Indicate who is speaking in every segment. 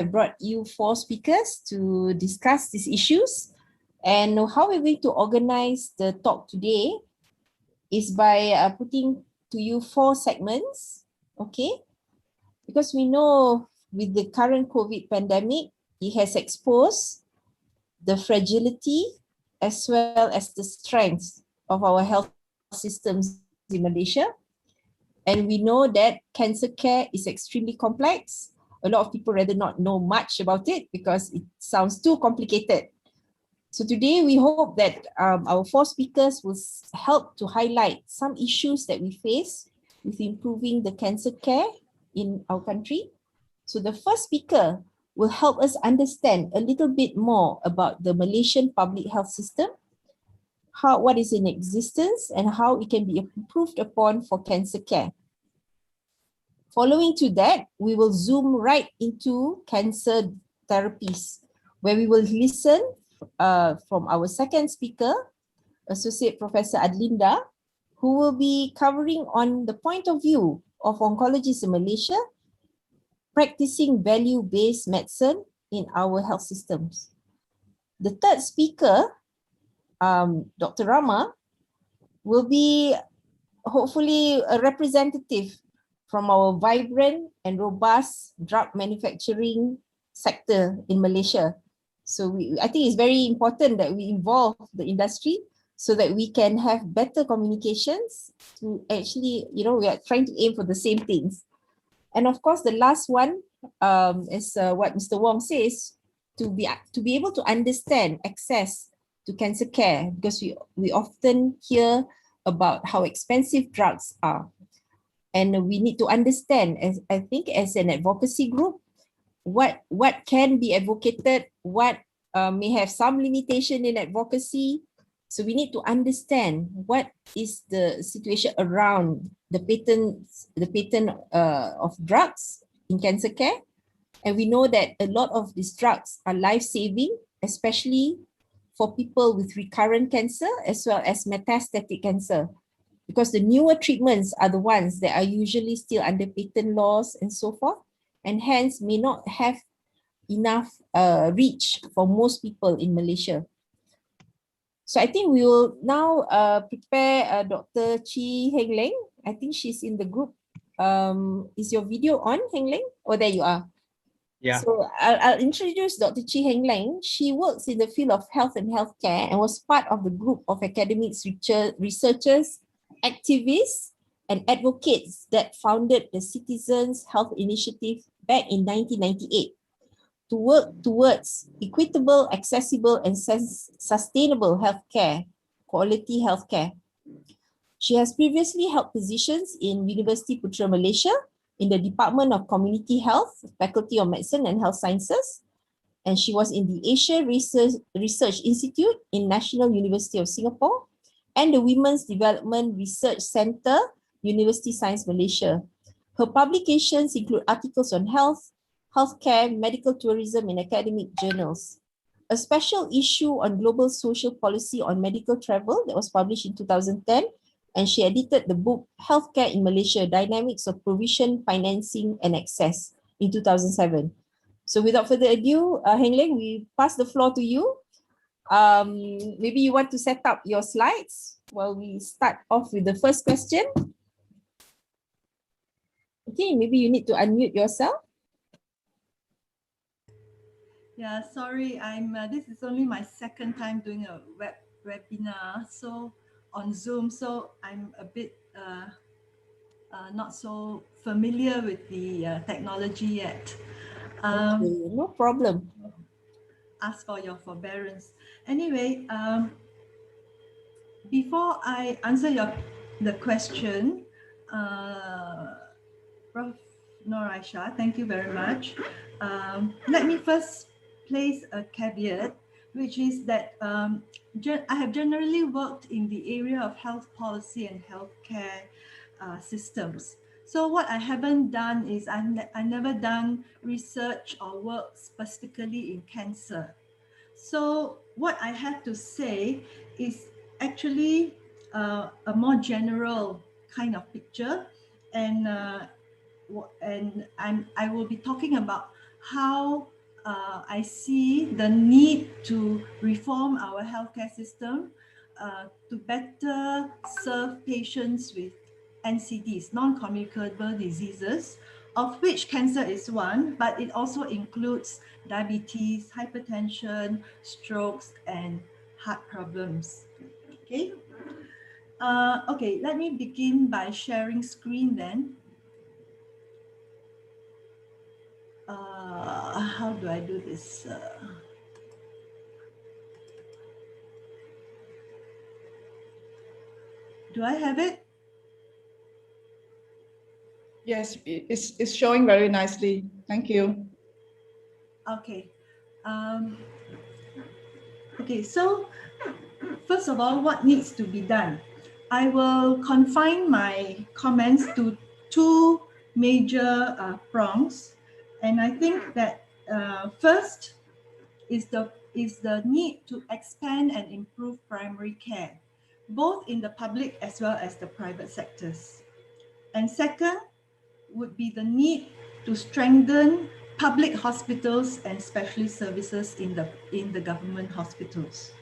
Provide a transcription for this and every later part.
Speaker 1: brought you 4 speakers to discuss these issues. And how we're going to organize the talk today is by putting to you 4 segments, okay? Because we know with the current COVID pandemic, it has exposed the fragility as well as the strengths of our health systems in Malaysia. And we know that cancer care is extremely complex. A lot of people rather not know much about it because it sounds too complicated. So today we hope that our 4 speakers will help to highlight some issues that we face with improving the cancer care in our country. So the first speaker will help us understand a little bit more about the Malaysian public health system, what is in existence and how it can be improved upon for cancer care. Following to that, we will zoom right into cancer therapies, where we will listen from our second speaker, Associate Professor Adlinda, who will be covering on the point of view of oncologists in Malaysia practicing value-based medicine in our health systems. The third speaker, Dr. Rama, will be hopefully a representative from our vibrant and robust drug manufacturing sector in Malaysia. So I think it's very important that we involve the industry so that we can have better communications to actually, we are trying to aim for the same things. And of course, the last one is what Mr. Wong says, to be able to understand access to cancer care, because we often hear about how expensive drugs are. And we need to understand, I think as an advocacy group, what can be advocated, what may have some limitation in advocacy. So we need to understand what is the situation around the patent of drugs in cancer care. And we know that a lot of these drugs are life-saving, especially for people with recurrent cancer as well as metastatic cancer, because the newer treatments are the ones that are usually still under patent laws and so forth, and hence may not have enough reach for most people in Malaysia. So I think we will now prepare Dr. Chi Heglang. I think she's in the group. Is your video on, Heglang? Oh, there you are. Yeah. So I'll introduce Dr. Chi Heglang. She works in the field of health and healthcare and was part of the group of academics, researchers, activists, and advocates that founded the Citizens Health Initiative back in 1998 to work towards equitable, accessible, and sustainable healthcare, quality healthcare. She has previously held positions in University Putra Malaysia in the Department of Community Health, Faculty of Medicine and Health Sciences, and she was in the Asia Research Institute in National University of Singapore and the Women's Development Research Centre, University Science Malaysia. Her publications include articles on health, healthcare, medical tourism in academic journals. A special issue on global social policy on medical travel that was published in 2010, and she edited the book Healthcare in Malaysia, Dynamics of Provision, Financing and Access in 2007. So without further ado, Heglang, we pass the floor to you. Maybe you want to set up your slides while we start off with the first question. Okay, maybe you need to unmute yourself.
Speaker 2: Yeah, sorry, this is only my second time doing a webinar, so on Zoom, so I'm a bit not so familiar with the technology yet.
Speaker 1: Okay, no problem.
Speaker 2: Ask for your forbearance. Anyway, before I answer the question, Prof. Noor Aisha, thank you very much. Let me first place a caveat, which is that I have generally worked in the area of health policy and healthcare systems. So what I haven't done is I never done research or work specifically in cancer. So what I have to say is actually a more general kind of picture, and I will be talking about how I see the need to reform our healthcare system to better serve patients with NCDs, non-communicable diseases, of which cancer is one, but it also includes diabetes, hypertension, strokes, and heart problems. Okay. Okay, let me begin by sharing screen then. How do I do this? Do I have it?
Speaker 3: Yes, it's showing very nicely. Thank you.
Speaker 2: Okay. Okay, so first of all, what needs to be done? I will confine my comments to two major prongs. And I think that first is the need to expand and improve primary care, both in the public as well as the private sectors. And second would be the need to strengthen public hospitals and specialist services in the government hospitals.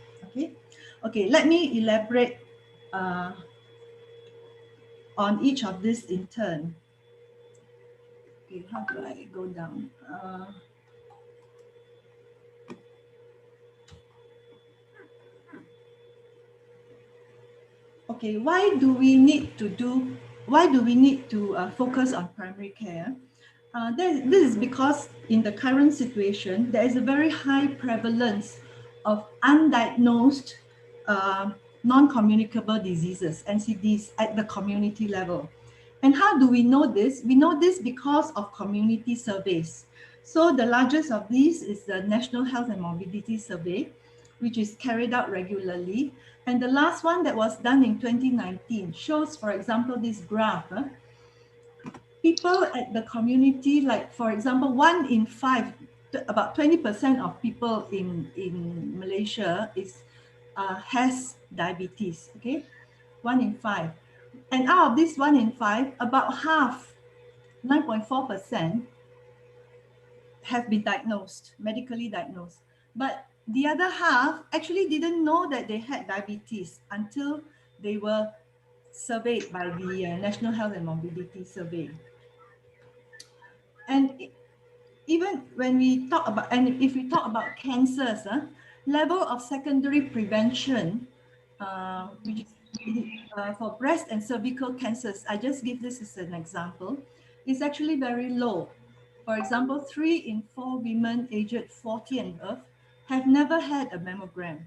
Speaker 2: Okay, let me elaborate on each of these in turn. Okay, how do I go down? Okay, why do we need to focus on primary care? This is because in the current situation, there is a very high prevalence of undiagnosed non-communicable diseases, NCDs, at the community level. And how do we know this? We know this because of community surveys. So the largest of these is the National Health and Morbidity Survey, which is carried out regularly. And the last one that was done in 2019 shows, for example, this graph. People at the community, like for example, 1 in 5, about 20% of people in Malaysia has diabetes, okay? 1 in 5. And out of this 1 in 5, about half, 9.4%, have been diagnosed, medically diagnosed. But the other half actually didn't know that they had diabetes until they were surveyed by the National Health and Morbidity Survey. And even when we talk about, and if we talk about cancers, level of secondary prevention, which is for breast and cervical cancers, I just give this as an example, is actually very low. For example, 3 in 4 women aged 40 and above have never had a mammogram.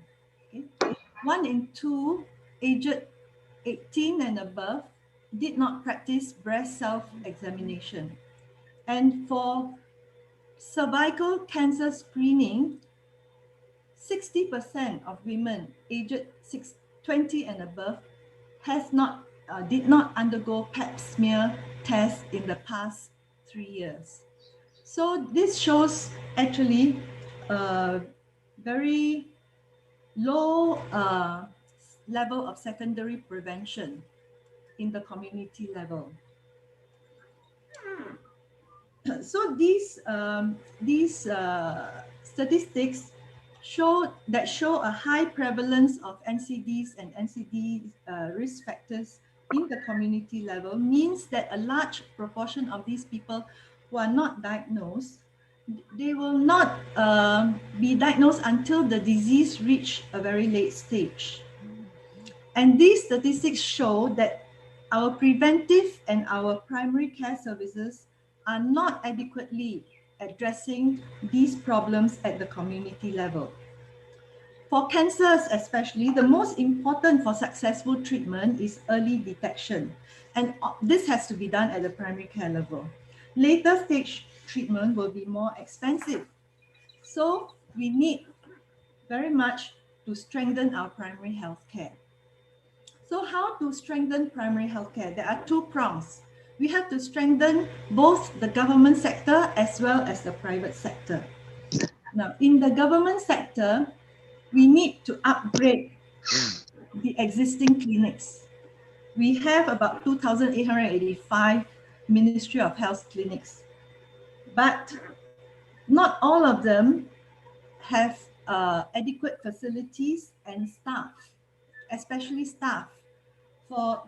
Speaker 2: Okay? 1 in 2 aged 18 and above did not practice breast self-examination. And for cervical cancer screening, 60% of women aged 20 and above did not undergo pap smear tests in the past 3 years. So this shows actually very low level of secondary prevention in the community level. So these statistics show a high prevalence of NCDs and NCD risk factors in the community level means that a large proportion of these people who are not diagnosed, they will not be diagnosed until the disease reach a very late stage. And these statistics show that our preventive and our primary care services are not adequately addressing these problems at the community level. For cancers especially, the most important for successful treatment is early detection. And this has to be done at the primary care level. Later stage treatment will be more expensive. So we need very much to strengthen our primary health care. So how to strengthen primary health care? There are two prongs. We have to strengthen both the government sector as well as the private sector. Now, in the government sector, we need to upgrade the existing clinics. We have about 2,885 Ministry of Health clinics, but not all of them have adequate facilities and staff, especially staff, for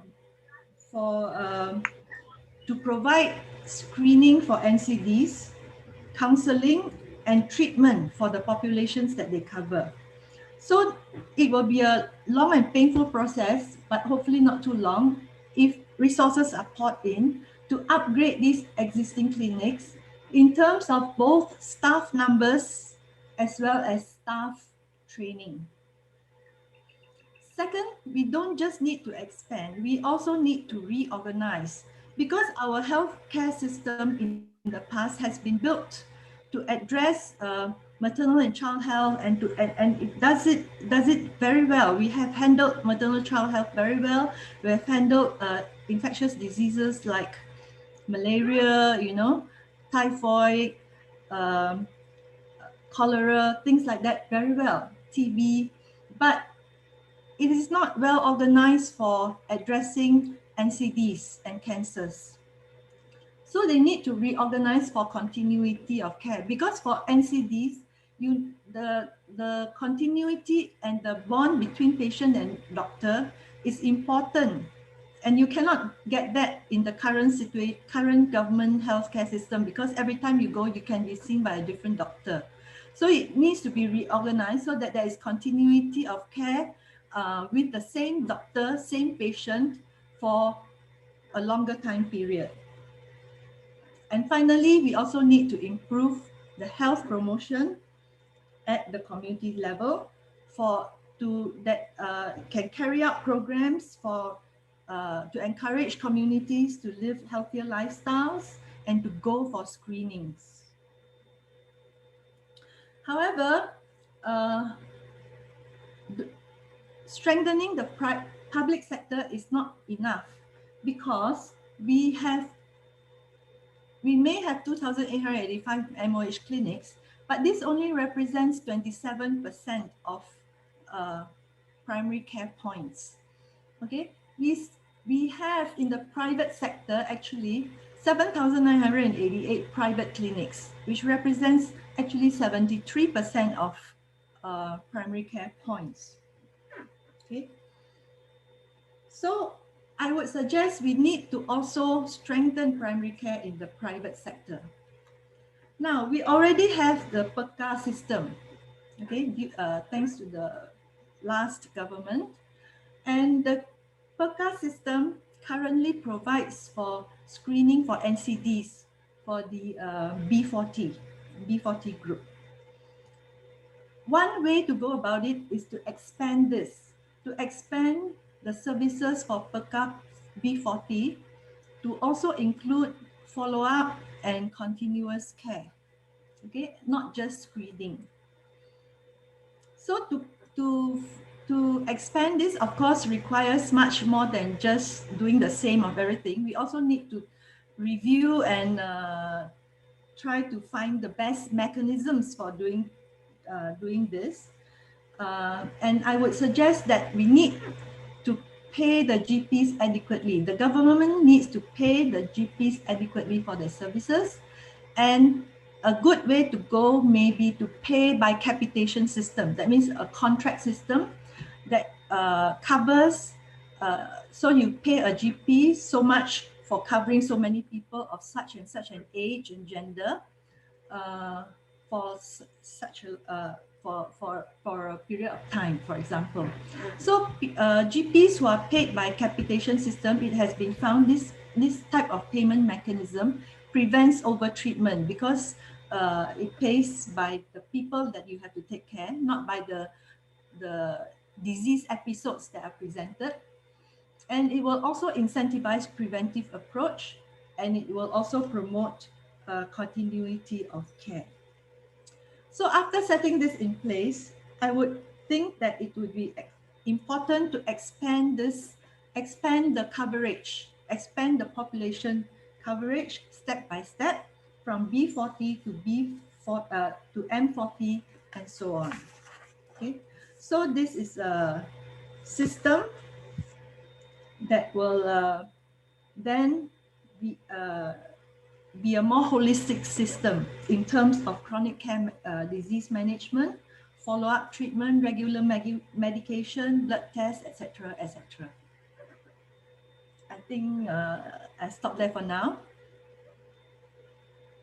Speaker 2: to provide screening for NCDs, counseling, and treatment for the populations that they cover. So it will be a long and painful process, but hopefully not too long, if resources are poured in to upgrade these existing clinics in terms of both staff numbers as well as staff training. Second, we don't just need to expand, we also need to reorganize, because our healthcare system in the past has been built to address maternal and child health, and it does it very well. We have handled maternal child health very well. We have handled infectious diseases like malaria, typhoid, cholera, things like that very well, TB, but it is not well organized for addressing NCDs and cancers. So they need to reorganize for continuity of care, because for NCDs, the continuity and the bond between patient and doctor is important. And you cannot get that in the current government healthcare system, because every time you go, you can be seen by a different doctor. So it needs to be reorganized so that there is continuity of care with the same doctor, same patient for a longer time period. And finally, we also need to improve the health promotion at the community level that can carry out programs to encourage communities to live healthier lifestyles and to go for screenings. However, strengthening the public sector is not enough, because we may have 2,885 MOH clinics, but this only represents 27% of primary care points. Okay, we have in the private sector actually 7,988 private clinics, which represents actually 73% of primary care points. Okay, so I would suggest we need to also strengthen primary care in the private sector. Now, we already have the PERCA system, okay, thanks to the last government. And the PERCA system currently provides for screening for NCDs for the B40 group. One way to go about it is to expand this, to expand the services for PERCA B40 to also include follow-up and continuous care, okay, not just screening. So to expand this, of course, requires much more than just doing the same of everything. We also need to review and try to find the best mechanisms for doing this. And I would suggest that we need to pay the GPs adequately. The government needs to pay the GPs adequately for their services. And a good way to go may be to pay by capitation system. That means a contract system that covers, so you pay a GP so much for covering so many people of such and such an age and gender for such a for a period of time, for example. So GPs who are paid by capitation system, it has been found this type of payment mechanism prevents overtreatment, because it pays by the people that you have to take care, not by the disease episodes that are presented. And it will also incentivize preventive approach, and it will also promote continuity of care. So after setting this in place, I would think that it would be important to expand the coverage, expand the population coverage step by step from B40 to M40 and so on. Okay, so this is a system that will then be be a more holistic system in terms of chronic care disease management, follow-up treatment, regular medication, blood tests, etc., etc. I think I stop there for now.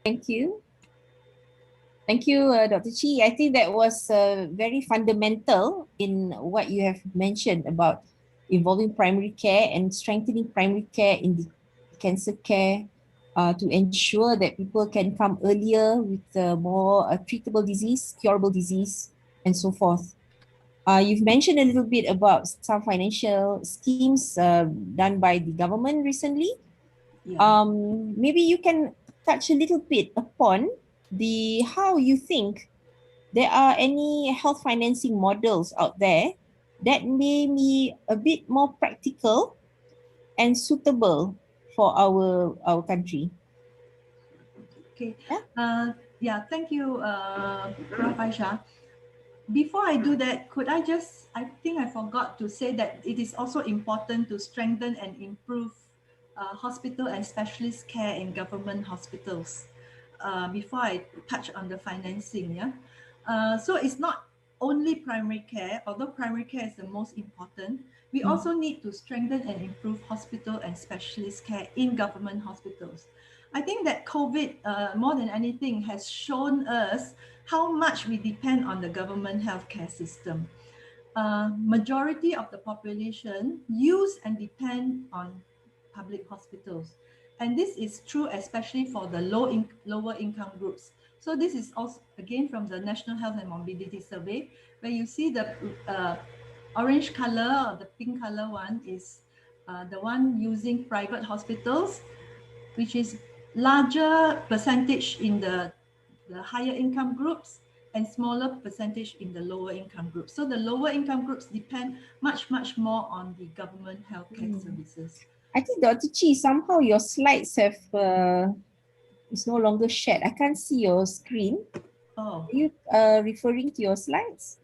Speaker 1: Thank you. Thank you, Dr. Chi. I think that was very fundamental in what you have mentioned about involving primary care and strengthening primary care in the cancer care to ensure that people can come earlier with more treatable disease, curable disease, and so forth. You've mentioned a little bit about some financial schemes done by the government recently.
Speaker 2: Yeah.
Speaker 1: Maybe you can touch a little bit upon how you think there are any health financing models out there that may be a bit more practical and suitable for our country.
Speaker 2: Okay.
Speaker 1: Yeah?
Speaker 2: Thank you, Prof. Aisha. Before I do that, I think I forgot to say that it is also important to strengthen and improve hospital and specialist care in government hospitals. Before I touch on the financing, so it's not only primary care, although primary care is the most important. We also need to strengthen and improve hospital and specialist care in government hospitals. I think that COVID, more than anything, has shown us how much we depend on the government healthcare system. Majority of the population use and depend on public hospitals. And this is true especially for the lower income groups. So this is also, again, from the National Health and Mobility Survey, where you see the orange color or the pink color one is the one using private hospitals, which is larger percentage in the higher income groups and smaller percentage in the lower income groups. So the lower income groups depend much more on the government healthcare services.
Speaker 1: I think, Dr. Chi, somehow your slides have is no longer shared. I can't see your screen.
Speaker 2: Oh.
Speaker 1: Are you referring to your slides?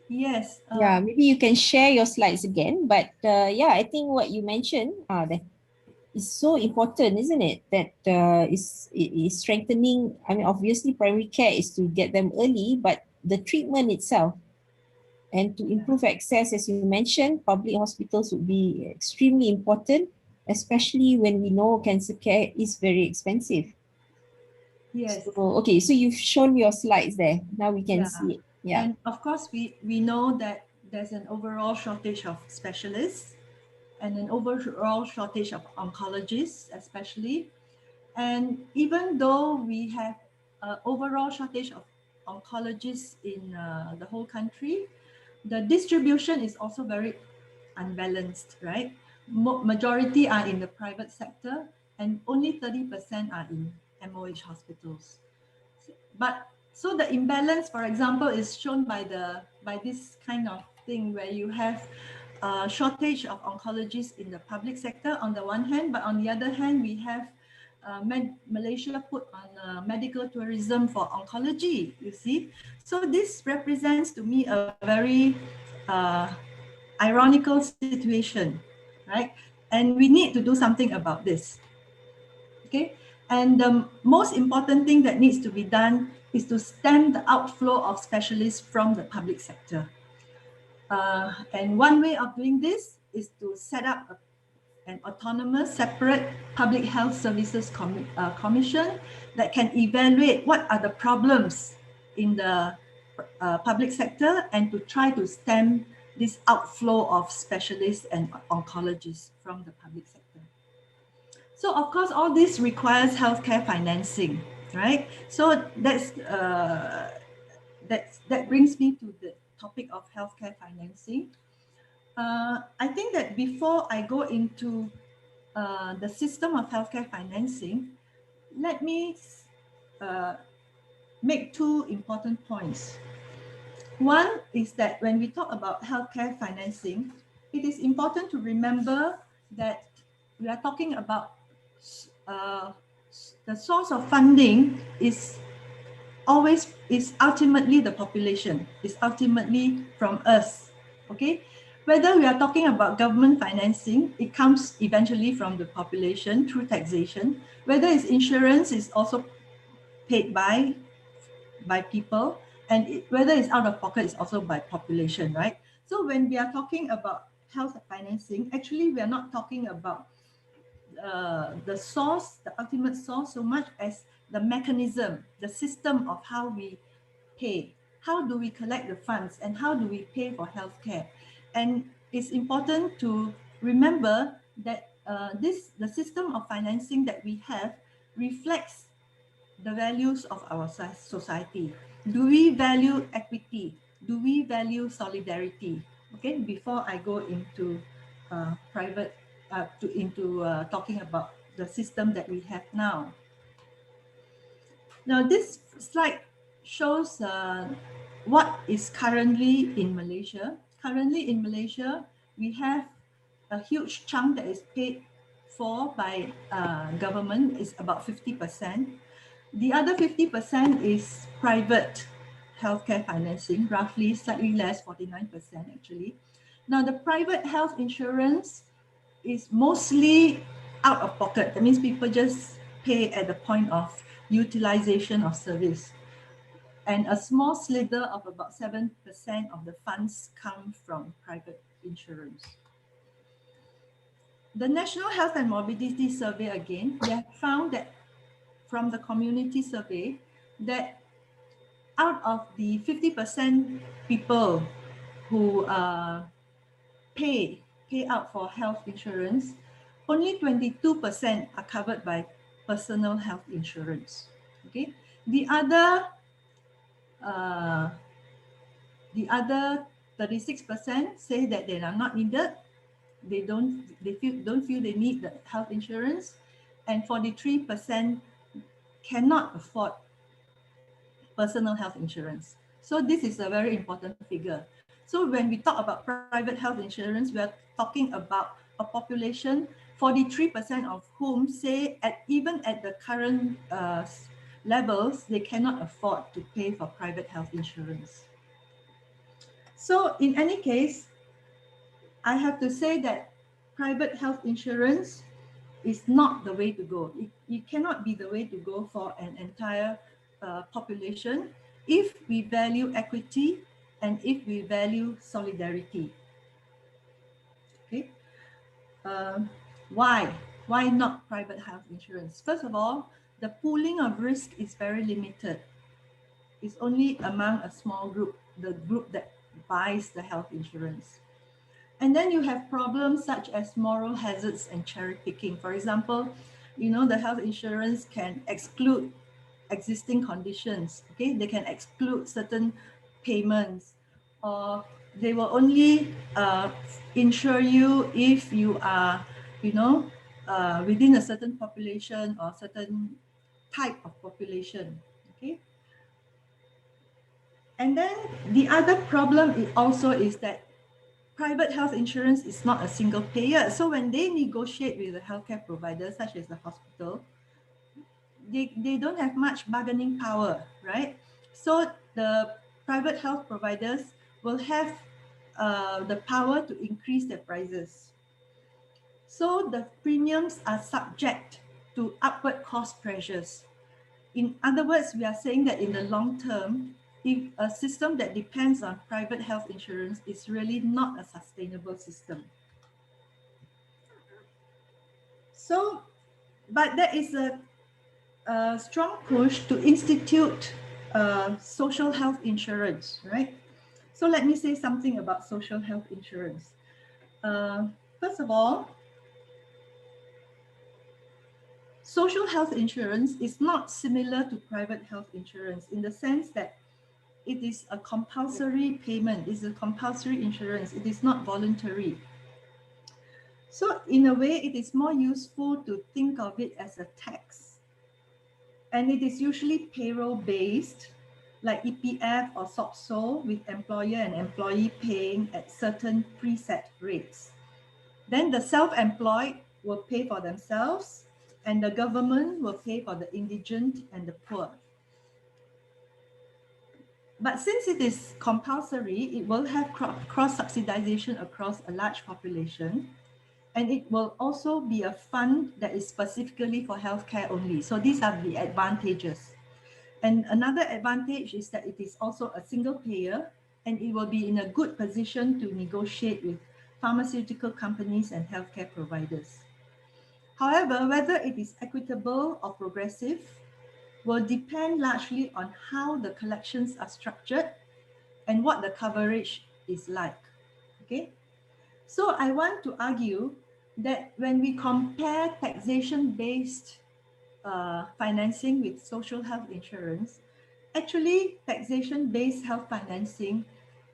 Speaker 2: Yes.
Speaker 1: Yeah, maybe you can share your slides again. But yeah, I think what you mentioned that is so important, isn't it? That is strengthening. I mean, obviously, primary care is to get them early, but the treatment itself and to improve access, as you mentioned, public hospitals would be extremely important, especially when we know cancer care is very expensive.
Speaker 2: Yes.
Speaker 1: So, okay, so you've shown your slides there. Now we can see it. Yeah.
Speaker 2: And of course, we know that there's an overall shortage of specialists and an overall shortage of oncologists, especially. And even though we have an overall shortage of oncologists in the whole country, the distribution is also very unbalanced, right? Majority are in the private sector and only 30% are in MOH hospitals. But so the imbalance, for example, is shown by this kind of thing where you have a shortage of oncologists in the public sector on the one hand, but on the other hand, we have Malaysia put on medical tourism for oncology, you see. So this represents to me a very ironical situation, right? And we need to do something about this, okay? And the most important thing that needs to be done is to stem the outflow of specialists from the public sector. And one way of doing this is to set up an autonomous, separate public health services commission that can evaluate what are the problems in the public sector and to try to stem this outflow of specialists and oncologists from the public sector. So of course, all this requires healthcare financing, right? So that brings me to the topic of healthcare financing. I think that before I go into the system of healthcare financing, let me make two important points. One is that when we talk about healthcare financing, it is important to remember that we are talking about the source of funding is ultimately the population, is ultimately from us, okay? whether we are talking about government financing, it comes eventually from the population through taxation. Whether it's insurance, is also paid by people, and whether it's out of pocket, is also by population, right? So when we are talking about health financing, actually we are not talking about the source, the ultimate source, so much as the mechanism, the system of how we pay. How do we collect the funds and how do we pay for healthcare? And it's important to remember that the system of financing that we have reflects the values of our society. Do we value equity? Do we value solidarity? Okay, before I go into talking about the system that we have now. Now, this slide shows what is currently in Malaysia. Currently in Malaysia, we have a huge chunk that is paid for by government, is about 50%. The other 50% is private healthcare financing, roughly slightly less, 49% actually. Now, the private health insurance is mostly out of pocket. That means people just pay at the point of utilization of service. And a small slither of about 7% of the funds come from private insurance. The National Health and Morbidity Survey, again, they have found that from the community survey that out of the 50% people who pay out for health insurance, only 22% are covered by personal health insurance. Okay, the other 36% say that they are not needed. They don't feel they need the health insurance, and 43% cannot afford personal health insurance. So this is a very important figure. So when we talk about private health insurance, we are talking about a population, 43% of whom say even at the current levels, they cannot afford to pay for private health insurance. So in any case, I have to say that private health insurance is not the way to go. It cannot be the way to go for an entire population if we value equity and if we value solidarity. Okay, why not private health insurance? First of all, the pooling of risk is very limited. It's only among a small group, the group that buys the health insurance. And then you have problems such as moral hazards and cherry picking. For example, the health insurance can exclude existing conditions. Okay, they can exclude certain payments, or they will only insure you if you are, within a certain population or certain type of population. Okay. And then the other problem also is that private health insurance is not a single payer. So when they negotiate with the healthcare provider, such as the hospital, they don't have much bargaining power, right? So the private health providers will have the power to increase their prices. So the premiums are subject to upward cost pressures. In other words, we are saying that in the long term, if a system that depends on private health insurance is really not a sustainable system. So, but there is a strong push to institute social health insurance, right? So let me say something about social health insurance. First of all, social health insurance is not similar to private health insurance in the sense that it is a compulsory payment, it's a compulsory insurance, it is not voluntary. So in a way, it is more useful to think of it as a tax. And it is usually payroll-based, like EPF or SOPSO, with employer and employee paying at certain preset rates. Then the self-employed will pay for themselves, and the government will pay for the indigent and the poor. But since it is compulsory, it will have cross-subsidization across a large population. And it will also be a fund that is specifically for healthcare only. So these are the advantages. And another advantage is that it is also a single payer, and it will be in a good position to negotiate with pharmaceutical companies and healthcare providers. However, whether it is equitable or progressive will depend largely on how the collections are structured and what the coverage is like. Okay, so I want to argue that when we compare taxation-based financing with social health insurance, actually taxation-based health financing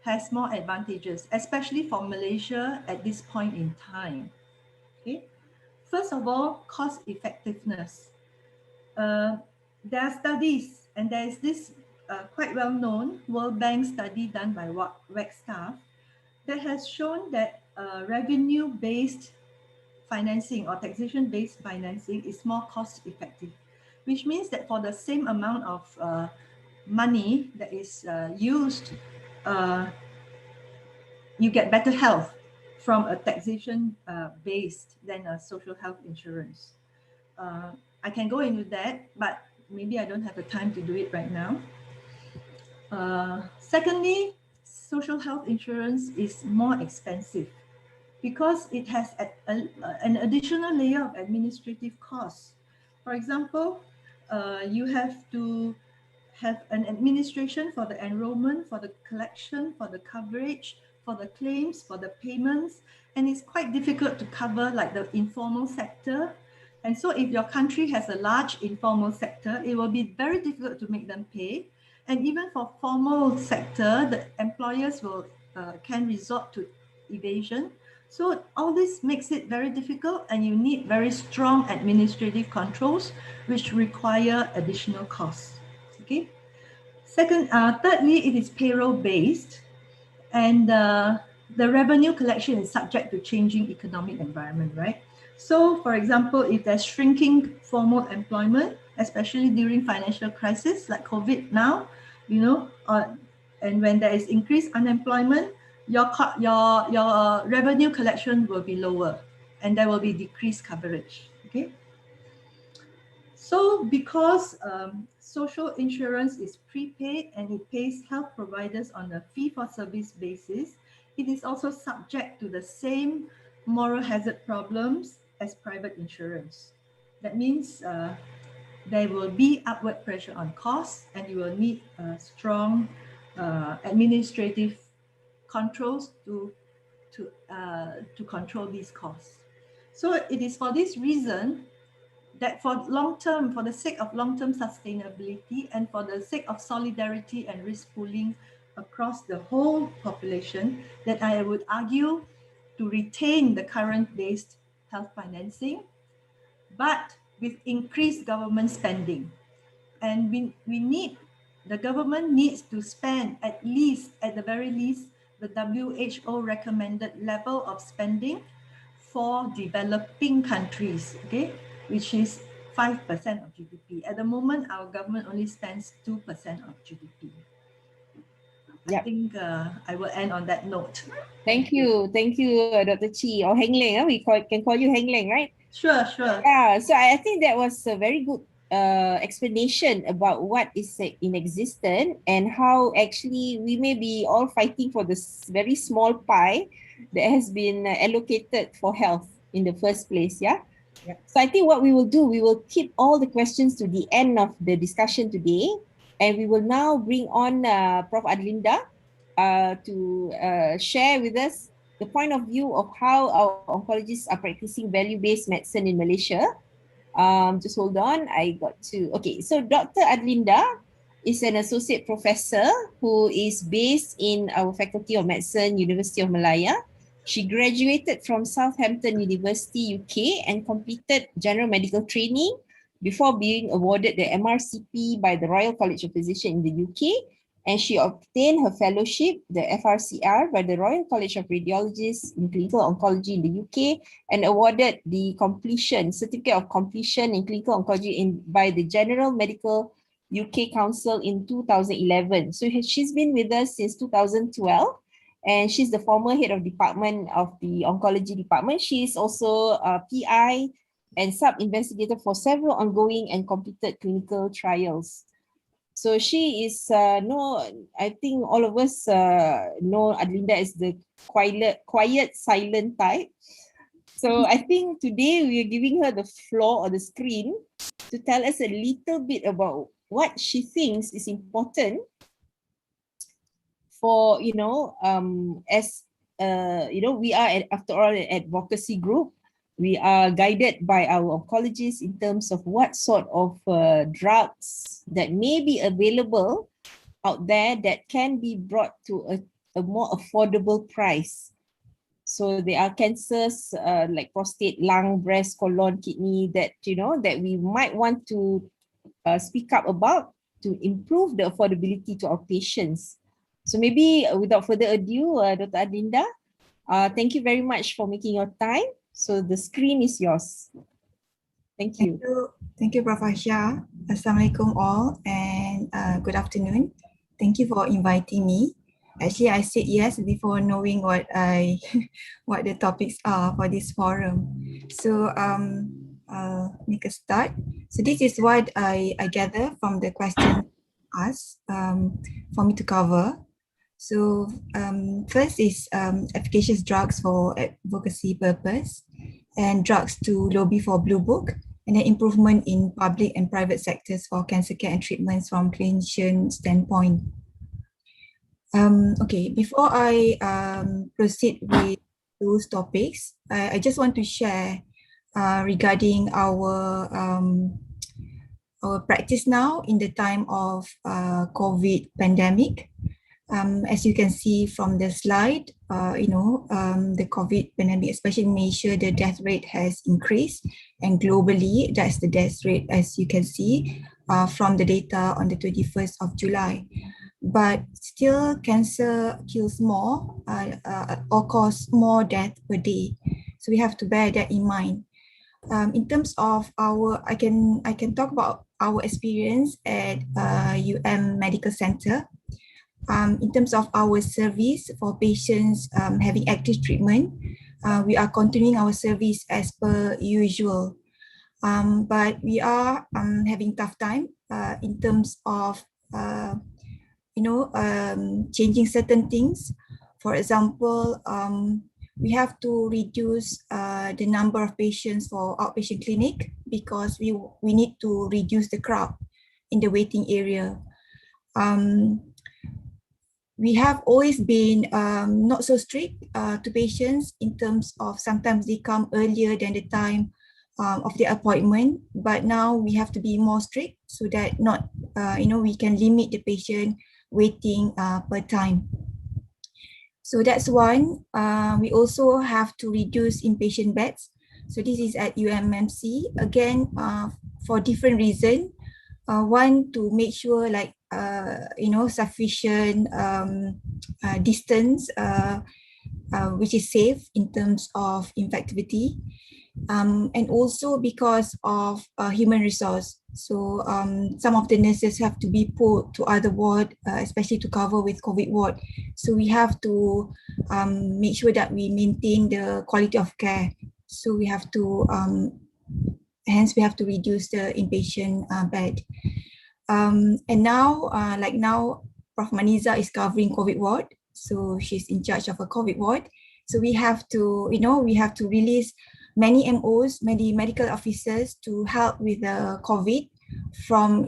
Speaker 2: has more advantages, especially for Malaysia at this point in time. Okay, first of all, cost effectiveness. There are studies, and there is this quite well-known World Bank study done by Wagstaff that has shown that revenue-based financing or taxation-based financing is more cost-effective, which means that for the same amount of money that is used, you get better health from a taxation-based than a social health insurance. I can go into that, but maybe I don't have the time to do it right now. Secondly, social health insurance is more expensive because it has an additional layer of administrative costs. For example, you have to have an administration for the enrollment, for the collection, for the coverage, for the claims, for the payments, and it's quite difficult to cover like the informal sector. And so if your country has a large informal sector, it will be very difficult to make them pay. And even for formal sector, the employers will can resort to evasion. So all this makes it very difficult, and you need very strong administrative controls, which require additional costs. Okay. Thirdly, it is payroll-based, and the revenue collection is subject to changing economic environment, right? So, for example, if there's shrinking formal employment, especially during financial crisis like COVID now, you know, and when there is increased unemployment, your revenue collection will be lower, and there will be decreased coverage. Okay. So, because social insurance is prepaid and it pays health providers on a fee-for-service basis, it is also subject to the same moral hazard problems as private insurance. That means there will be upward pressure on costs, and you will need strong administrative controls to control these costs. So it is for this reason that for the sake of long-term sustainability and for the sake of solidarity and risk pooling across the whole population, that I would argue to retain the current based health financing, but with increased government spending. And the government needs to spend at the very least, the WHO recommended level of spending for developing countries, okay, which is 5% of GDP. At the moment, our government only spends 2% of GDP. I think I will end on that note.
Speaker 1: Thank you, Dr. Chi, or Heglang. We can call you Heglang, right?
Speaker 2: Sure.
Speaker 1: Yeah, so I think that was a very good explanation about what is in existence and how actually we may be all fighting for this very small pie that has been allocated for health in the first place. Yeah. So I think what we will do, we will keep all the questions to the end of the discussion today, and we will now bring on Prof. Adlinda to share with us the point of view of how our oncologists are practicing value-based medicine in Malaysia. Just hold on, okay, so Dr. Adlinda is an associate professor who is based in our Faculty of Medicine, University of Malaya. She graduated from Southampton University, UK, and completed general medical training before being awarded the MRCP by the Royal College of Physicians in the UK. And she obtained her fellowship, the FRCR, by the Royal College of Radiologists in Clinical Oncology in the UK, and awarded the certificate of completion in clinical oncology by the General Medical UK Council in 2011. So she's been with us since 2012, and she's the former head of department of the oncology department. She is also a PI and sub-investigator for several ongoing and completed clinical trials. So she is, I think all of us know Adlinda as the quiet, silent type. So I think today we are giving her the floor or the screen to tell us a little bit about what she thinks is important for, as, we are, after all, an advocacy group. We are guided by our oncologists in terms of what sort of drugs that may be available out there that can be brought to a more affordable price. So there are cancers like prostate, lung, breast, colon, kidney that, that we might want to speak up about to improve the affordability to our patients. So maybe without further ado, Dr. Adlinda, thank you very much for making your time. So the screen is yours. Thank you.
Speaker 4: Thank you, Prof. Asha. Assalamualaikum all, and good afternoon. Thank you for inviting me. Actually, I said yes before knowing what the topics are for this forum. So I'll make a start. So this is what I gather from the question asked for me to cover. So first is efficacious drugs for advocacy purpose and drugs to lobby for Blue Book, and then improvement in public and private sectors for cancer care and treatments from clinician standpoint. Okay, before I proceed with those topics, I just want to share regarding our practice now in the time of COVID pandemic. As you can see from the slide, the COVID pandemic, especially in Malaysia, the death rate has increased, and globally, that's the death rate, as you can see from the data on the 21st of July. But still, cancer kills more or causes more death per day. So we have to bear that in mind. In terms of I can talk about our experience at Medical Center. In terms of our service for patients having active treatment, we are continuing our service as per usual. But we are having tough time in terms of changing certain things. For example, we have to reduce the number of patients for outpatient clinic because we need to reduce the crowd in the waiting area. We have always been not so strict to patients in terms of sometimes they come earlier than the time of the appointment, but now we have to be more strict so that we can limit the patient waiting per time. So that's one. We also have to reduce inpatient beds. So this is at UMMC again for different reasons. One, to make sure sufficient distance which is safe in terms of infectivity, and also because of human resource. So some of the nurses have to be pulled to other ward, especially to cover with COVID ward. So we have to make sure that we maintain the quality of care. So we have to, hence we have to reduce the inpatient bed. And now, Prof. Maniza is covering COVID ward. So she's in charge of a COVID ward. So we have to, release many MOs, many medical officers to help with the COVID from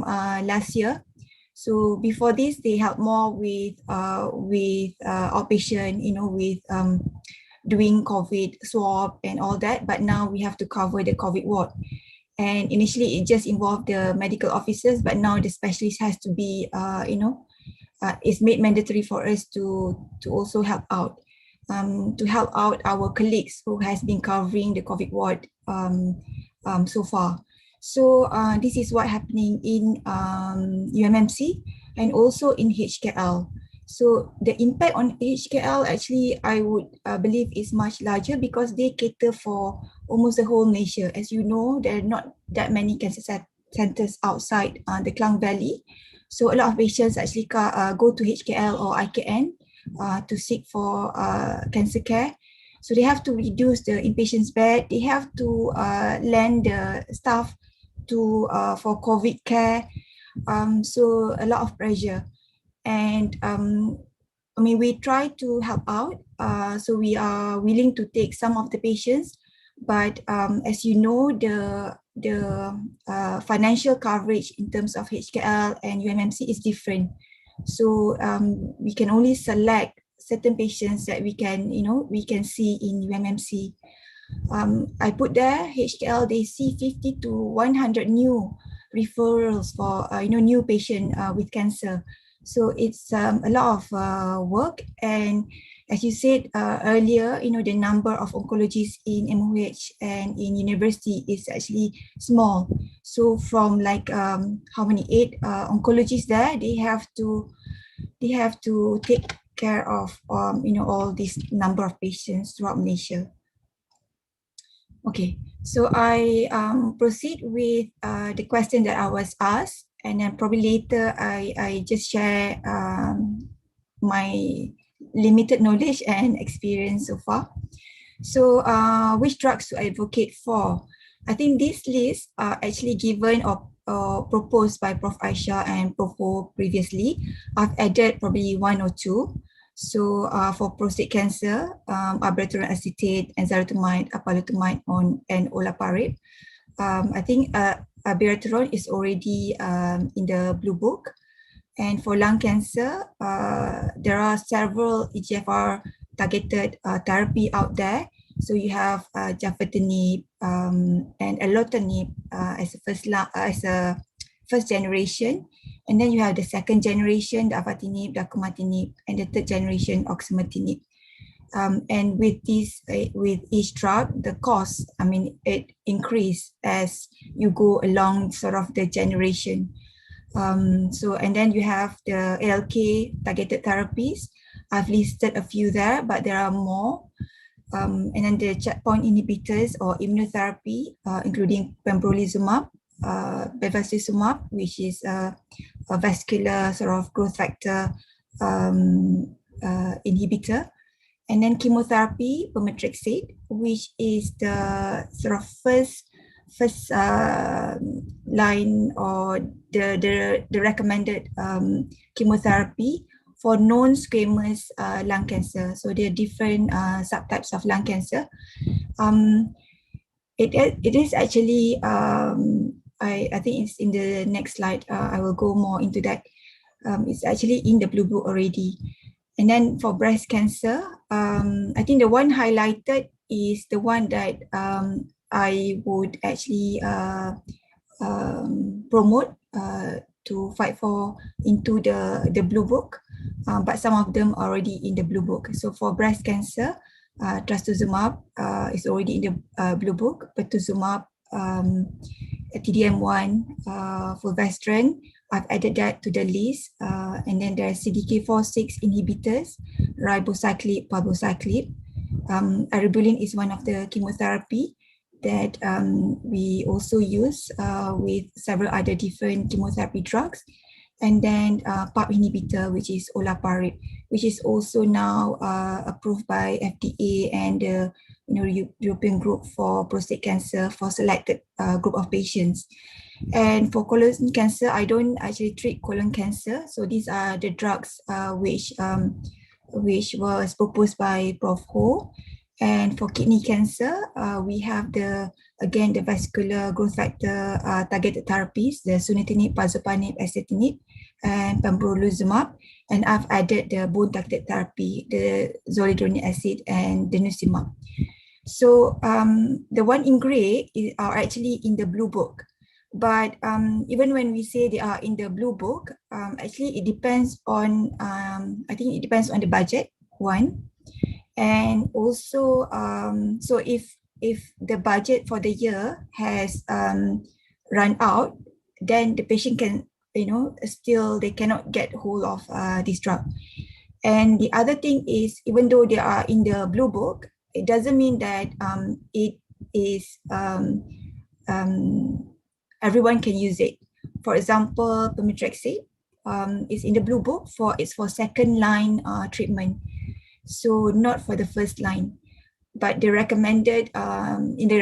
Speaker 4: last year. So before this, they help more with outpatient, with doing COVID swab and all that. But now we have to cover the COVID ward. And initially it just involved the medical officers, but now the specialist has to be, it's made mandatory for us to also help out. To help out our colleagues who has been covering the COVID ward so far. So this is what happening in UMMC and also in HKL. So the impact on HKL actually I would believe is much larger because they cater for almost the whole Malaysia. As you know, there are not that many cancer centers outside the Klang Valley. So a lot of patients actually go to HKL or IKN to seek for cancer care. So they have to reduce the inpatient's bed. They have to lend the staff to for COVID care. So a lot of pressure. And I mean, we try to help out. So we are willing to take some of the patients, but as you know, the financial coverage in terms of HKL and UMMC is different. So we can only select certain patients that we can, we can see in UMMC. I put there HKL, they see 50 to 100 new referrals for new patient with cancer. So it's a lot of work, and as you said earlier, the number of oncologists in MOH and in university is actually small. So from like how many 8 oncologists there, they have to take care of all this number of patients throughout Malaysia. Okay, so I proceed with the question that I was asked, and then probably later I just share my limited knowledge and experience so far. So which drugs to advocate for? I think this list are actually given or proposed by Prof. Aisha and Prof. Ho previously. I've added probably 1 or 2. So for prostate cancer, abiraterone acetate, enzalutamide, apalutamide, and olaparib. I think abiraterone is already in the blue book. And for lung cancer, there are several EGFR targeted therapy out there. So you have jafatinib and erlotinib as a first generation, and then you have the second generation, dafatinib, dacumatinib, and the third generation, oxymatinib. And with each drug, the cost, I mean, it increases as you go along sort of the generation. So, and then you have the ALK targeted therapies. I've listed a few there, but there are more. And then the checkpoint inhibitors or immunotherapy, including pembrolizumab, bevacizumab, which is a vascular sort of growth factor inhibitor, and then chemotherapy, pemetrexed, which is the sort of first line or the recommended chemotherapy for non-squamous lung cancer. So there are different subtypes of lung cancer. It is actually, I think it's in the next slide, I will go more into that. It's actually in the blue book already. And then for breast cancer, I think the one highlighted is the one that I would actually promote to fight for into the blue book, but some of them are already in the blue book. So for breast cancer, trastuzumab is already in the blue book, pertuzumab, TDM1, fulvestrant, I've added that to the list. And then there's CDK4/6 inhibitors, ribociclib, palbociclib. Eribulin is one of the chemotherapy that we also use with several other different chemotherapy drugs. And then PARP inhibitor, which is olaparib, which is also now approved by FDA and the European group for prostate cancer for selected group of patients. And for colon cancer, I don't actually treat colon cancer. So these are the drugs which was proposed by Prof. Ho. And for kidney cancer, we have the vascular growth factor targeted therapies, the sunitinib, pazopanib, axitinib, and pembrolizumab. And I've added the bone targeted therapy, the zoledronic acid and denosumab. So the one in gray are actually in the blue book. But even when we say they are in the blue book, actually it depends on, I think it depends on the budget, one. And also, so if the budget for the year has run out, then the patient can, still they cannot get hold of this drug. And the other thing is, even though they are in the blue book, it doesn't mean that it is everyone can use it. For example, pemetrexate is in the blue book it's for second line treatment, so not for the first line. But the recommended in the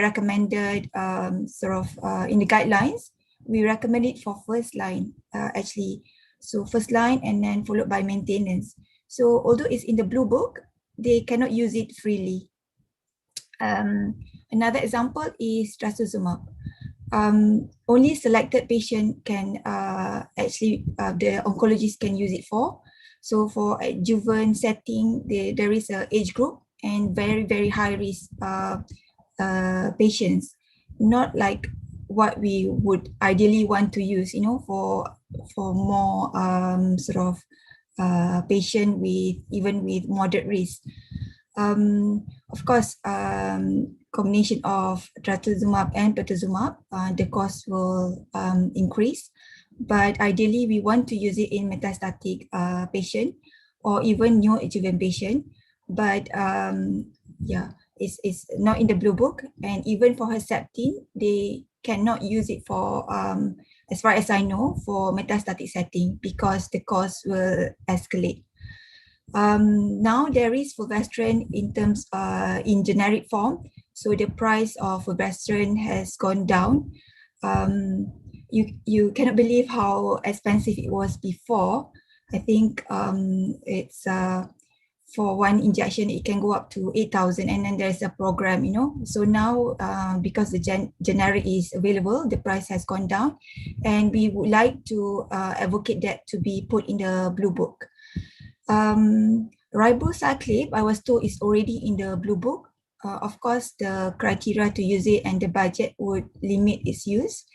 Speaker 4: guidelines, we recommend it for first line actually. So first line and then followed by maintenance. So although it's in the blue book, they cannot use it freely. Another example is trastuzumab. Only selected patient can the oncologist can use it for. So for adjuvant setting, there is a age group and very, very high risk patients, not like what we would ideally want to use, for more patient with moderate risk. Of course, combination of trastuzumab and pertuzumab, the cost will increase. But ideally, we want to use it in metastatic patient or even neoadjuvant patient. But it's not in the blue book. And even for Herceptin, they cannot use it for, as far as I know, for metastatic setting because the cost will escalate. Now there is fulvestrant in terms in generic form. So the price of fulvestrant has gone down. You cannot believe how expensive it was before. I think it's for one injection, it can go up to 8,000, and then there's a program, So now, because the generic is available, the price has gone down, and we would like to advocate that to be put in the blue book. Ribociclib, I was told, is already in the blue book. Of course, the criteria to use it and the budget would limit its use.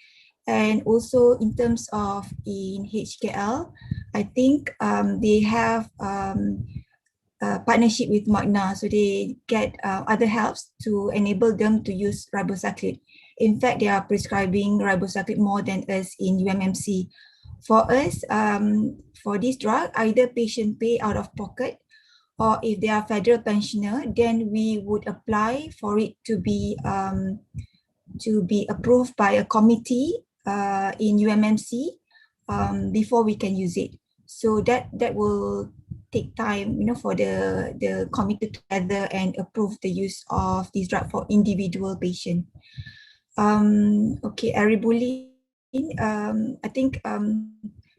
Speaker 4: And also in terms of in HKL, I think they have partnership with Magna, so they get other helps to enable them to use ribociclib. In fact, they are prescribing ribociclib more than us in UMMC. For us, for this drug, either patient pay out of pocket, or if they are federal pensioner, then we would apply for it to be approved by a committee in UMMC before we can use it. So that will take time, for the committee together and approve the use of this drug for individual patient. Okay, eribulin. I think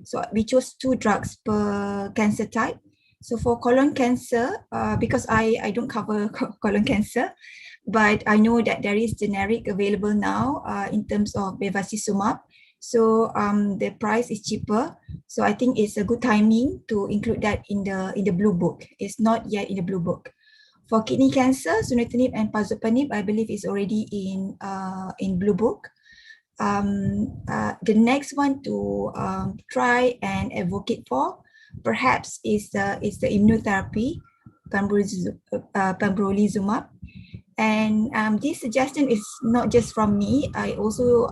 Speaker 4: so we chose 2 drugs per cancer type. So for colon cancer, because I don't cover colon cancer, but I know that there is generic available now in terms of bevacizumab. So the price is cheaper. So I think it's a good timing to include that in the blue book. It's not yet in the blue book. For kidney cancer, sunitinib and pazopanib, I believe is already in blue book. The next one to try and advocate for perhaps is the immunotherapy, pembrolizumab. And this suggestion is not just from me. I also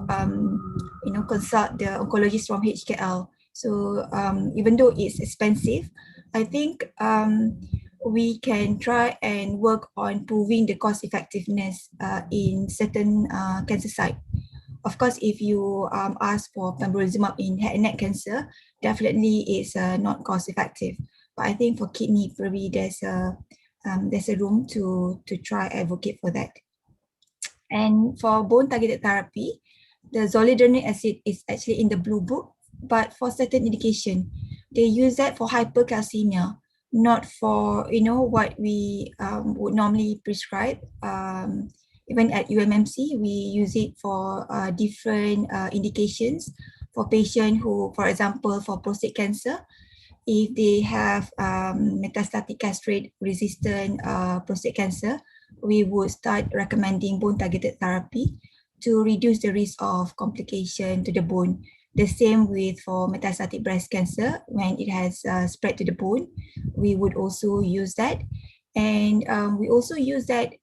Speaker 4: consult the oncologist from HKL. So even though it's expensive, I think we can try and work on proving the cost effectiveness in certain cancer site. Of course, if you ask for pembrolizumab in head and neck cancer, definitely it's not cost effective. But I think for kidney, probably there's a room to try advocate for that. And for bone targeted therapy, the zoledronate acid is actually in the blue book, but for certain indication, they use that for hypercalcemia, not for what we would normally prescribe. Even at UMMC, we use it for different indications for patients who, for example, for prostate cancer, if they have metastatic castrate-resistant prostate cancer, we would start recommending bone-targeted therapy to reduce the risk of complication to the bone. The same with for metastatic breast cancer, when it has spread to the bone, we would also use that. And we also use that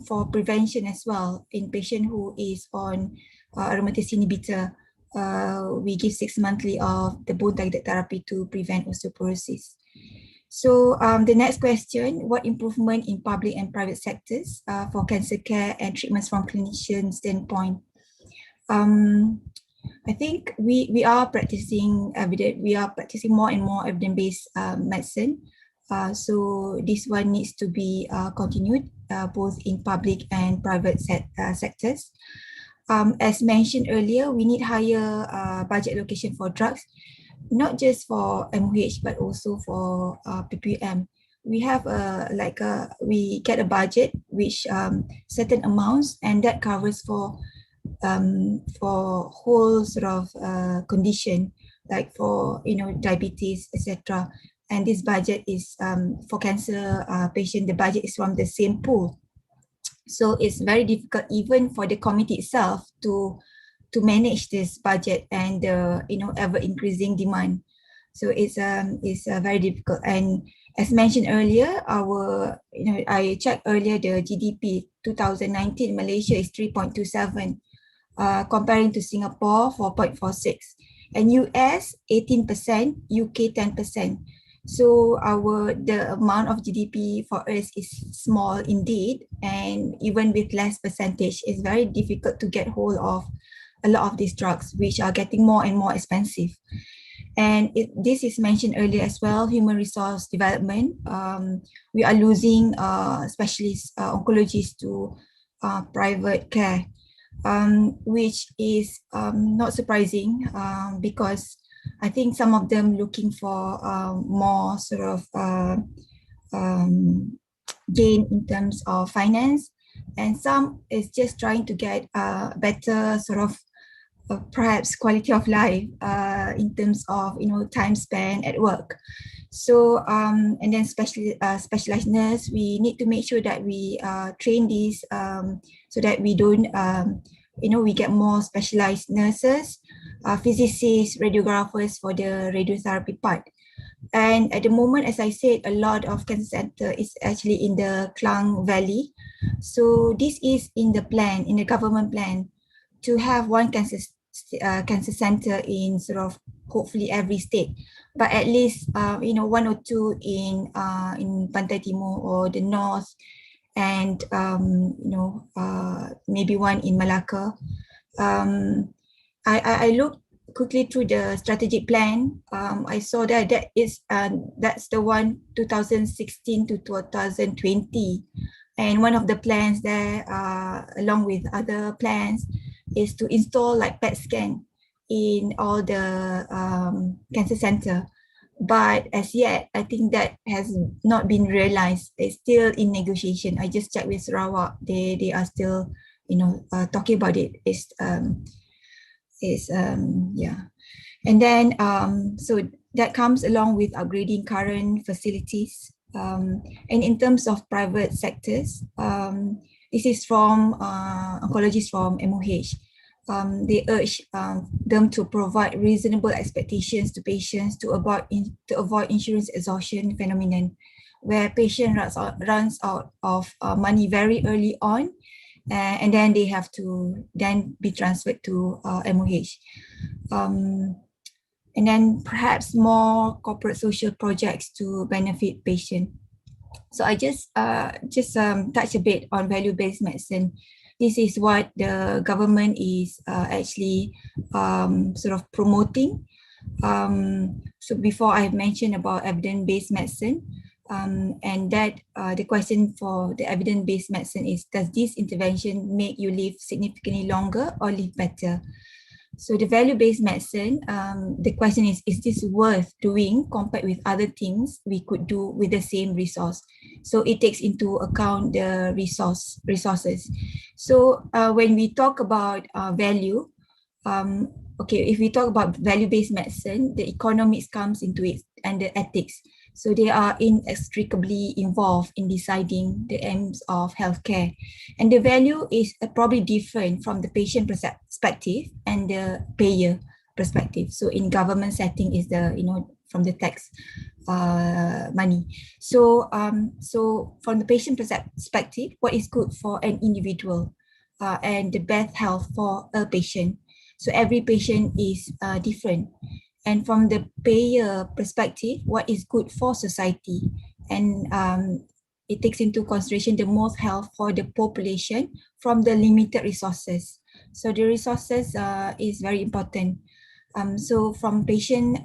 Speaker 4: for prevention as well in patient who is on aromatase inhibitor. We give 6 monthly of the bone targeted therapy to prevent osteoporosis. So the next question, what improvement in public and private sectors for cancer care and treatments from clinician standpoint? I think we are practicing more and more evidence-based medicine. So this one needs to be continued both in public and private sectors. As mentioned earlier, we need higher budget allocation for drugs, not just for MOH but also for PPM. We have we get a budget which certain amounts, and that covers for whole sort of condition, like for diabetes, etc. And this budget is for cancer patient. The budget is from the same pool, so it's very difficult even for the committee itself to manage this budget and ever increasing demand. So it's very difficult. And as mentioned earlier, I checked earlier, the GDP 2019 Malaysia is 3.27, comparing to Singapore 4.46, and US 18%, UK 10%. So the amount of GDP for us is small indeed, and even with less percentage, it's very difficult to get hold of a lot of these drugs, which are getting more and more expensive. And this is mentioned earlier as well, human resource development. We are losing specialists, oncologists to private care, which is not surprising because I think some of them looking for more sort of gain in terms of finance, and some is just trying to get better sort of perhaps quality of life in terms of time spent at work. So and then specialized nurse, we need to make sure that we train these so that we don't we get more specialized nurses, physicists, radiographers for the radiotherapy part. And at the moment, as I said, a lot of cancer center is actually in the Klang Valley. So this is in the plan, in the government plan, to have one cancer center in sort of hopefully every state, but at least one or two in Pantai Timur or the north, and maybe one in Malacca. I looked quickly through the strategic plan. I saw that that's the one 2016 to 2020, and one of the plans there, along with other plans, is to install like PET scan in all the cancer center. But as yet, I think that has not been realized. It's still in negotiation. I just checked with Sarawak. They are still, talking about it. And then so that comes along with upgrading current facilities. And in terms of private sectors, this is from oncologists from MOH. They urge them to provide reasonable expectations to patients to avoid insurance exhaustion phenomenon, where patient runs out of money very early on, and then they have to then be transferred to MOH. And then perhaps more corporate social projects to benefit patient. So I just touch a bit on value-based medicine. This is what the government is actually sort of promoting. So before I mentioned about evidence-based medicine, and that the question for the evidence-based medicine is, does this intervention make you live significantly longer or live better? So the value-based medicine, the question is this worth doing compared with other things we could do with the same resource? So it takes into account the resources. So when we talk about value, if we talk about value-based medicine, the economics comes into it and the ethics. So they are inextricably involved in deciding the aims of healthcare. And the value is probably different from the patient perspective and the payer perspective. So in government setting is from the tax money. So from the patient perspective, what is good for an individual and the best health for a patient. So every patient is different. And from the payer perspective, what is good for society, and it takes into consideration the most health for the population from the limited resources. So the resources is very important. So from patient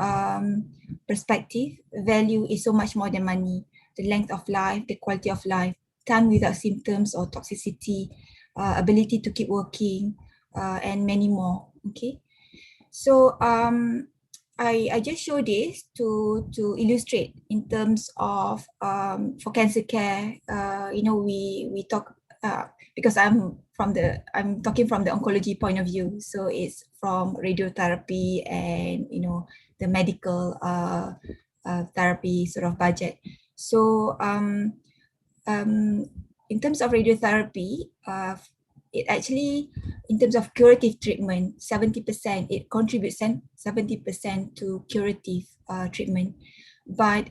Speaker 4: perspective, value is so much more than money. The length of life, the quality of life, time without symptoms or toxicity, ability to keep working, and many more. Okay, so I just show this to illustrate in terms of for cancer care. We talk because I'm talking from the oncology point of view. So it's from radiotherapy and the medical therapy sort of budget. So in terms of radiotherapy, it actually, in terms of curative treatment, 70%, it contributes 70% to curative treatment. But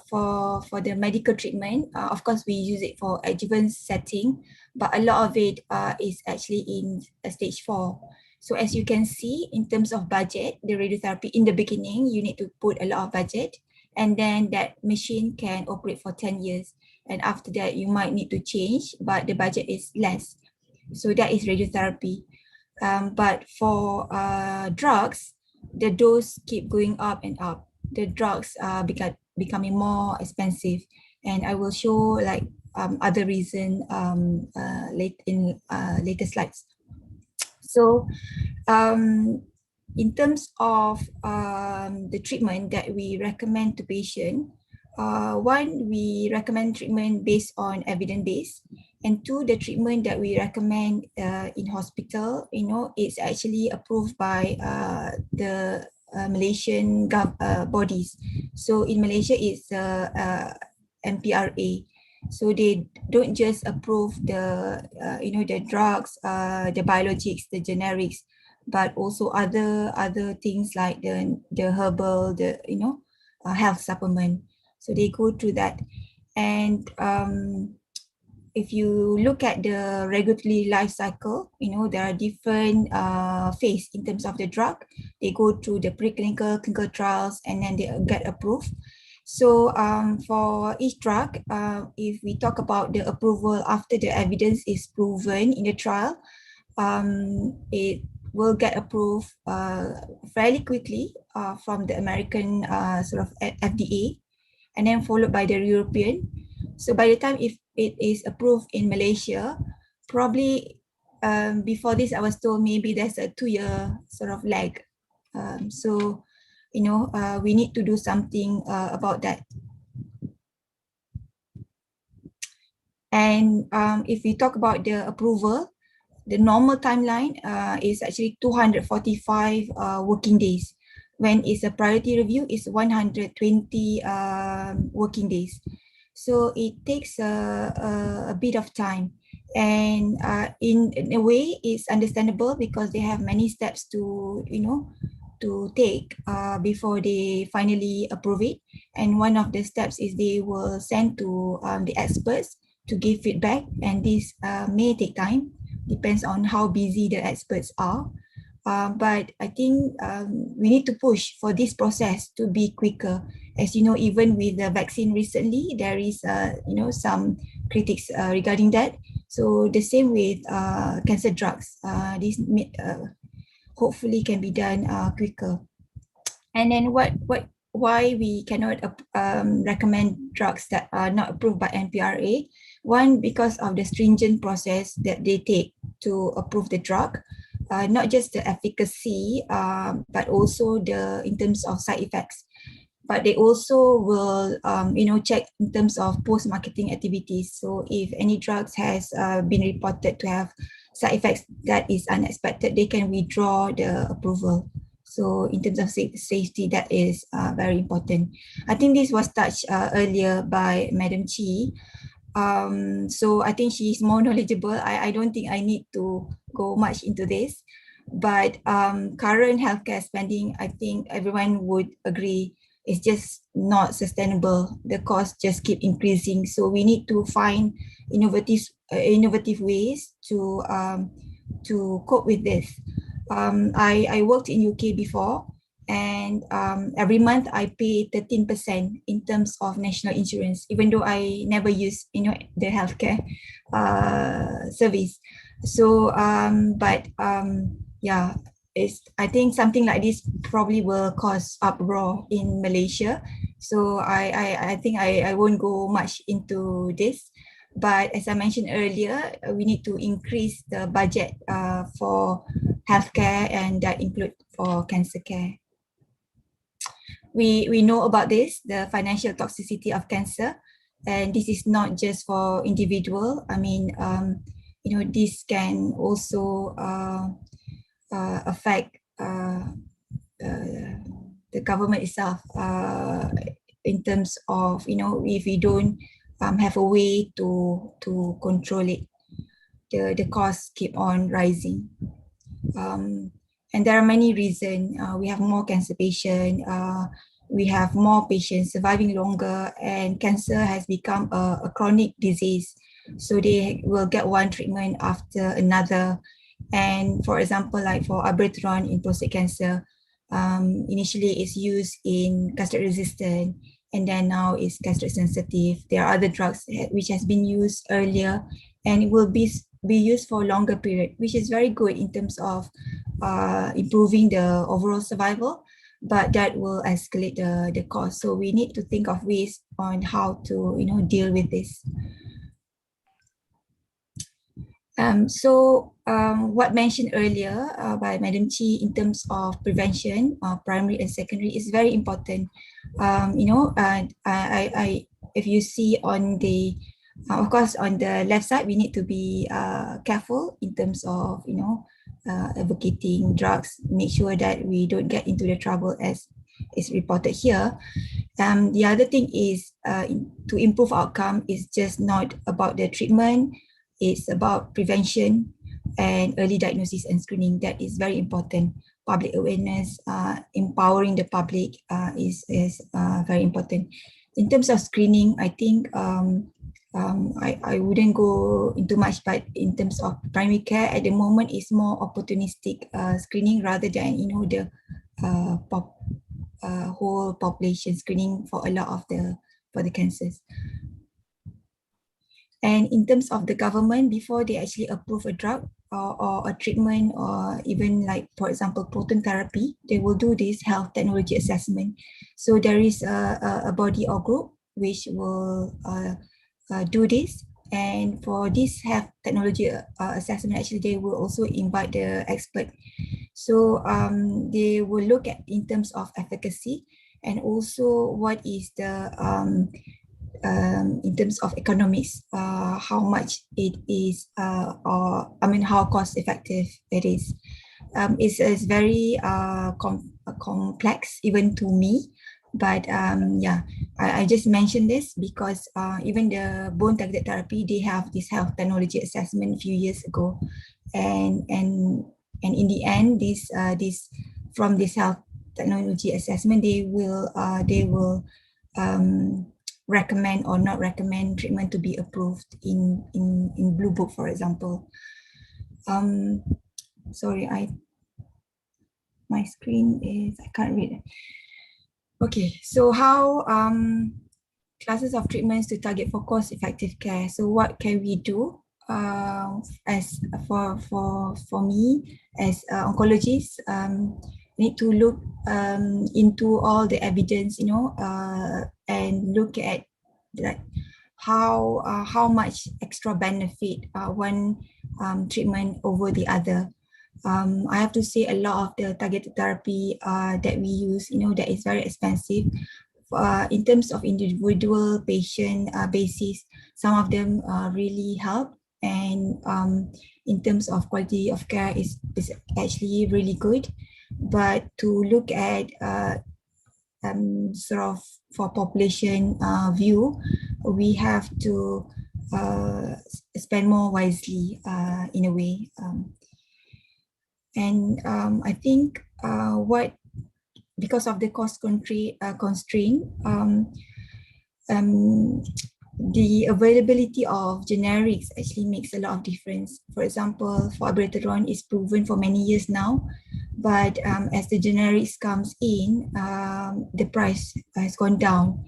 Speaker 4: for the medical treatment, of course, we use it for adjuvant setting, but a lot of it is actually in stage 4. So as you can see, in terms of budget, the radiotherapy in the beginning, you need to put a lot of budget, and then that machine can operate for 10 years. And after that, you might need to change, but the budget is less. So that is radiotherapy. But for drugs, the dose keep going up and up. The drugs are becoming more expensive, and I will show like other reason later slides. So in terms of the treatment that we recommend to patient, one, we recommend treatment based on evidence-based, and two, the treatment that we recommend in hospital, it's actually approved by the Malaysian bodies. So in Malaysia, it's MPRA. So they don't just approve the the drugs, the biologics, the generics, but also other things like the herbal, the health supplement. So they go through that. And if you look at the regulatory life cycle, there are different phase in terms of the drug. They go through the preclinical, clinical trials, and then they get approved. So for each drug, if we talk about the approval after the evidence is proven in the trial, it will get approved fairly quickly from the American sort of FDA, and then followed by the European. So by the time if it is approved in Malaysia, probably before this I was told maybe there's a 2-year sort of lag. So we need to do something about that. And if we talk about the approval, the normal timeline is actually 245 working days. When it's a priority review, it's 120 working days. So it takes a bit of time. And in a way, it's understandable because they have many steps to, to take before they finally approve it. And one of the steps is they will send to the experts to give feedback, and this may take time, depends on how busy the experts are. But I think we need to push for this process to be quicker. As you know, even with the vaccine recently, there is some critics regarding that. So the same with cancer drugs. This hopefully can be done quicker. And then why we cannot recommend drugs that are not approved by NPRA? One, because of the stringent process that they take to approve the drug. Not just the efficacy, but also in terms of side effects. But they also will, check in terms of post-marketing activities. So if any drugs has been reported to have side effects that is unexpected, they can withdraw the approval. So in terms of safety, that is very important. I think this was touched earlier by Madam Chi. So I think she is more knowledgeable. I don't think I need to go much into this, but current healthcare spending, I think everyone would agree, is just not sustainable. The costs just keep increasing. So we need to find innovative ways to cope with this. I worked in UK before, and every month I pay 13% in terms of national insurance, even though I never use the healthcare service. So, yeah, I think something like this probably will cause uproar in Malaysia. So I think I won't go much into this. But as I mentioned earlier, we need to increase the budget for healthcare, and that include for cancer care. We know about this, the financial toxicity of cancer, and this is not just for individual. I mean, this can also affect the government itself in terms of, if we don't have a way to control it, the costs keep on rising. And there are many reasons. We have more cancer patients, we have more patients surviving longer, and cancer has become a chronic disease. So they will get one treatment after another. And for example, like for abiraterone in prostate cancer, initially it's used in castrate resistant, and then now it's castrate sensitive. There are other drugs which has been used earlier, and it will be used for a longer period, which is very good in terms of improving the overall survival, but that will escalate the cost. So we need to think of ways on how to deal with this. What mentioned earlier by Madam Chi in terms of prevention, primary and secondary, is very important. If you see on the, of course, on the left side, we need to be careful in terms of advocating drugs, make sure that we don't get into the trouble as is reported here. The other thing is to improve outcome is just not about the treatment. It's about prevention and early diagnosis and screening. That is very important. Public awareness, empowering the public is very important. In terms of screening, I think I wouldn't go into much, but in terms of primary care at the moment, it's more opportunistic screening rather than the whole population screening for a lot of the cancers. And in terms of the government, before they actually approve a drug or a treatment, or even like, for example, proton therapy, they will do this health technology assessment. So there is a body or group which will do this. And for this health technology assessment, actually, they will also invite the expert. So they will look at in terms of efficacy, and also what is the in terms of economics, how much it is, or how cost effective it is. It's very complex even to me, but yeah, I just mentioned this because even the bone targeted therapy, they have this health technology assessment a few years ago, and in the end, this from this health technology assessment, they will recommend or not recommend treatment to be approved in Blue Book, for example. Sorry, my screen is, I can't read it. Okay, so how classes of treatments to target for cost-effective care. So what can we do as for me as oncologist? Need to look into all the evidence, and look at like how much extra benefit one treatment over the other. I have to say a lot of the targeted therapy that we use, that is very expensive. In terms of individual patient basis, some of them really help, and in terms of quality of care is actually really good. But to look at sort of for population view, we have to spend more wisely in a way. I think because of the cost constraint, the availability of generics actually makes a lot of difference. For example, for abiraterone is proven for many years now, but as the generics comes in, the price has gone down.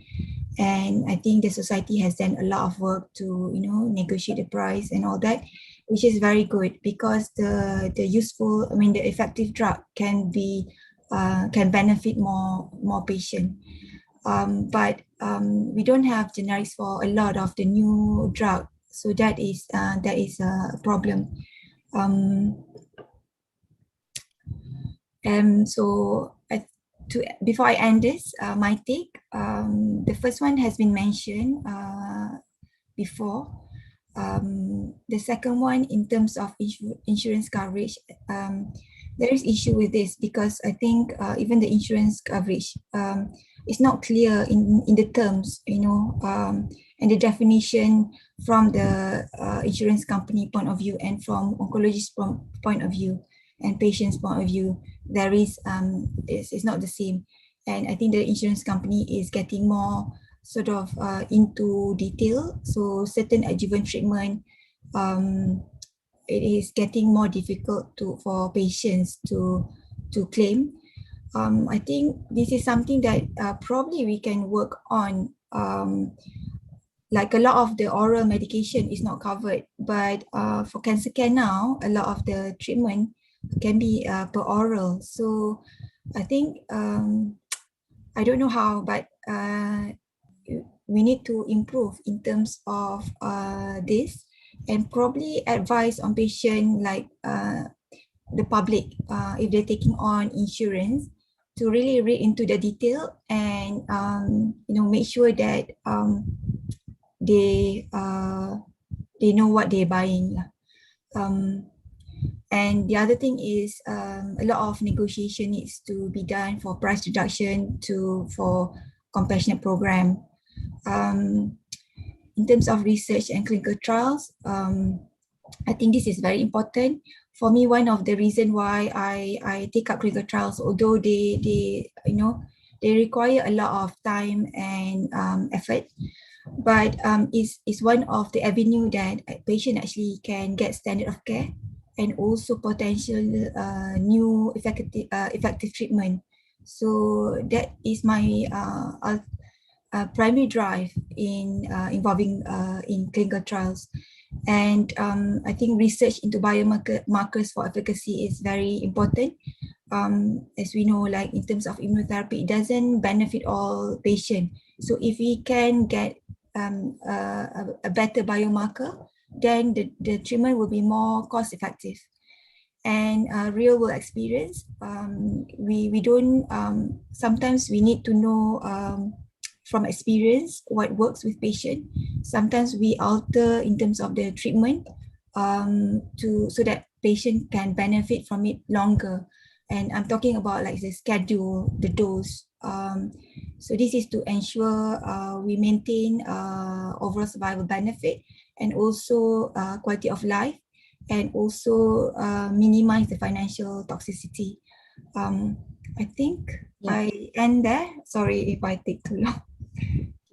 Speaker 4: And I think the society has done a lot of work to negotiate the price and all that. which is very good because the useful, I mean, the effective drug can be can benefit more patient. But we don't have generics for a lot of the new drug, so that is a problem. So before I end this, my take, the first one has been mentioned before. The second one, in terms of insurance coverage, there is issue with this because I think even the insurance coverage is not clear in the terms, and the definition from the insurance company point of view and from oncologist point of view and patient's point of view. There is it's not the same, and I think the insurance company is getting more sort of into detail. So certain adjuvant treatment, it is getting more difficult for patients to claim. I think this is something that probably we can work on. Like a lot of the oral medication is not covered, but for cancer care now, a lot of the treatment can be per oral. So I think I don't know how, but we need to improve in terms of this, and probably advise on patient, like the public, if they're taking on insurance, to really read into the detail and make sure that they know what they're buying. And the other thing is a lot of negotiation needs to be done for price reduction for compassionate program. In terms of research and clinical trials, I think this is very important. For me, one of the reasons why I take up clinical trials, although they require a lot of time and effort, but is one of the avenue that a patient actually can get standard of care and also potential new effective treatment. So that is my primary drive in involving in clinical trials. And I think research into biomarkers for efficacy is very important. As we know, like in terms of immunotherapy, it doesn't benefit all patients. So if we can get a better biomarker, then the treatment will be more cost effective. And real world experience, we don't, sometimes we need to know from experience what works with patient. Sometimes we alter in terms of the treatment so that patient can benefit from it longer. And I'm talking about like the schedule, the dose. So this is to ensure we maintain overall survival benefit and also quality of life, and also minimize the financial toxicity. I think I end there. Sorry if I take too long.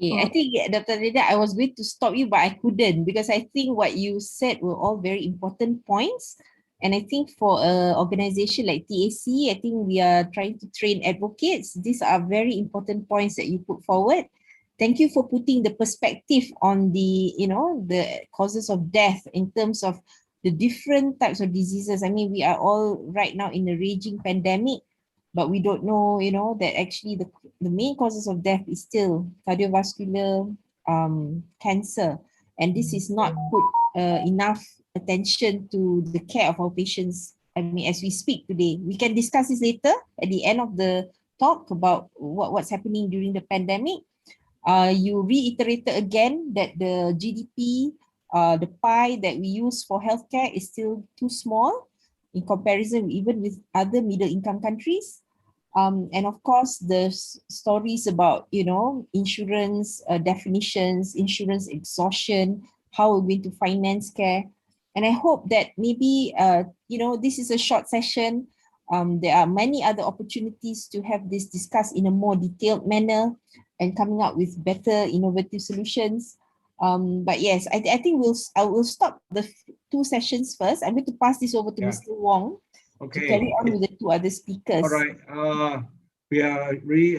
Speaker 1: Okay, I think, Dr. Rida, I was going to stop you, but I couldn't, because I think what you said were all very important points. And I think for an organization like TAC, I think we are trying to train advocates. These are very important points that you put forward. Thank you for putting the perspective on the causes of death in terms of the different types of diseases. I mean, we are all right now in a raging pandemic, but we don't know, that actually the main causes of death is still cardiovascular cancer. And this is not put enough attention to the care of our patients. I mean, as we speak today, we can discuss this later at the end of the talk about what's happening during the pandemic. You reiterated again that the GDP, the pie that we use for healthcare is still too small in comparison even with other middle income countries. And of course, the stories about, insurance definitions, insurance exhaustion, how we're going to finance care. And I hope that maybe, this is a short session. There are many other opportunities to have this discussed in a more detailed manner and coming up with better innovative solutions. But yes, I think I will stop the 2 sessions first. I'm going to pass this over to Mr. Wong to carry on with the 2 other speakers.
Speaker 5: All right. We are really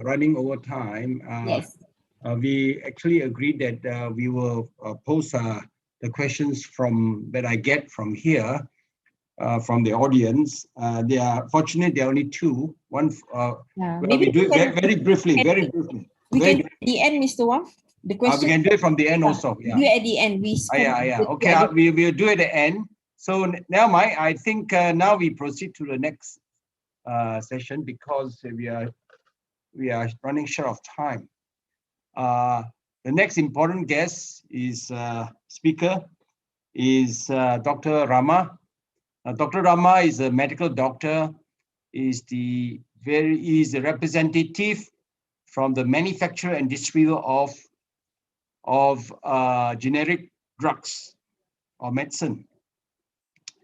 Speaker 5: running over time.
Speaker 1: Yes.
Speaker 5: We actually agreed that we will post the questions that I get from here, from the audience. They are fortunate. There are only two. One,
Speaker 1: maybe
Speaker 5: we do it very briefly.
Speaker 1: We can do it at the end, Mr. Wang. The question.
Speaker 5: We can do it from the end also. Yeah.
Speaker 1: Do it at the end.
Speaker 5: Okay, we'll do it at the end. So now, I think now we proceed to the next session because we are running short of time. The next important guest speaker is Dr. Rama. Dr. Rama is a medical doctor. Is the representative from the manufacturer and distributor of generic drugs or medicine,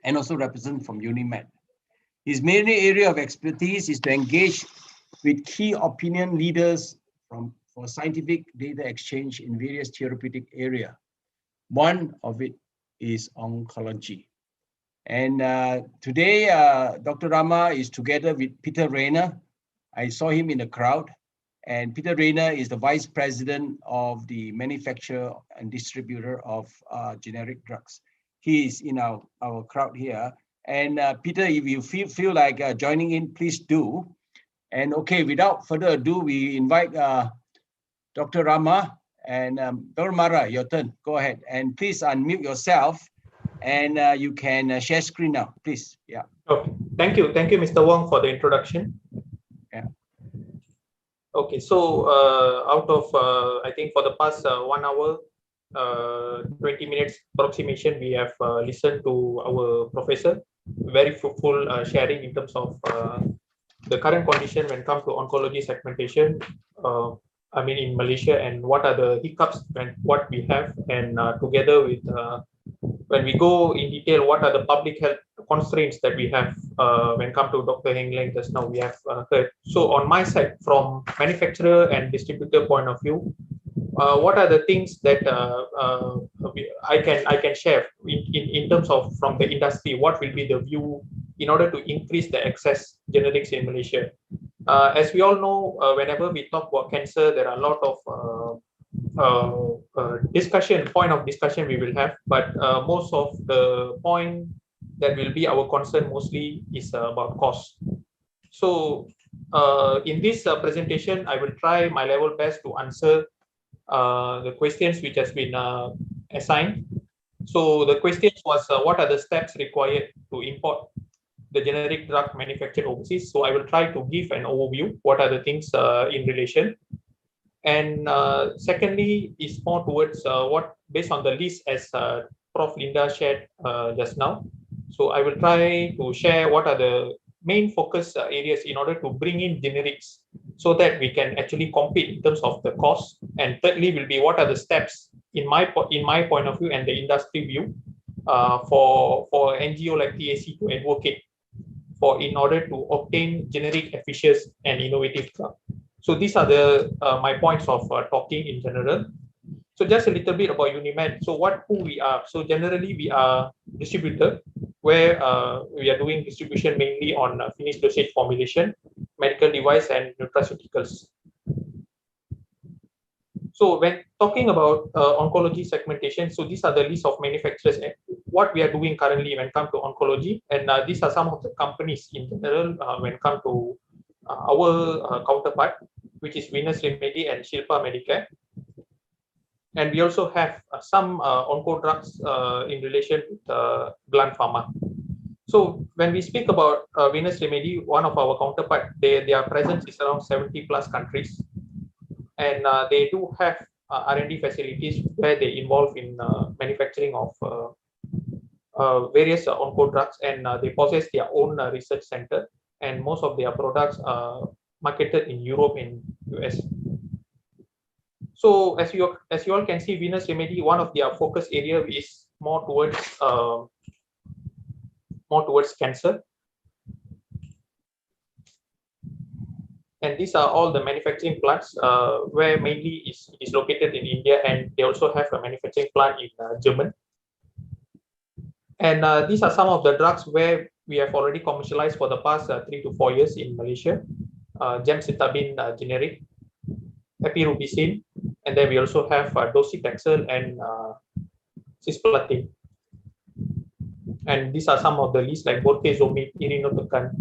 Speaker 5: and also represent from Unimed. His main area of expertise is to engage with key opinion leaders for scientific data exchange in various therapeutic areas. One of it is oncology. And today, Dr. Rama is together with Peter Rayner. I saw him in the crowd. And Peter Rayner is the Vice President of the manufacturer and distributor of generic drugs. He is in our crowd here. And Peter, if you feel like joining in, please do. And okay, without further ado, we invite Dr. Rama and Dr. Mara, your turn. Go ahead. And please unmute yourself. And you can share screen now, please. Yeah.
Speaker 6: Okay. Thank you, Mr. Wong, for the introduction.
Speaker 5: Yeah.
Speaker 6: Okay. So out of I think for the past 1 hour, 20 minutes approximation, we have listened to our professor. Very fruitful sharing in terms of the current condition when it comes to oncology segmentation. I mean, in Malaysia, and what are the hiccups and what we have, and together with when we go in detail, what are the public health constraints that we have when it comes to Dr. Heglang just now we have heard. So on my side, from manufacturer and distributor point of view, what are the things that I can share in terms of from the industry? What will be the view in order to increase the access generics in Malaysia? As we all know, whenever we talk about cancer, there are a lot of point of discussion we will have, but most of the point that will be our concern mostly is about cost. So in this presentation, I will try my level best to answer the questions which has been assigned. So the question was, what are the steps required to import the generic drug manufactured overseas? So I will try to give an overview, what are the things in relation. And secondly, is more towards what based on the list as Prof. Linda shared just now. So I will try to share what are the main focus areas in order to bring in generics so that we can actually compete in terms of the cost. And thirdly will be what are the steps in my point of view and the industry view for NGO like TAC to advocate for in order to obtain generic, efficacious and innovative drug. So these are the my points of talking in general. So just a little bit about Unimed. So who we are. So generally we are distributor where we are doing distribution mainly on finished dosage formulation, medical device and nutraceuticals. So when talking about oncology segmentation, so these are the list of manufacturers and what we are doing currently when it comes to oncology. And these are some of the companies in general when it comes to our counterpart, which is Venus Remedy and Shilpa Medicare. And we also have some onco drugs in relation with Gland Pharma. So when we speak about Venus Remedy, one of our counterpart, their presence is around 70 plus countries. And they do have R&D facilities where they involve in manufacturing of various onco drugs, and they possess their own research center. And most of their products are marketed in Europe and US. So as you all can see, Venus Remedy, one of their focus area is more towards cancer. And these are all the manufacturing plants where mainly is located in India, and they also have a manufacturing plant in Germany. And these are some of the drugs where we have already commercialized for the past 3 to 4 years in Malaysia. Gemcitabine generic, epirubicin, and then we also have docetaxel and cisplatin. And these are some of the lists like bortezomib, irinotecan.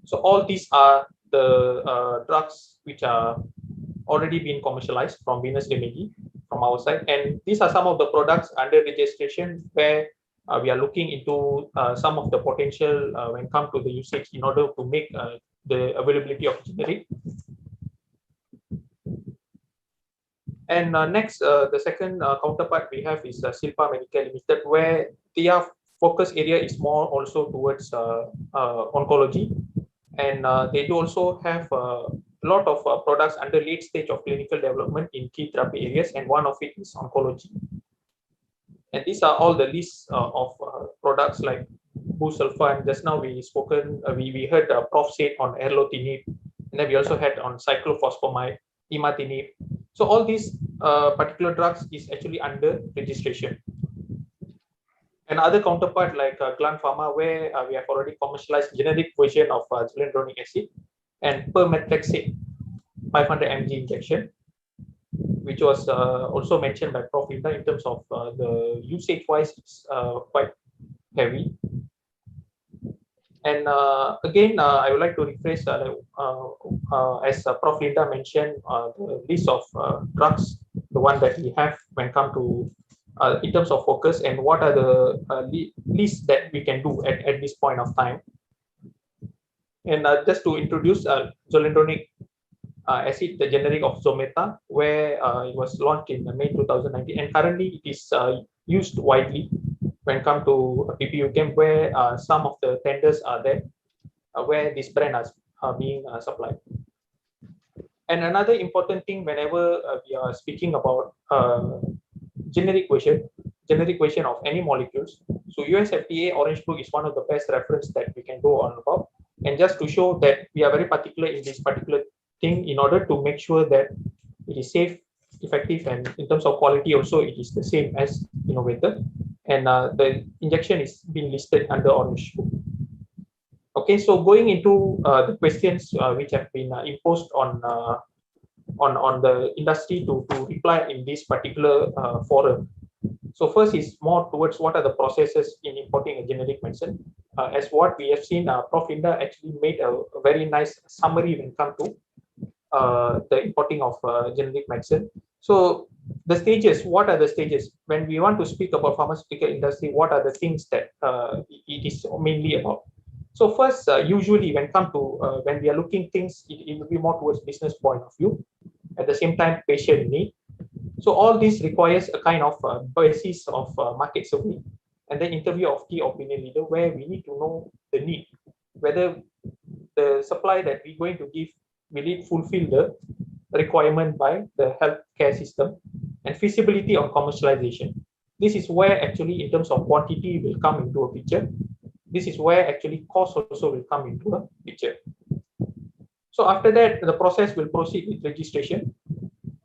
Speaker 6: So all these are the drugs which are already been commercialized from Venus Remedy from our side. And these are some of the products under registration where we are looking into some of the potential when it comes to the usage in order to make the availability of generic. And next, the second counterpart we have is Silpa Medical Limited, where their focus area is more also towards oncology. And they do also have a lot of products under late stage of clinical development in key therapy areas, and one of it is oncology. And these are all the lists of products like busulfan. Just now we heard Prof said on erlotinib, and then we also had on cyclophosphamide, imatinib. So all these particular drugs is actually under registration. Another counterpart like Gland Pharma, where we have already commercialized generic version of zoledronic acid and permetrexate 500 mg injection, which was also mentioned by Prof. Linda in terms of the usage-wise, it's quite heavy. And again, I would like to rephrase as Prof. Linda mentioned, the list of drugs, the one that we have when come to in terms of focus, and what are the lists that we can do at this point of time. And just to introduce zoledronic acid, the generic of Zometa, where it was launched in May 2019, and currently it is used widely when come to PPU game, where some of the tenders are there, where this brand are being supplied. And another important thing whenever we are speaking about generic version of any molecules, so US FDA Orange Book is one of the best reference that we can go on about. And just to show that we are very particular in this particular thing in order to make sure that it is safe, effective, and in terms of quality also it is the same as innovator. And the injection is being listed under Orange Book. Okay, so going into the questions which have been imposed on the industry to reply in this particular forum. So first is more towards what are the processes in importing a generic medicine. As what we have seen, Prof. Linda actually made a very nice summary when it comes to the importing of generic medicine. So the stages, what are the stages? When we want to speak about pharmaceutical industry, what are the things that it is mainly about? So first, usually when come to when we are looking things, it will be more towards business point of view. At the same time, patient need. So all this requires a kind of basis of market survey, and then interview of key opinion leader, where we need to know the need, whether the supply that we're going to give, will it fulfill the requirement by the healthcare system, and feasibility on commercialization. This is where actually in terms of quantity will come into a picture. This is where actually cost also will come into a picture. So after that, the process will proceed with registration.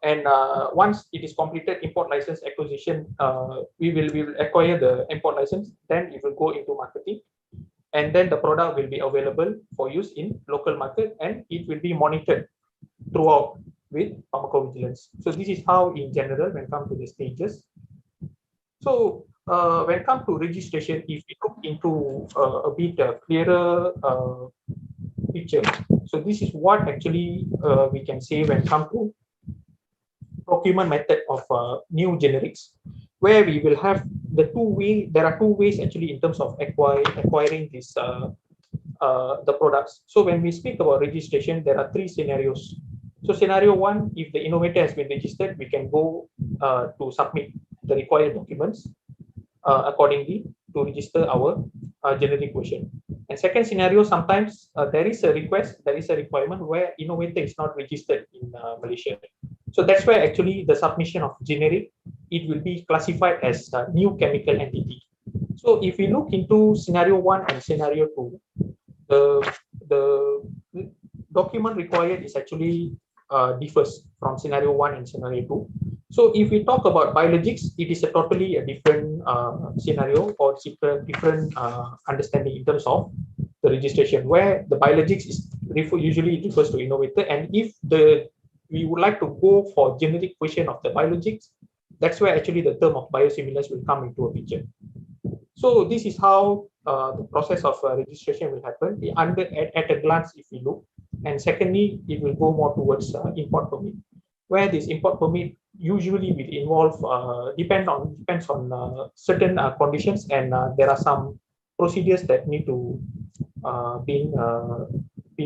Speaker 6: And once it is completed, import license acquisition, we will acquire the import license, then it will go into marketing. And then the product will be available for use in local market, and it will be monitored throughout with pharmacovigilance. So this is how in general when it comes to the stages. So when it comes to registration, if we look into a bit clearer picture, so this is what actually we can say when it comes to procurement method of new generics, where we will have the there are two ways actually in terms of acquiring this the products. So when we speak about registration, there are three scenarios. So scenario one, if the innovator has been registered, we can go to submit the required documents accordingly to register our generic version. And second scenario, sometimes there is a request, there is a requirement where innovator is not registered in Malaysia. So that's where actually the submission of generic, it will be classified as a new chemical entity. So if we look into scenario one and scenario two, the document required is actually differs from scenario one and scenario two. So if we talk about biologics, it is a totally a different scenario or different understanding in terms of the registration, where the biologics is usually refers to innovator, and if we would like to go for generic version of the biologics, that's where actually the term of biosimilars will come into a picture. So this is how the process of registration will happen. At a glance, if we look, and secondly, it will go more towards import permit, where this import permit usually will involve depends on certain conditions, and there are some procedures that need to being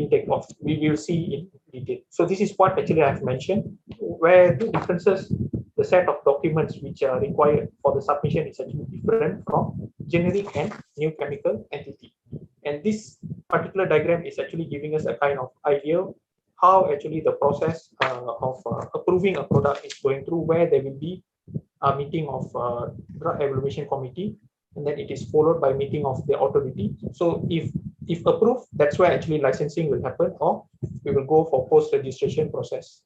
Speaker 6: taken off. We will see in detail. So this is what actually I have mentioned, where the differences, the set of documents which are required for the submission is actually different from generic and new chemical entity. And this particular diagram is actually giving us a kind of idea how actually the process of approving a product is going through, where there will be a meeting of drug evaluation committee, and then it is followed by meeting of the authority. So if approved, that's where actually licensing will happen, or we will go for post-registration process.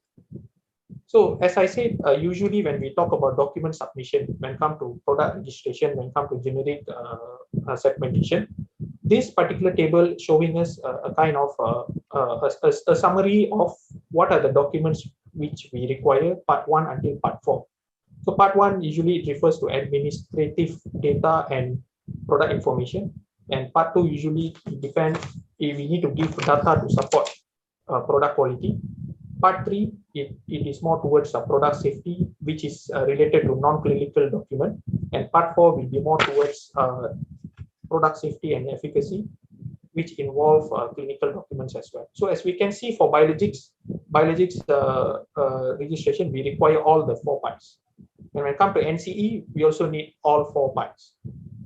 Speaker 6: So as I said, usually when we talk about document submission, when come to product registration, when come to generic segmentation, this particular table showing us a kind of a summary of what are the documents which we require, part 1 until part 4. So part 1 usually it refers to administrative data and product information, and part 2 usually depends if we need to give data to support product quality. Part 3, it is more towards product safety, which is related to non-clinical document, and part 4 will be more towards product safety and efficacy, which involve clinical documents as well. So as we can see for biologics registration, we require all the 4 parts. And when it comes to NCE, we also need all 4 parts.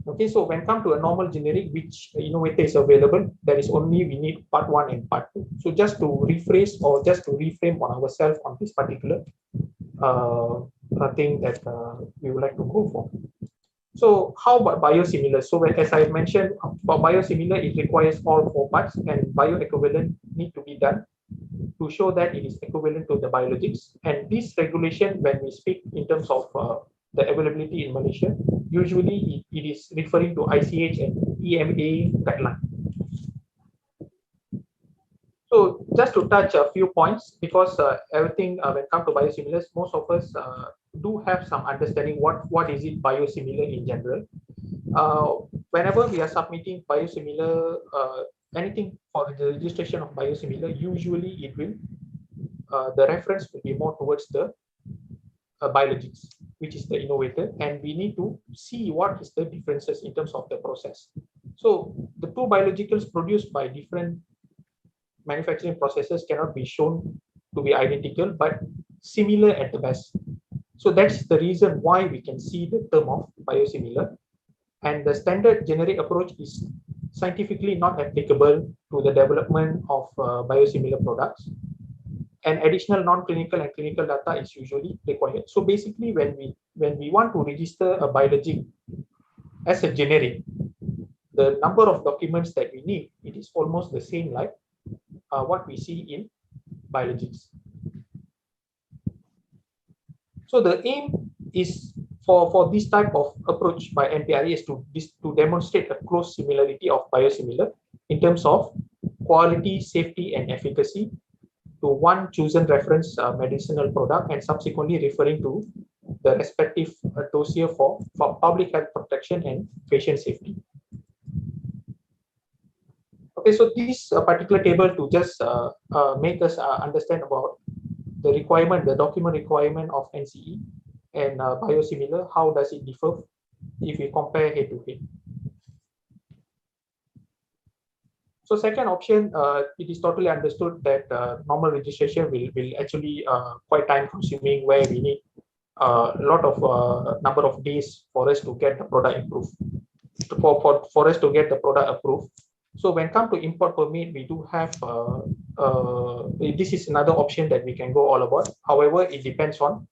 Speaker 6: Okay, so when it comes to a normal generic, which innovator is available, there is only we need part 1 and part 2. So just to rephrase or just to reframe on ourselves on this particular thing that we would like to go for. So how about biosimilars? So as I mentioned, for biosimilar, it requires all 4 parts, and bioequivalent need to be done to show that it is equivalent to the biologics. And this regulation, when we speak in terms of the availability in Malaysia, usually it is referring to ICH and EMA guideline. So just to touch a few points, because everything when it comes to biosimilars, most of us do have some understanding what is it biosimilar in general. Whenever we are submitting biosimilar, anything for the registration of biosimilar, usually it will the reference will be more towards the biologics, which is the innovator, and we need to see what is the differences in terms of the process. So the 2 biologicals produced by different manufacturing processes cannot be shown to be identical, but similar at the best. So that's the reason why we can see the term of biosimilar, and the standard generic approach is scientifically not applicable to the development of biosimilar products, and additional non-clinical and clinical data is usually required. So basically, when we want to register a biologic as a generic, the number of documents that we need, it is almost the same like what we see in biologics. So the aim is for this type of approach by NPRA is to demonstrate a close similarity of biosimilar in terms of quality, safety, and efficacy to one chosen reference medicinal product, and subsequently referring to the respective dossier for public health protection and patient safety. Okay, so this particular table to just make us understand about the requirement, the document requirement of NCE and biosimilar, how does it differ if we compare head to head. So second option, it is totally understood that normal registration will actually quite time consuming, where we need a lot of number of days for us to get the product approved, for us to get the product approved. So when come to import permit, we do have this is another option that we can go all about. However, it depends on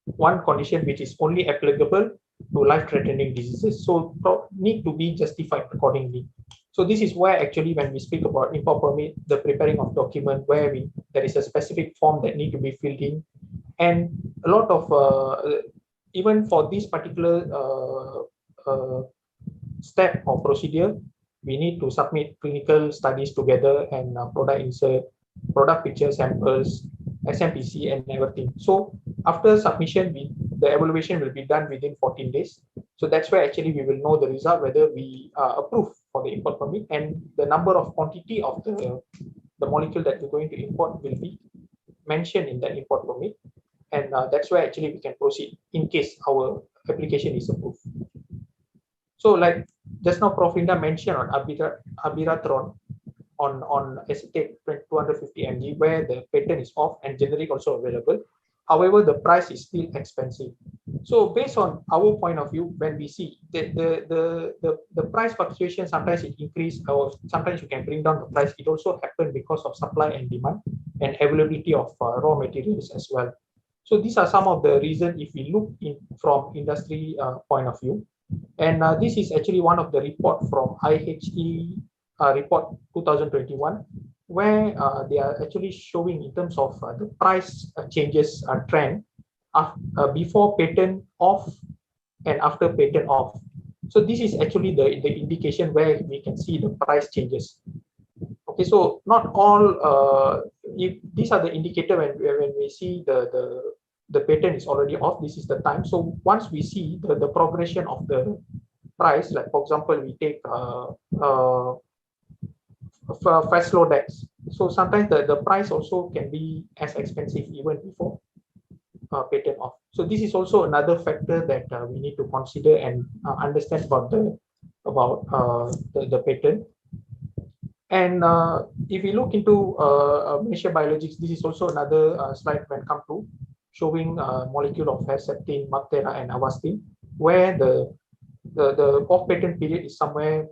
Speaker 6: one condition which is only applicable to life-threatening diseases, so need to be justified accordingly. So this is where actually when we speak about import permit, the preparing of document, where there is a specific form that need to be filled in, and a lot of even for this particular step or procedure, we need to submit clinical studies together and product insert, product picture samples, SMPC, and everything. So after submission, the evaluation will be done within 14 days. So that's where actually we will know the result, whether we approve for the import permit, and the number of quantity of the molecule that we're going to import will be mentioned in that import permit. And that's where actually we can proceed in case our application is approved. So like just now Prof. Linda mentioned on Abiratron on acetate 250 mg, where the patent is off and generic also available. However, the price is still expensive. So based on our point of view, when we see the price fluctuation, sometimes it increase or sometimes you can bring down the price. It also happens because of supply and demand and availability of raw materials as well. So these are some of the reasons if we look in from industry point of view. And this is actually one of the report from IHE report 2021, where they are actually showing in terms of the price changes trend before patent off and after patent off. So this is actually the indication where we can see the price changes. Okay, so not all if these are the indicator when we see the patent is already off, this is the time. So once we see the progression of the price, like for example, we take Faslodex. So sometimes the price also can be as expensive even before patent off. So this is also another factor that we need to consider and understand about the patent. And if we look into Malaysia Biologics, this is also another slide when come to showing molecule of Herceptin, Mactera, and Avastin, where the off-patent period is somewhere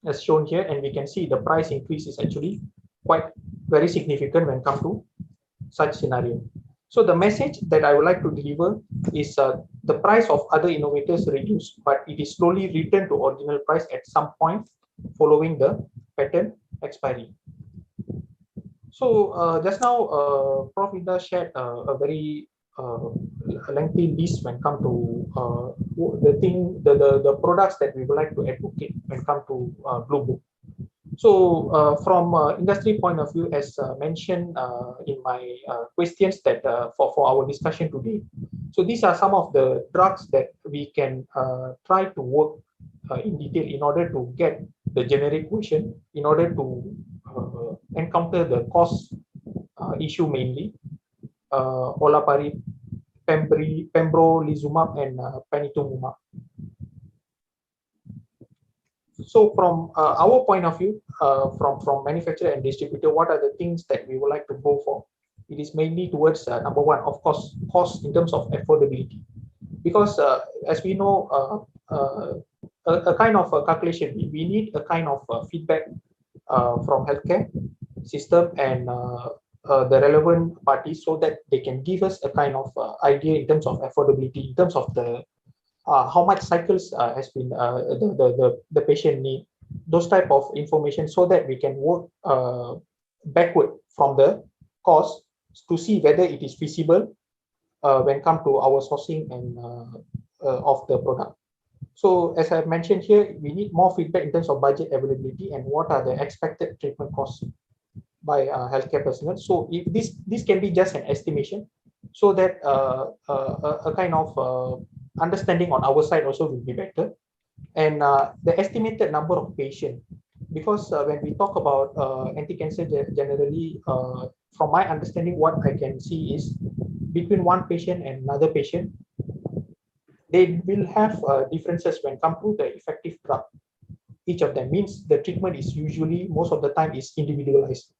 Speaker 6: as shown here, and we can see the price increase is actually quite very significant when come to such scenario. So the message that I would like to deliver is the price of other innovators reduced, but it is slowly returned to original price at some point following the patent expiry. So just now, Prof. Linda shared a very lengthy list when come to the products that we would like to advocate when come to Blue Book. So from industry point of view, as mentioned in my questions that for our discussion today, so these are some of the drugs that we can try to work in detail in order to get the generic version, in order to encounter the cost issue mainly, olaparib, pembrolizumab, and panitumumab. So from our point of view, from manufacturer and distributor, what are the things that we would like to go for? It is mainly towards number one, of course, cost in terms of affordability, because as we know, a kind of calculation, we need a kind of feedback from healthcare system and the relevant parties, so that they can give us a kind of idea in terms of affordability, in terms of the how much cycles has been the patient need, those type of information, so that we can work backward from the cost to see whether it is feasible when come to our sourcing and of the product. So as I mentioned here, we need more feedback in terms of budget availability and what are the expected treatment costs by healthcare personnel. So if this can be just an estimation, so that a kind of understanding on our side also will be better. And the estimated number of patients, because when we talk about anti-cancer generally, from my understanding, what I can see is between one patient and another patient, they will have differences when come to the effective drug. Each of them means the treatment is usually, most of the time, is individualized.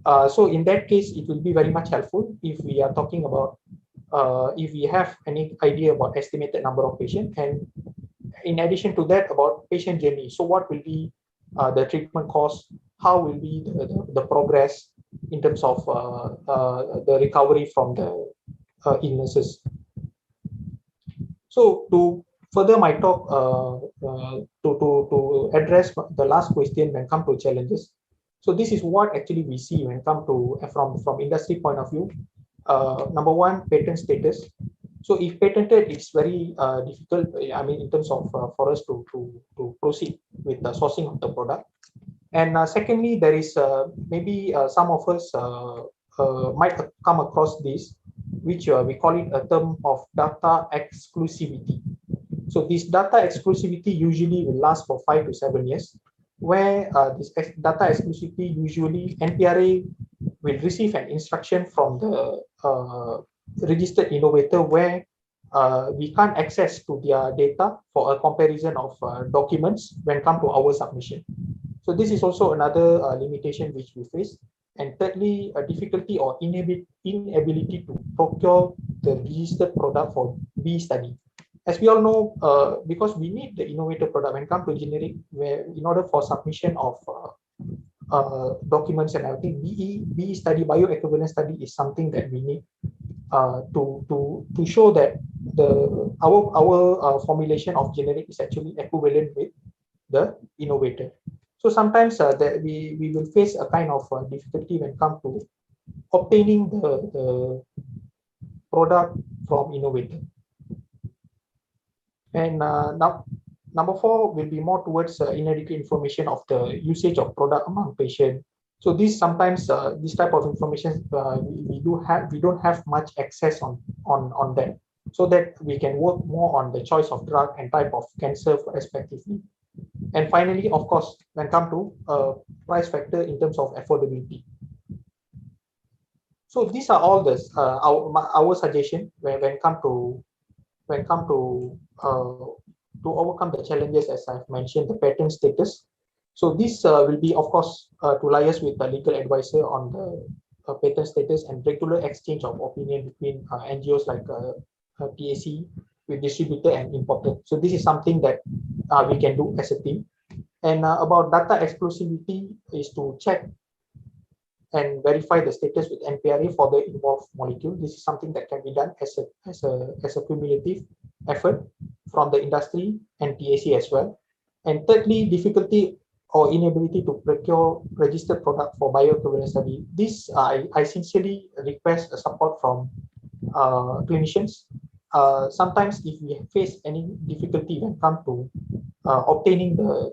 Speaker 6: So in that case, it will be very much helpful if we are talking about, if we have any idea about estimated number of patients, and in addition to that, about patient journey. So what will be the treatment cost? How will be the progress in terms of the recovery from the illnesses? So to further my talk, to address the last question when come to challenges. So this is what actually we see when come to from industry point of view. Number one, patent status. So if patented, it's very difficult. I mean, in terms of for us to proceed with the sourcing of the product. And secondly, there is maybe some of us might come across this. which we call it a term of data exclusivity. So this data exclusivity usually will last for 5 to 7 years, where this data exclusivity usually NPRA will receive an instruction from the registered innovator where we can't access to their data for a comparison of documents when come to our submission. So this is also another limitation which we face. And thirdly, a difficulty or inability to procure the registered product for B study. As we all know, because we need the innovator product when it comes to generic, where in order for submission of documents and everything, BE study, bioequivalence study is something that we need to show that our formulation of generic is actually equivalent with the innovator. So sometimes that we will face a kind of difficulty when it comes to obtaining the product from innovator. And now, number 4 will be more towards inadequate information of the usage of product among patients. So this sometimes this type of information we don't have much access on that, so that we can work more on the choice of drug and type of cancer respectively. And finally, of course, when come to price factor in terms of affordability. So these are all this our suggestion when come to overcome the challenges as I've mentioned, the patent status. So this will be, of course, to liaise with the legal advisor on the patent status and regular exchange of opinion between NGOs like TAC with distributor and importer. So this is something that we can do as a team. And about data exclusivity is to check and verify the status with NPRA for the involved molecule. This is something that can be done as a cumulative effort from the industry and TAC as well. And thirdly, difficulty or inability to procure registered product for bioequivalence study. This I sincerely request a support from clinicians. Sometimes if we face any difficulty when it comes to obtaining the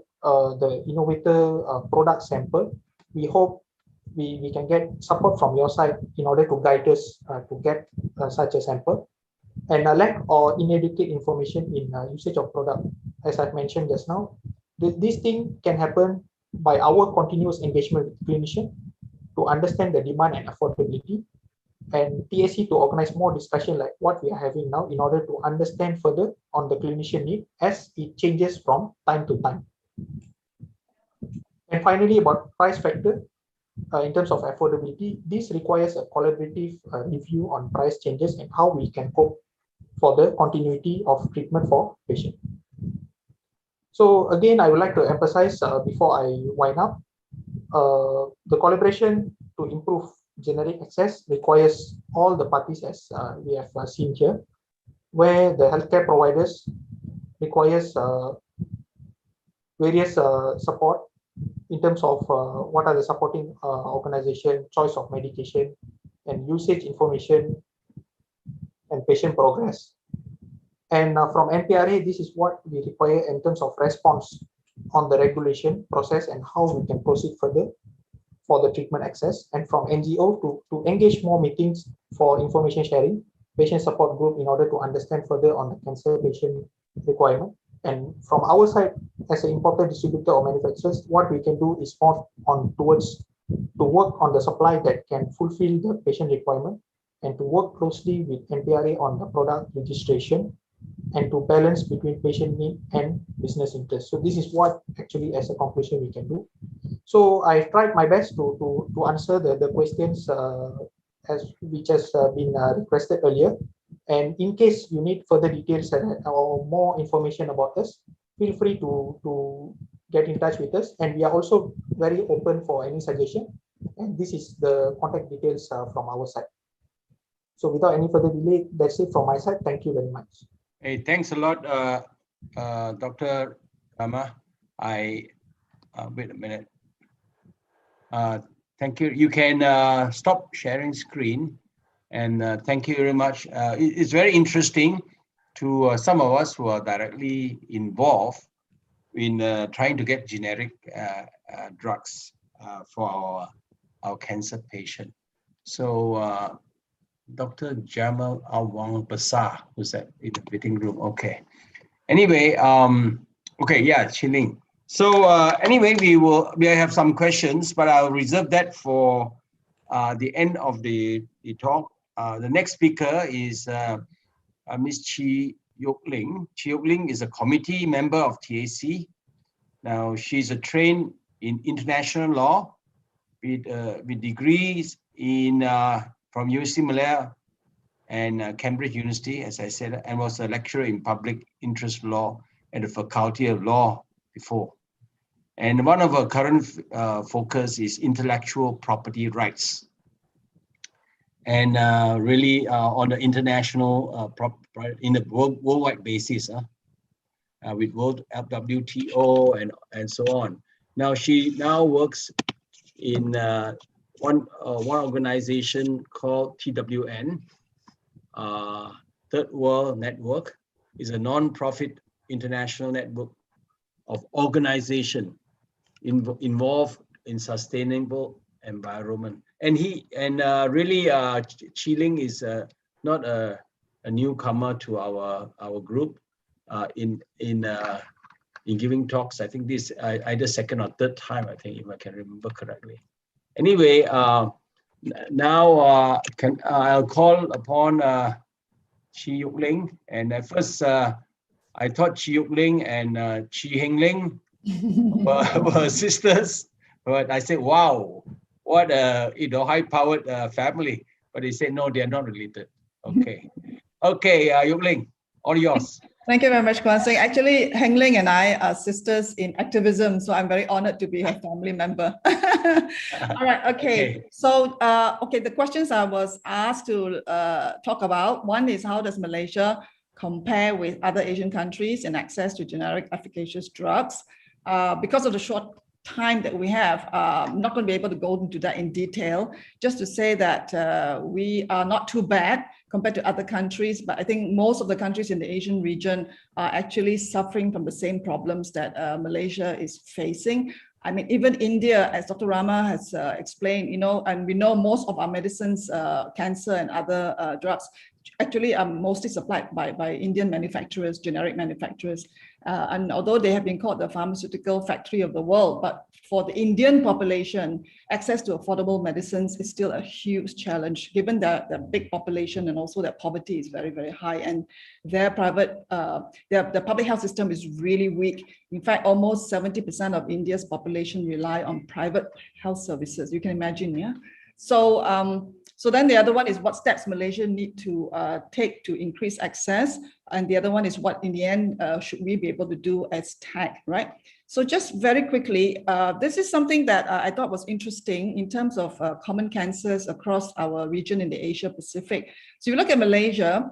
Speaker 6: innovator product sample, we hope we can get support from your side in order to guide us to get such a sample. And a lack or inadequate information in usage of product, as I've mentioned just now, this thing can happen by our continuous engagement with clinician to understand the demand and affordability, and TAC to organize more discussion like what we are having now in order to understand further on the clinician need as it changes from time to time. And finally, about price factor, in terms of affordability, this requires a collaborative review on price changes and how we can cope for the continuity of treatment for patient. So again, I would like to emphasize before I wind up, the collaboration to improve generic access requires all the parties, as we have seen here, where the healthcare providers requires various support in terms of what are the supporting organization, choice of medication, and usage information, and patient progress. And from NPRA, this is what we require in terms of response on the regulation process and how we can proceed further for the treatment access. And from NGO to engage more meetings for information sharing, patient support group in order to understand further on the cancer patient requirement. And from our side, as an importer, distributor, or manufacturers, what we can do is more on towards to work on the supply that can fulfill the patient requirement, and to work closely with NPRA on the product registration, and to balance between patient need and business interest. So this is what actually, as a conclusion, we can do. So I tried my best to answer the questions which has been requested earlier. And in case you need further details or more information about us, feel free to get in touch with us. And we are also very open for any suggestion. And this is the contact details from our side. So without any further delay, that's it from my side. Thank you very much.
Speaker 5: Hey, thanks a lot, Dr. Rama. Wait a minute. Thank you. You can stop sharing screen. And thank you very much. It's very interesting to some of us who are directly involved in trying to get generic drugs for our cancer patient. So Dr. Jamal Awang Besar, who's in the fitting room. Okay. Anyway, okay, yeah, Chilling. So anyway, we have some questions, but I'll reserve that for the end of the talk. The next speaker is Ms. Chi Heglang. Chi Heglang is a committee member of TAC. Now, she's a trained in international law with degrees from UC Malaya and Cambridge University, as I said, and was a lecturer in public interest law at the Faculty of Law before. And one of her current focus is intellectual property rights. And really on the international, in a worldwide basis, with World WTO and so on. Now she works in one organization called TWN, Third World Network, is a non-profit international network of organization involved in sustainable environment. And really Chi is not a newcomer to our group in giving talks. I think this either second or third time, I think, if I can remember correctly. Anyway, now I'll call upon Chi Heglang. And at first, I thought Chi Heglang and Chi Heglang were sisters, but I said, wow, what a high-powered family. But they said, no, they are not related. Okay. Okay, Heglang, all yours.
Speaker 3: Thank you very much, Kwan Sing. Actually, Heglang and I are sisters in activism, so I'm very honored to be her family member. All right, okay. So, the questions I was asked to talk about, one is how does Malaysia compare with other Asian countries in access to generic efficacious drugs? Because of the short time that we have, I'm not going to be able to go into that in detail, just to say that we are not too bad compared to other countries, but I think most of the countries in the Asian region are actually suffering from the same problems that Malaysia is facing. I mean, even India, as Dr. Rama has explained, and we know most of our medicines, cancer and other drugs, actually are mostly supplied by Indian manufacturers, generic manufacturers. And although they have been called the pharmaceutical factory of the world, but for the Indian population, access to affordable medicines is still a huge challenge, given that the big population and also that poverty is very, very high. And their the public health system is really weak. In fact, almost 70% of India's population rely on private health services. You can imagine, yeah? So then the other one is what steps Malaysia need to take to increase access. And the other one is what, in the end, should we be able to do as TAC, right? So just very quickly, this is something that I thought was interesting in terms of common cancers across our region in the Asia Pacific. So you look at Malaysia,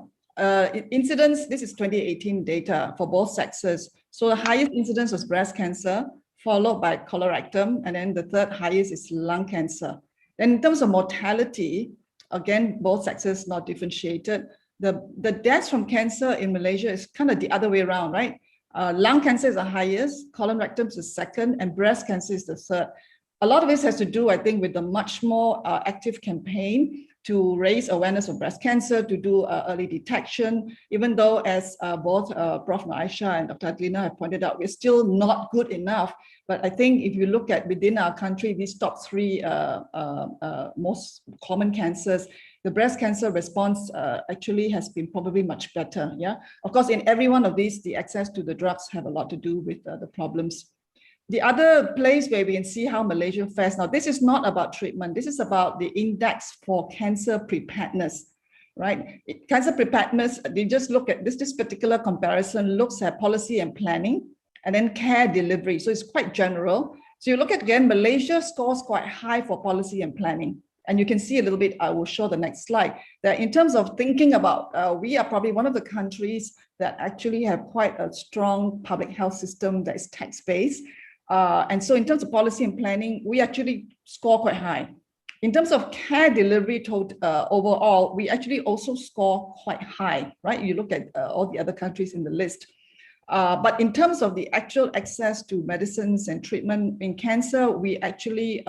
Speaker 3: incidence, this is 2018 data for both sexes. So the highest incidence was breast cancer, followed by colorectal, and then the third highest is lung cancer. Then in terms of mortality, again, both sexes not differentiated. The deaths from cancer in Malaysia is kind of the other way around, right? Lung cancer is the highest, colorectal is the second, and breast cancer is the third. A lot of this has to do, I think, with the much more active campaign to raise awareness of breast cancer, to do early detection, even though as both Prof. Aisha and Dr. Adlina have pointed out, we're still not good enough. But I think if you look at within our country, these top three most common cancers, the breast cancer response actually has been probably much better, yeah? Of course, in every one of these, the access to the drugs have a lot to do with the problems. The other place where we can see how Malaysia fares, now this is not about treatment, this is about the index for cancer preparedness, right? Cancer preparedness, they just look at this particular comparison, looks at policy and planning, and then care delivery. So it's quite general. So you look at, again, Malaysia scores quite high for policy and planning. And you can see a little bit, I will show the next slide, that in terms of thinking about, we are probably one of the countries that actually have quite a strong public health system that is tax-based. And so in terms of policy and planning, we actually score quite high. In terms of care delivery overall, we actually also score quite high, right? You look at all the other countries in the list. But in terms of the actual access to medicines and treatment in cancer, we actually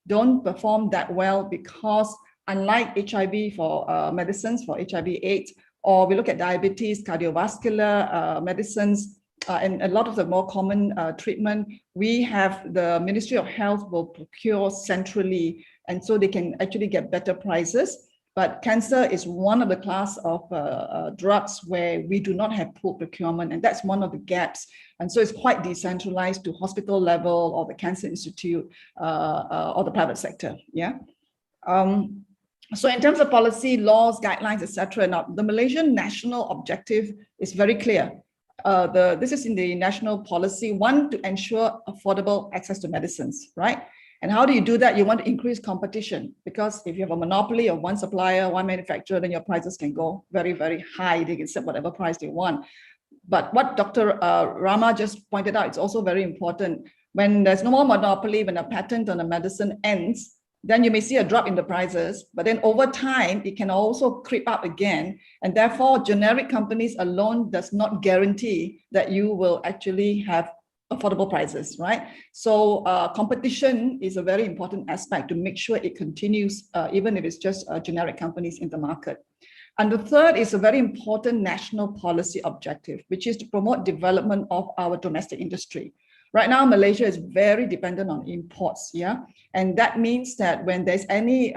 Speaker 3: don't perform that well because unlike HIV for medicines for HIV/AIDS, or we look at diabetes, cardiovascular medicines, and a lot of the more common treatment, we have the Ministry of Health will procure centrally, and so they can actually get better prices. But cancer is one of the class of drugs where we do not have pooled procurement, and that's one of the gaps. And so it's quite decentralized to hospital level or the Cancer Institute or the private sector. Yeah. So in terms of policy, laws, guidelines, etc., now the Malaysian national objective is very clear. This is in the national policy, one, to ensure affordable access to medicines, right? And how do you do that? You want to increase competition, because if you have a monopoly of one supplier, one manufacturer, then your prices can go very, very high. They can set whatever price they want. But what Dr. Rama just pointed out, it's also very important. When there's no more monopoly, when a patent on a medicine ends, then you may see a drop in the prices, but then over time, it can also creep up again. And therefore, generic companies alone does not guarantee that you will actually have affordable prices, right? So competition is a very important aspect to make sure it continues, even if it's just generic companies in the market. And the third is a very important national policy objective, which is to promote development of our domestic industry. Right now, Malaysia is very dependent on imports, yeah? And that means that when there's any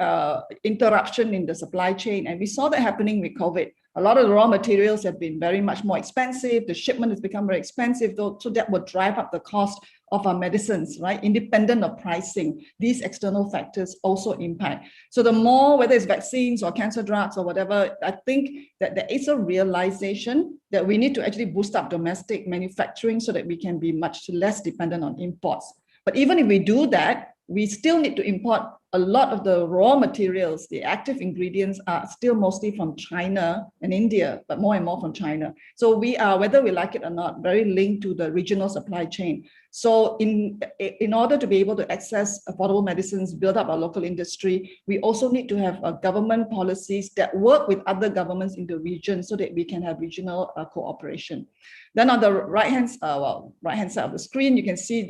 Speaker 3: interruption in the supply chain, and we saw that happening with COVID, a lot of the raw materials have been very much more expensive, the shipment has become very expensive, so that will drive up the cost of our medicines, right? Independent of pricing, these external factors also impact. So the more, whether it's vaccines or cancer drugs or whatever, I think that there is a realization that we need to actually boost up domestic manufacturing so that we can be much less dependent on imports. But even if we do that, we still need to import a lot of the raw materials. The active ingredients are still mostly from China and India, but more and more from China. So we are, whether we like it or not, very linked to the regional supply chain. So in order to be able to access affordable medicines, build up our local industry, we also need to have government policies that work with other governments in the region so that we can have regional cooperation. Then on the right-hand side of the screen, you can see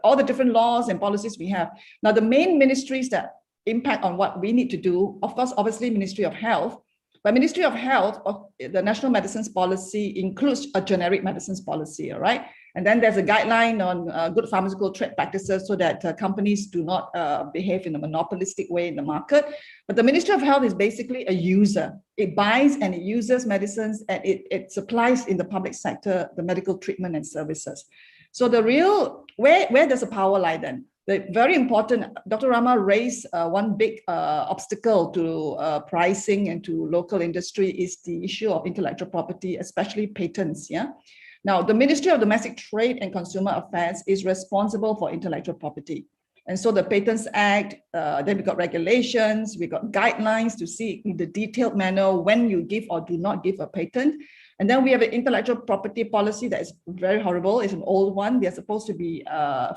Speaker 3: all the different laws and policies we have. Now, the main ministries that impact on what we need to do, of course, obviously, Ministry of Health. But Ministry of Health, the National Medicines Policy includes a generic medicines policy, all right? And then there's a guideline on good pharmaceutical trade practices so that companies do not behave in a monopolistic way in the market. But the Ministry of Health is basically a user. It buys and it uses medicines, and it supplies in the public sector the medical treatment and services. So the real, where does the power lie then? The very important, Dr. Rama raised one big obstacle to pricing and to local industry is the issue of intellectual property, especially patents, yeah? Now, the Ministry of Domestic Trade and Consumer Affairs is responsible for intellectual property. And so the Patents Act, then we got regulations, we got guidelines to see in the detailed manner when you give or do not give a patent. And then we have an intellectual property policy that is very horrible. It's an old one. They're supposed to be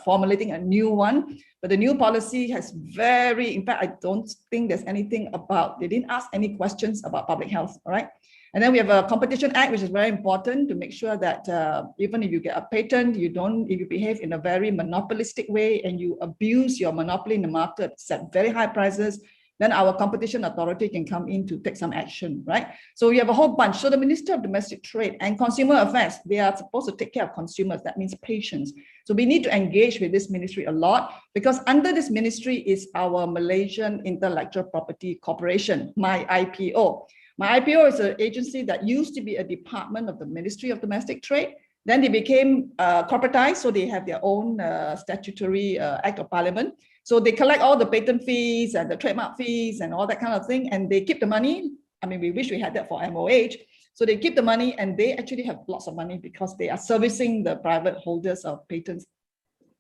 Speaker 3: formulating a new one. But the new policy has in fact, I don't think there's anything about, they didn't ask any questions about public health, all right? And then we have a Competition Act, which is very important to make sure that even if you get a patent, if you behave in a very monopolistic way and you abuse your monopoly in the market, set very high prices, then our competition authority can come in to take some action, right? So we have a whole bunch. So the Minister of Domestic Trade and Consumer Affairs, they are supposed to take care of consumers. That means patients. So we need to engage with this ministry a lot, because under this ministry is our Malaysian Intellectual Property Corporation, MyIPO. MyIPO is an agency that used to be a department of the Ministry of Domestic Trade. Then they became corporatized, so they have their own statutory act of parliament. So they collect all the patent fees and the trademark fees and all that kind of thing, and they keep the money. I mean, we wish we had that for MOH. So they keep the money, and they actually have lots of money because they are servicing the private holders of patents,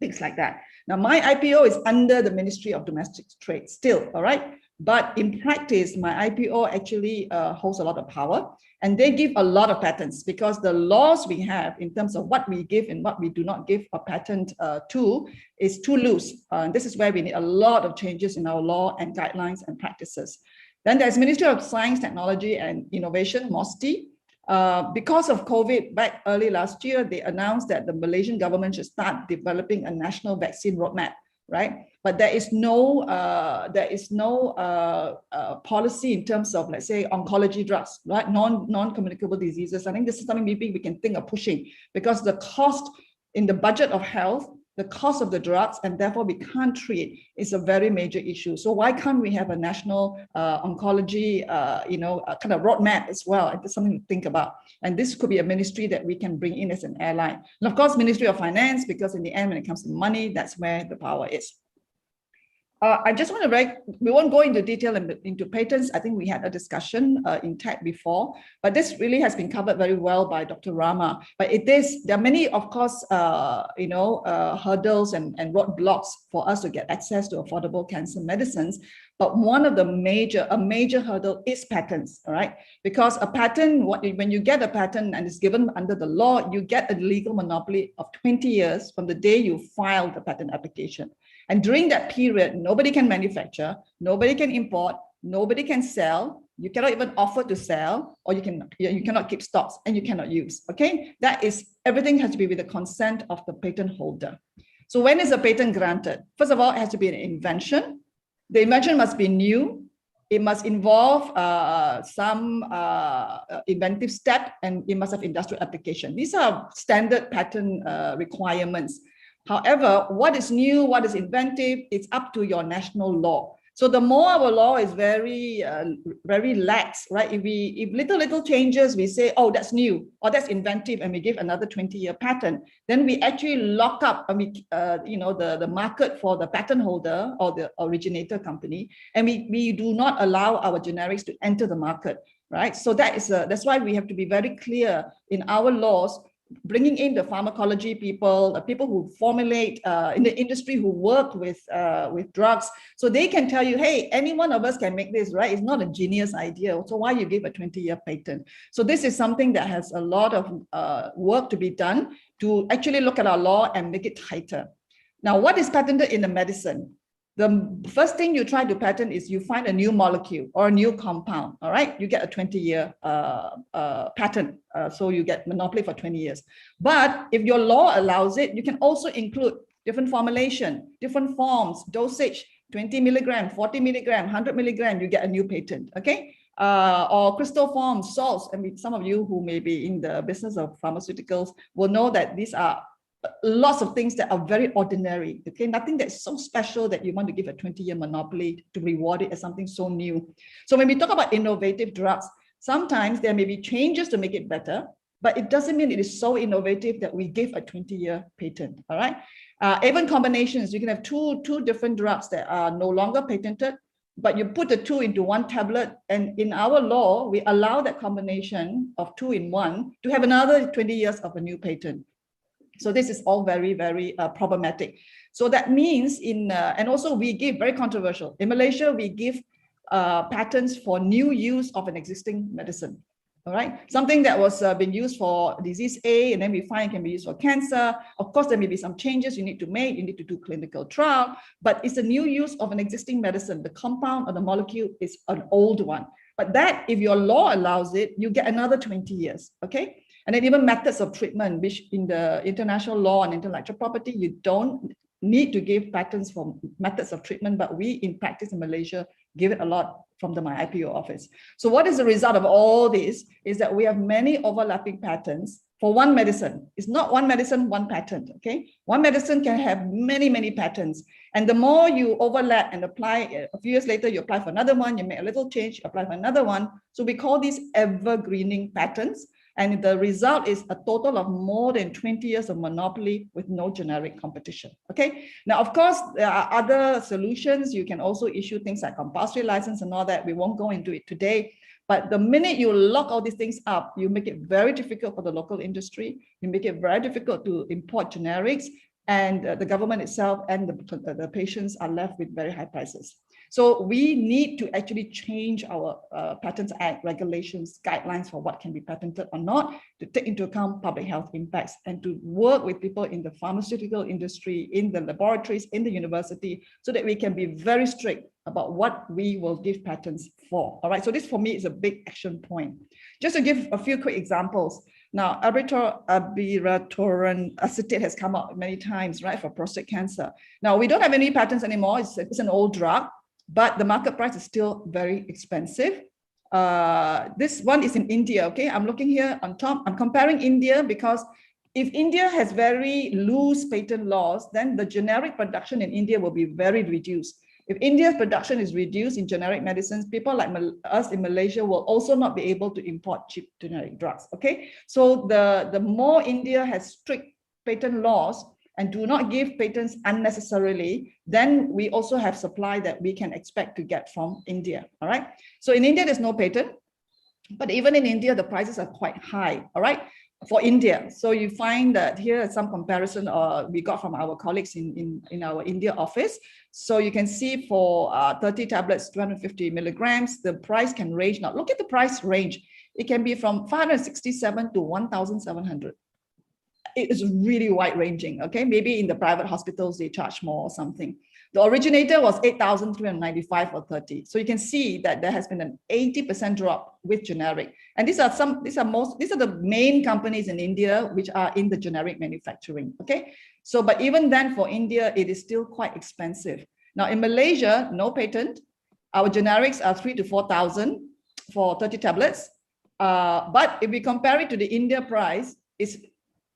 Speaker 3: things like that. Now, MyIPO is under the Ministry of Domestic Trade still, all right? But in practice, MyIPO actually holds a lot of power, and they give a lot of patents because the laws we have in terms of what we give and what we do not give a patent to is too loose. This is where we need a lot of changes in our law and guidelines and practices. Then there's Ministry of Science, Technology and Innovation, MOSTI. Because of COVID, back early last year, they announced that the Malaysian government should start developing a national vaccine roadmap. right? But there is no policy in terms of, let's say, oncology drugs, right? Non-communicable diseases. I think this is something maybe we can think of pushing, because the cost in the budget of health, the cost of the drugs, and therefore we can't treat, is a very major issue. So why can't we have a national oncology, kind of roadmap as well? And it's something to think about. And this could be a ministry that we can bring in as an airline. And of course, Ministry of Finance, because in the end, when it comes to money, that's where the power is. I just want to we won't go into detail into patents. I think we had a discussion in TAC before, but this really has been covered very well by Dr. Rama. But there are many, of course, hurdles and roadblocks for us to get access to affordable cancer medicines. But one of the major hurdle is patents, all right? Because a patent, when you get a patent and it's given under the law, you get a legal monopoly of 20 years from the day you file the patent application. And during that period, nobody can manufacture, nobody can import, nobody can sell. You cannot even offer to sell, or you cannot keep stocks, and you cannot use. Okay, everything has to be with the consent of the patent holder. So when is a patent granted? First of all, it has to be an invention. The invention must be new. It must involve some inventive step, and it must have industrial application. These are standard patent requirements. However, what is new, what is inventive, it's up to your national law. So the more our law is very lax, right? If little changes, we say, oh, that's new, or that's inventive, and we give another 20-year patent, then we actually lock up, the market for the patent holder or the originator company, and we do not allow our generics to enter the market, right? So that's why we have to be very clear in our laws, bringing in the pharmacology people, the people who formulate in the industry, who work with drugs, so they can tell you, hey, any one of us can make this, right? It's not a genius idea. So why you give a 20-year patent? So this is something that has a lot of work to be done to actually look at our law and make it tighter. Now, what is patented in the medicine? The first thing you try to patent is you find a new molecule or a new compound, all right? You get a 20-year patent, so you get monopoly for 20 years. But if your law allows it, you can also include different formulation, different forms, dosage, 20 milligram, 40 milligram, 100 milligram, you get a new patent, okay? Or crystal forms, salts. I mean, some of you who may be in the business of pharmaceuticals will know that these are lots of things that are very ordinary, okay? Nothing that's so special that you want to give a 20-year monopoly to reward it as something so new. So when we talk about innovative drugs, sometimes there may be changes to make it better, but it doesn't mean it is so innovative that we give a 20-year patent, all right? Even combinations, you can have two different drugs that are no longer patented, but you put the two into one tablet, and in our law, we allow that combination of 2 in 1 to have another 20 years of a new patent. So this is all very, very problematic. So that means and also we give, very controversial, in Malaysia, we give patents for new use of an existing medicine, all right? Something that was been used for disease A, and then we find it can be used for cancer. Of course, there may be some changes you need to make, you need to do clinical trial, but it's a new use of an existing medicine. The compound or the molecule is an old one. But that, if your law allows it, you get another 20 years, okay? And then even methods of treatment, which in the international law and intellectual property, you don't need to give patents for methods of treatment, but we in practice in Malaysia give it a lot from my IPO office. So what is the result of all this is that we have many overlapping patents for one medicine. It's not one medicine, one patent, okay? One medicine can have many, many patents. And the more you overlap and apply, a few years later, you apply for another one, you make a little change, you apply for another one. So we call these evergreening patents. And the result is a total of more than 20 years of monopoly with no generic competition, okay? Now, of course, there are other solutions. You can also issue things like compulsory license and all that. We won't go into it today. But the minute you lock all these things up, you make it very difficult for the local industry. You make it very difficult to import generics, and the government itself and the patients are left with very high prices. So we need to actually change our Patents Act regulations, guidelines for what can be patented or not, to take into account public health impacts, and to work with people in the pharmaceutical industry, in the laboratories, in the university, so that we can be very strict about what we will give patents for. All right, so this for me is a big action point. Just to give a few quick examples, Now, abiraterone acetate has come up many times, right, for prostate cancer. Now, we don't have any patents anymore. It's an old drug, but the market price is still very expensive. This one is in India, okay? I'm looking here on top. I'm comparing India because if India has very loose patent laws, then the generic production in India will be very reduced. If India's production is reduced in generic medicines, people like us in Malaysia will also not be able to import cheap generic drugs, okay? So the more India has strict patent laws and do not give patents unnecessarily, then we also have supply that we can expect to get from India, all right? So in India, there's no patent, but even in India, the prices are quite high, all right? For India. So you find that here is some comparison we got from our colleagues in our India office. So you can see for 30 tablets, 250 milligrams, the price can range. Now look at the price range. It can be from 567 to 1,700. It is really wide ranging, okay? Maybe in the private hospitals, they charge more or something. The originator was 8,395 for 30. So you can see that there has been an 80% drop with generic. And these are the main companies in India which are in the generic manufacturing, okay? So, but even then for India, it is still quite expensive. Now in Malaysia, no patent. Our generics are 3,000 to 4,000 for 30 tablets. But if we compare it to the India price,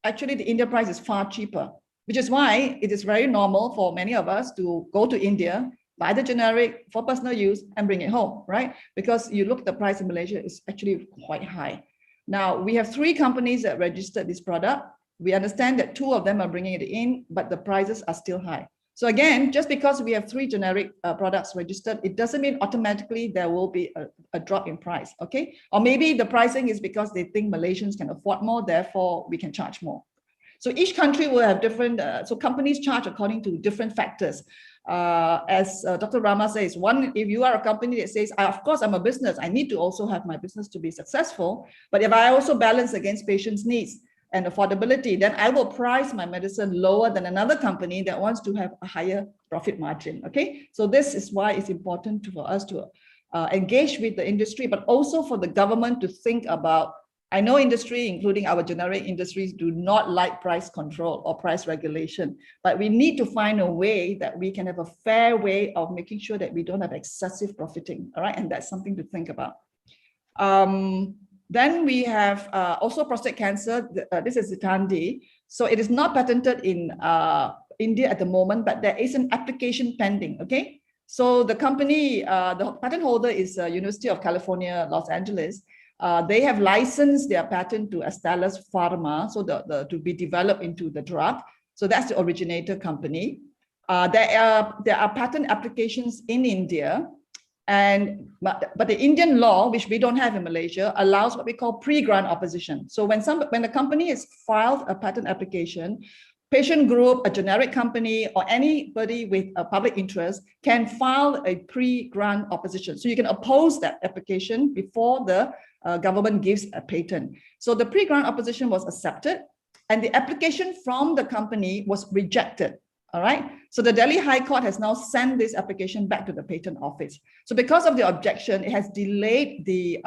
Speaker 3: actually the India price is far cheaper, which is why it is very normal for many of us to go to India, buy the generic for personal use and bring it home, right? Because you look at the price in Malaysia is actually quite high. Now, we have 3 companies that registered this product. We understand that 2 of them are bringing it in, but the prices are still high. So again, just because we have 3 generic products registered, it doesn't mean automatically there will be a drop in price, okay? Or maybe the pricing is because they think Malaysians can afford more, therefore we can charge more. So each country will have different, so companies charge according to different factors. As Dr. Rama says, if you are a company that says, of course, I'm a business, I need to also have my business to be successful. But if I also balance against patients' needs and affordability, then I will price my medicine lower than another company that wants to have a higher profit margin, okay? So this is why it's important for us to engage with the industry, but also for the government to think about. I know industry, including our generic industries, do not like price control or price regulation, but we need to find a way that we can have a fair way of making sure that we don't have excessive profiting, all right? And that's something to think about. Then we have also prostate cancer. This is Xitandi. So it is not patented in India at the moment, but there is an application pending, okay? So the company, the patent holder is University of California, Los Angeles. They have licensed their patent to Astellas Pharma, so to be developed into the drug. So that's the originator company. There are patent applications in India, but the Indian law, which we don't have in Malaysia, allows what we call pre-grant opposition. So when a company has filed a patent application, patient group, a generic company, or anybody with a public interest can file a pre-grant opposition. So you can oppose that application before the government gives a patent. So the pre-grant opposition was accepted and the application from the company was rejected. All right. So the Delhi High Court has now sent this application back to the patent office. So because of the objection, it has delayed the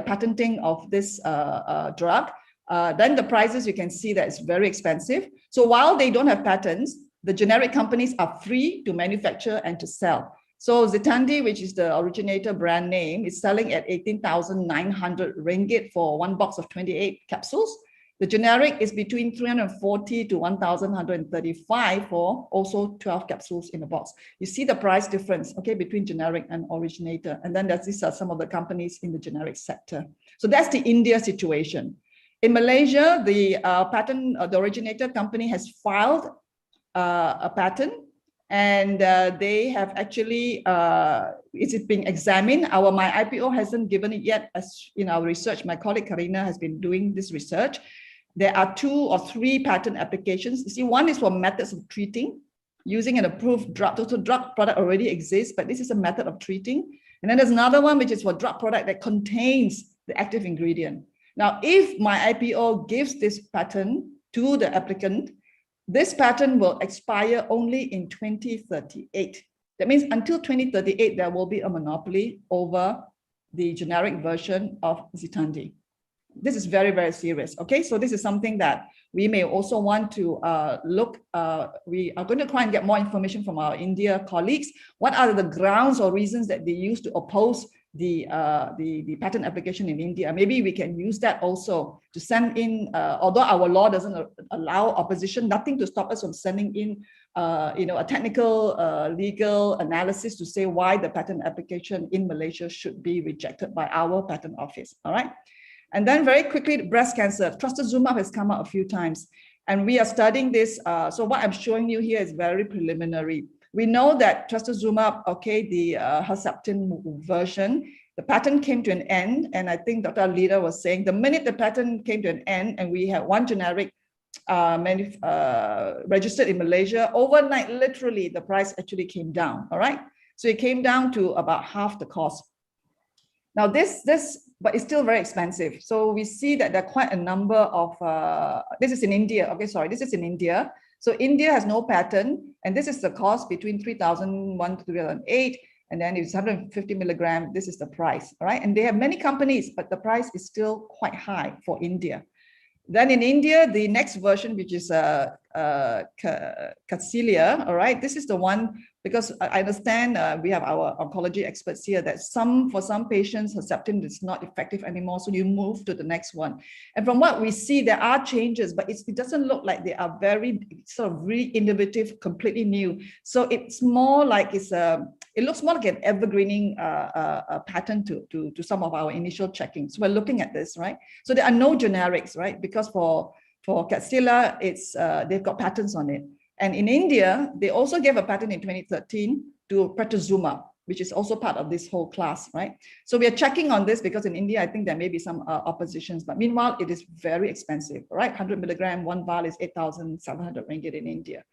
Speaker 3: patenting of this drug. Then the prices, you can see that it's very expensive. So while they don't have patents, the generic companies are free to manufacture and to sell. So Xitandi, which is the originator brand name, is selling at 18,900 ringgit for one box of 28 capsules. The generic is between 340 to 1,135 for also 12 capsules in a box. You see the price difference, okay, between generic and originator. And then these are some of the companies in the generic sector. So that's the India situation. In Malaysia, the the originator company has filed a patent, and they have actually, it's being examined. My IPO hasn't given it yet. As in our research, my colleague Karina has been doing this research. There are 2 or 3 patent applications. You see, one is for methods of treating using an approved drug. So drug product already exists, but this is a method of treating. And then there's another one, which is for drug product that contains the active ingredient. Now, if my IPO gives this patent to the applicant, this patent will expire only in 2038. That means until 2038, there will be a monopoly over the generic version of Xitandi. This is very, very serious. Okay, so this is something that we may also want to look. We are going to try and get more information from our India colleagues. What are the grounds or reasons that they use to oppose the patent application in India? Maybe we can use that also to send in, although our law doesn't allow opposition, nothing to stop us from sending in a technical legal analysis to say why the patent application in Malaysia should be rejected by our patent office. All right. And then very quickly, breast cancer. Trastuzumab has come out a few times, and we are studying this. So what I'm showing you here is very preliminary. We know that trastuzumab, okay, the Herceptin version, the patent came to an end, and I think Dr. Alida was saying the minute the patent came to an end and we had one generic registered in Malaysia, overnight, literally, the price actually came down. All right, so it came down to about half the cost. Now but it's still very expensive. So we see that there are quite a number of, this is in India. Okay, sorry, this is in India. So India has no patent, and this is the cost between 3001 to 3008, and then it's 150 milligram. This is the price, all right? And they have many companies, but the price is still quite high for India. Then in India, the next version, which is Cacilia, all right? This is the one, because I understand we have our oncology experts here that for some patients, Herceptin is not effective anymore, so you move to the next one. And from what we see, there are changes, but it doesn't look like they are very sort of really innovative, completely new. So it's more like it looks more like an evergreening pattern to some of our initial checkings. So we're looking at this, right? So there are no generics, right? Because for Cacilia, they've got patents on it. And in India, they also gave a patent in 2013 to Preparedness, which is also part of this whole class, right? So we are checking on this because in India, I think there may be some oppositions, but meanwhile, it is very expensive, right? 100 milligram, one vial is 8,700 ringgit in India.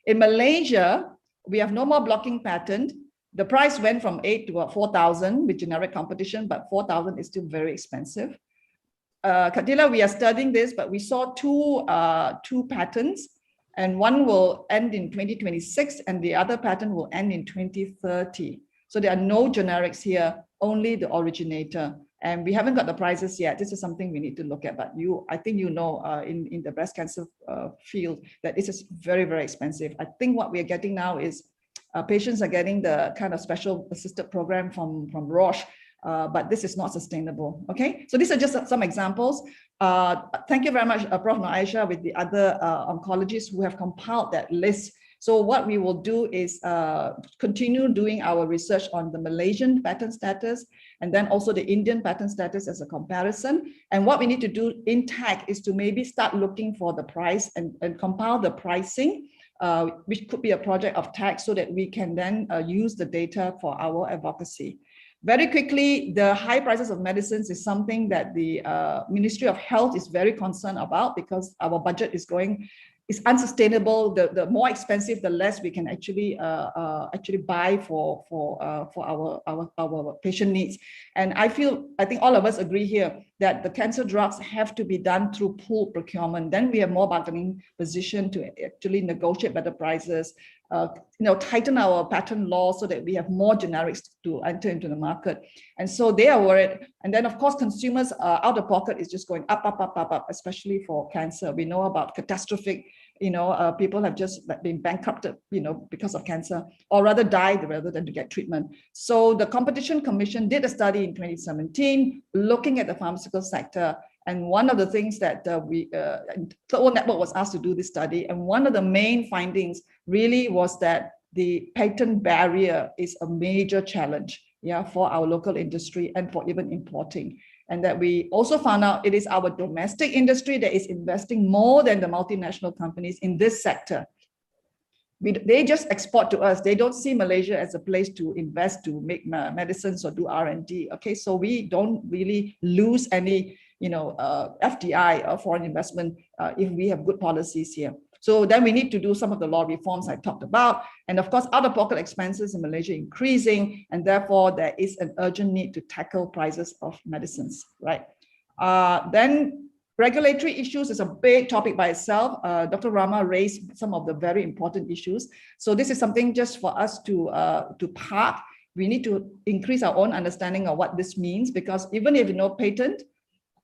Speaker 3: In Malaysia, we have no more blocking patent. The price went from 8 to 4,000 with generic competition, but 4,000 is still very expensive. Kadila, we are studying this, but we saw two patents, and one will end in 2026 and the other patent will end in 2030. So there are no generics here, only the originator. And we haven't got the prices yet. This is something we need to look at, but I think you know in the breast cancer field that this is very, very expensive. I think what we are getting now is patients are getting the kind of special assisted program from Roche, but this is not sustainable. Okay, so these are just some examples. Thank you very much, Prof. Aisha, with the other oncologists who have compiled that list. So what we will do is continue doing our research on the Malaysian patent status and then also the Indian patent status as a comparison. And what we need to do in TAC is to maybe start looking for the price and compile the pricing, which could be a project of TAC, so that we can then use the data for our advocacy. Very quickly, the high prices of medicines is something that the Ministry of Health is very concerned about because our budget is unsustainable. The more expensive, the less we can actually buy for our patient needs. And I think all of us agree here that the cancer drugs have to be done through pooled procurement. Then we have more bargaining position to actually negotiate better prices, tighten our patent law so that we have more generics to enter into the market. And so they are worried. And then of course, consumers out of pocket is just going up, especially for cancer. We know about catastrophic, people have just been bankrupted, because of cancer, or rather died rather than to get treatment. So the Competition Commission did a study in 2017 looking at the pharmaceutical sector. And one of the things that Third World Network was asked to do this study, and one of the main findings really was that the patent barrier is a major challenge, for our local industry and for even importing. And that we also found out it is our domestic industry that is investing more than the multinational companies in this sector. They just export to us. They don't see Malaysia as a place to invest, to make medicines or do R&D. Okay, so we don't really lose any FDI or foreign investment if we have good policies here. So then we need to do some of the law reforms I talked about. And of course, out-of-pocket expenses in Malaysia increasing, and therefore there is an urgent need to tackle prices of medicines, right? Then regulatory issues is a big topic by itself. Dr. Rama raised some of the very important issues. So this is something just for us to park. We need to increase our own understanding of what this means, because even if patent,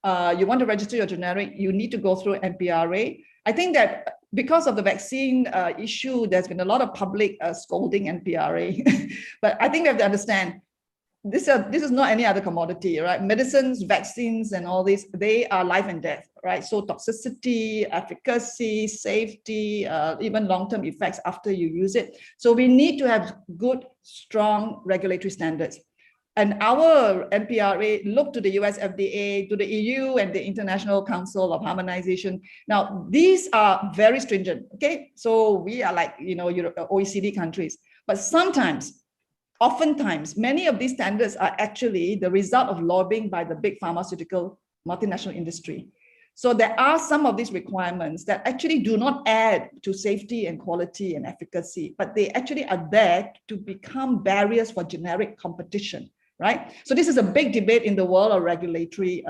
Speaker 3: you want to register your generic, you need to go through NPRA. I think that because of the vaccine issue, there's been a lot of public scolding NPRA. But I think we have to understand, this is not any other commodity, right? Medicines, vaccines, and all these, they are life and death, right? So toxicity, efficacy, safety, even long-term effects after you use it. So we need to have good, strong regulatory standards. And our NPRA look to the US FDA, to the EU and the International Council of Harmonization. Now, these are very stringent, okay? So we are like, OECD countries, but oftentimes, many of these standards are actually the result of lobbying by the big pharmaceutical multinational industry. So there are some of these requirements that actually do not add to safety and quality and efficacy, but they actually are there to become barriers for generic competition. Right? So this is a big debate in the world of regulatory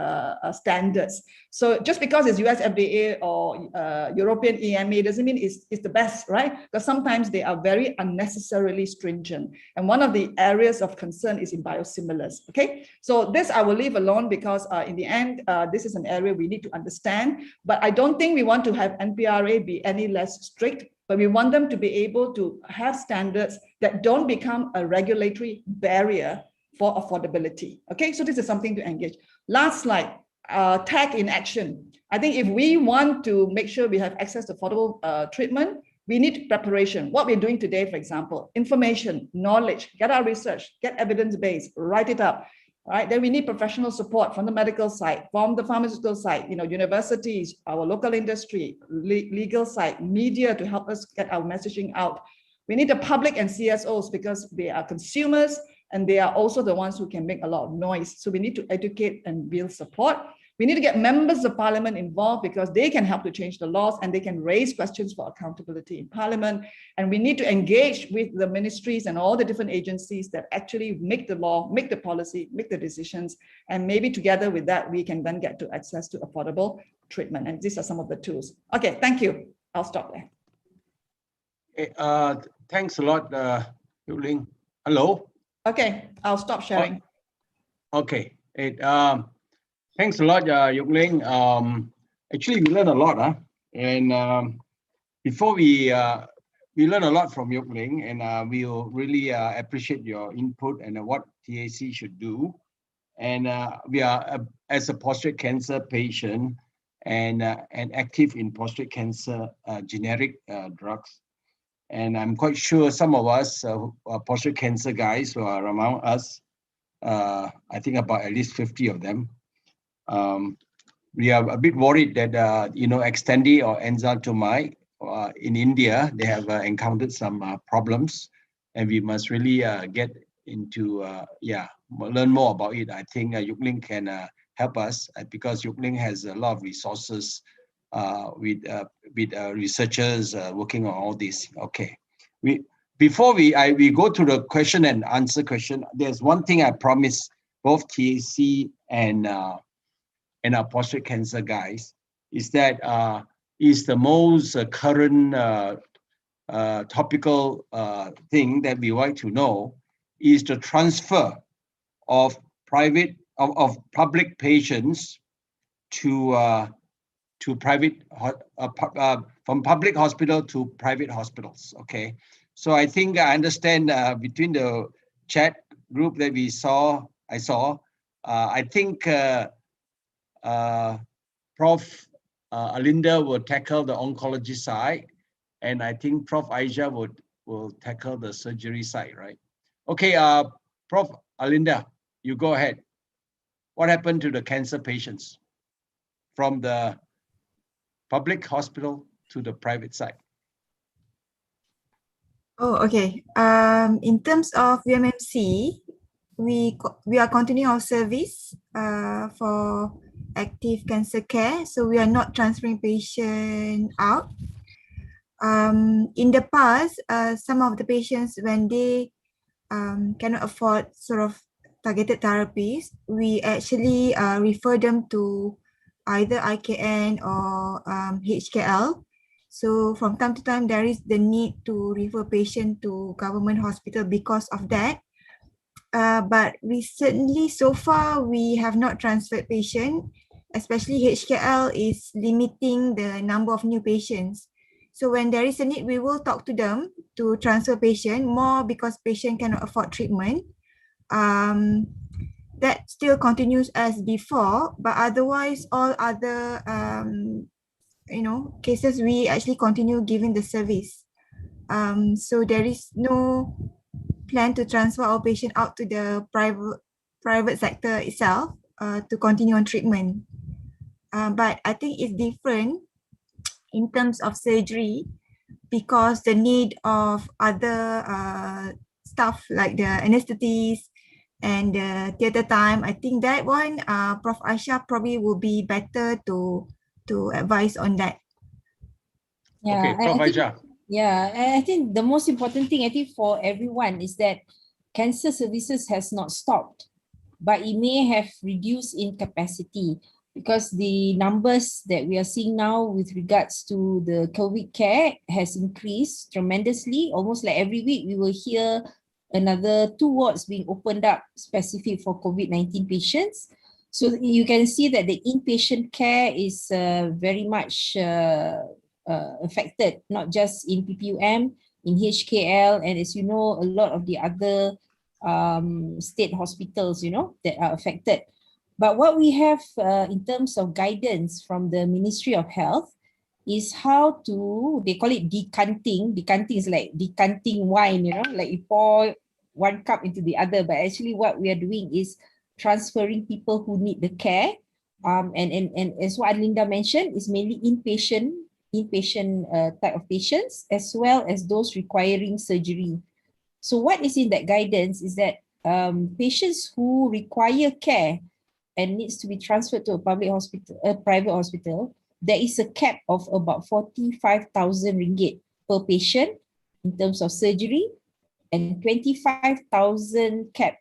Speaker 3: standards. So just because it's US FDA or European EMA doesn't mean it's the best, right? Because sometimes they are very unnecessarily stringent. And one of the areas of concern is in biosimilars, okay? So this I will leave alone because in the end, this is an area we need to understand. But I don't think we want to have NPRA be any less strict, but we want them to be able to have standards that don't become a regulatory barrier for affordability. Okay, so this is something to engage. Last slide, TAC in action. I think if we want to make sure we have access to affordable treatment, we need preparation. What we're doing today, for example, information, knowledge, get our research, get evidence-based, write it up. All right, then we need professional support from the medical side, from the pharmaceutical side, universities, our local industry, legal side, media to help us get our messaging out. We need the public and CSOs because they are consumers, and they are also the ones who can make a lot of noise. So we need to educate and build support. We need to get members of parliament involved because they can help to change the laws and they can raise questions for accountability in parliament. And we need to engage with the ministries and all the different agencies that actually make the law, make the policy, make the decisions. And maybe together with that, we can then get to access to affordable treatment. And these are some of the tools. Okay, thank you. I'll stop there.
Speaker 5: Thanks a lot, Heglang. Hello?
Speaker 3: Okay, I'll stop sharing.
Speaker 5: Okay. Thanks a lot, Heglang. Actually, we learned a lot, and before we learn a lot from Heglang, and we will really appreciate your input and what TAC should do. And we are, as a prostate cancer patient and active in prostate cancer generic drugs. And I'm quite sure some of us prostate cancer guys who are among us, I think about at least 50 of them, we are a bit worried that, Extendi or enzalutamide in India, they have encountered some problems, and we must really get into, learn more about it. I think Heglang can help us because Heglang has a lot of resources with researchers working on all this. Okay, before we go to the question and answer question, there's one thing I promise both TAC and our prostate cancer guys is that is the most current topical thing that we want to know is the transfer of public patients to private, from public hospital to private hospitals. Okay, so I think I understand between the chat group that I saw, I think Prof. Alinda will tackle the oncology side, and I think Prof. Aisha will tackle the surgery side, right? Okay, Prof. Alinda, you go ahead. What happened to the cancer patients from the public hospital to the private side?
Speaker 4: Oh, okay. In terms of VMMC, we are continuing our service for active cancer care. So we are not transferring patients out. In the past, some of the patients, when they cannot afford sort of targeted therapies, we actually refer them to either IKN or HKL. So from time to time, there is the need to refer patient to government hospital because of that. But recently, so far, we have not transferred patient. especially HKL is limiting the number of new patients. So when there is a need, we will talk to them to transfer patient more because patient cannot afford treatment. That still continues as before, but otherwise all other cases we actually continue giving the service. So there is no plan to transfer our patient out to the private sector itself to continue on treatment. But I think it's different in terms of surgery because the need of other stuff like the anesthetists and the theatre time, I think that one, Prof. Aisha probably will be better to advise on that.
Speaker 5: Okay, Prof. Aisha.
Speaker 1: Yeah, I think the most important thing I think for everyone is that cancer services has not stopped, but it may have reduced in capacity because the numbers that we are seeing now with regards to the COVID care has increased tremendously. Almost like every week we will hear another 2 wards being opened up specific for COVID-19 patients. So you can see that the inpatient care is very much affected, not just in PPUM, in HKL, and as you know, a lot of the other state hospitals, that are affected. But what we have in terms of guidance from the Ministry of Health is how to, they call it decanting. Decanting is like decanting wine, like you pour 1 cup into the other, but actually what we are doing is transferring people who need the care. And as what Linda mentioned, is mainly inpatient type of patients, as well as those requiring surgery. So what is in that guidance is that patients who require care and needs to be transferred to a private hospital, there is a cap of about 45,000 ringgit per patient in terms of surgery, and 25,000 cap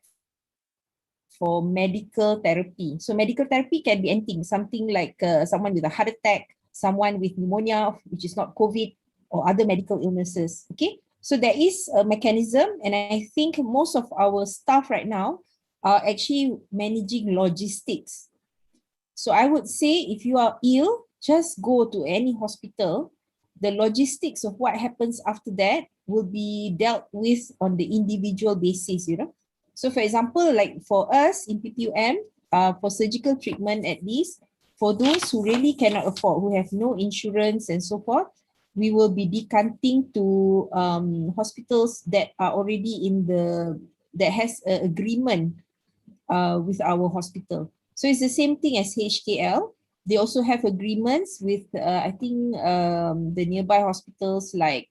Speaker 1: for medical therapy. So medical therapy can be anything, something like someone with a heart attack, someone with pneumonia, which is not COVID, or other medical illnesses. Okay, so there is a mechanism, and I think most of our staff right now are actually managing logistics. So I would say if you are ill, just go to any hospital. The logistics of what happens after that will be dealt with on the individual basis, So for example, like for us in PPUM, for surgical treatment at least, for those who really cannot afford, who have no insurance and so forth, we will be decanting to hospitals that are already that has an agreement with our hospital. So it's the same thing as HKL. They also have agreements with, I think, the nearby hospitals like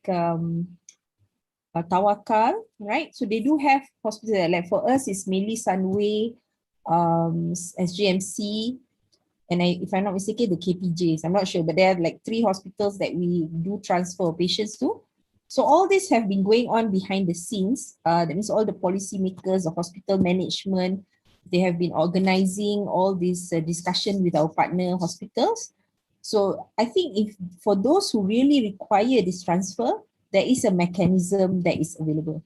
Speaker 1: Tawakal, right? So they do have hospitals. Like for us, it's mainly Sunway, SGMC, and if I'm not mistaken, the KPJs. I'm not sure, but there are like 3 hospitals that we do transfer patients to. So all this have been going on behind the scenes. That means all the policymakers, the hospital management, they have been organizing all this discussion with our partner hospitals. So I think if for those who really require this transfer, there is a mechanism that is available.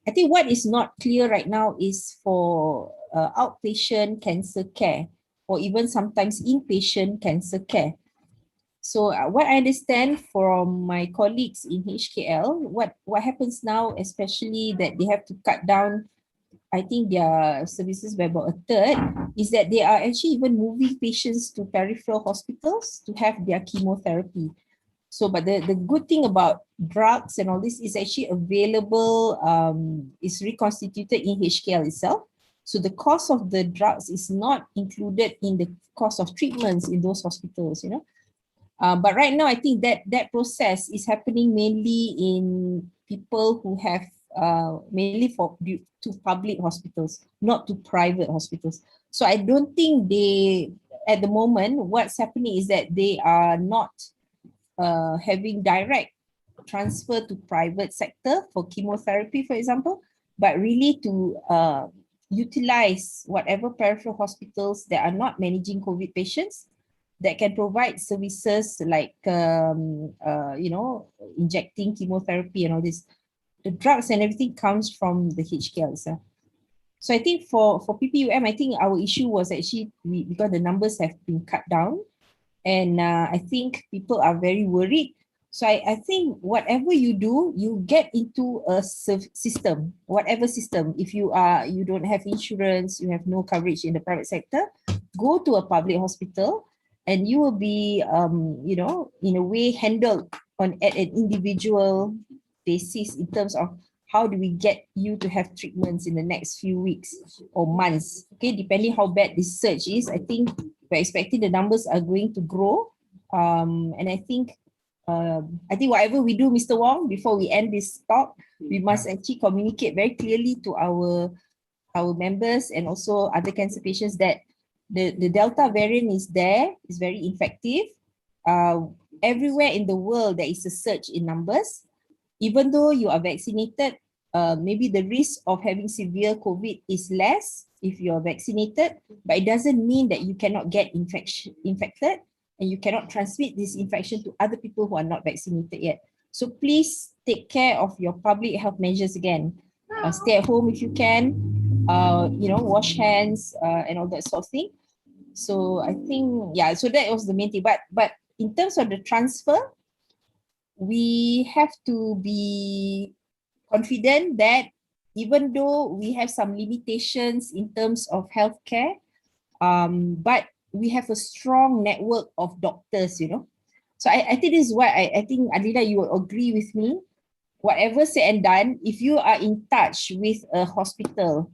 Speaker 1: I think what is not clear right now is for outpatient cancer care, or even sometimes inpatient cancer care. So what I understand from my colleagues in HKL, what happens now, especially that they have to cut down, I think, their services by about a third, is that they are actually even moving patients to peripheral hospitals to have their chemotherapy. So, but the good thing about drugs and all this is actually available, is reconstituted in HKL itself. So the cost of the drugs is not included in the cost of treatments in those hospitals, But right now, I think that process is happening mainly in people who have mainly to public hospitals, not to private hospitals. So I don't think at the moment, what's happening is that they are not having direct transfer to private sector for chemotherapy, for example, but really to utilize whatever peripheral hospitals that are not managing COVID patients that can provide services like, injecting chemotherapy and all this. The drugs and everything comes from the HKL itself. So I think for PPUM, I think our issue was actually because the numbers have been cut down, and I think people are very worried. So I think whatever you do, you get into a system, whatever system. If you don't have insurance, you have no coverage in the private sector, go to a public hospital, and you will be, you know, in a way handled at an individual basis in terms of how do we get you to have treatments in the next few weeks or months. Okay, depending how bad this surge is, I think we're expecting the numbers are going to grow. And I think whatever we do, Mr. Wong, before we end this talk, we must actually communicate very clearly to our members and also other cancer patients that the Delta variant is there, is very effective. Everywhere in the world, there is a surge in numbers. Even though you are vaccinated, maybe the risk of having severe COVID is less if you're vaccinated, but it doesn't mean that you cannot get infected and you cannot transmit this infection to other people who are not vaccinated yet. So please take care of your public health measures again. Stay at home if you can, you know, wash hands and all that sort of thing. So I think, yeah, so that was the main thing. But in terms of the transfer, we have to be confident that even though we have some limitations in terms of healthcare, but we have a strong network of doctors, you know. So I think this is why I think, Adila, you will agree with me. Whatever said and done, if you are in touch with a hospital,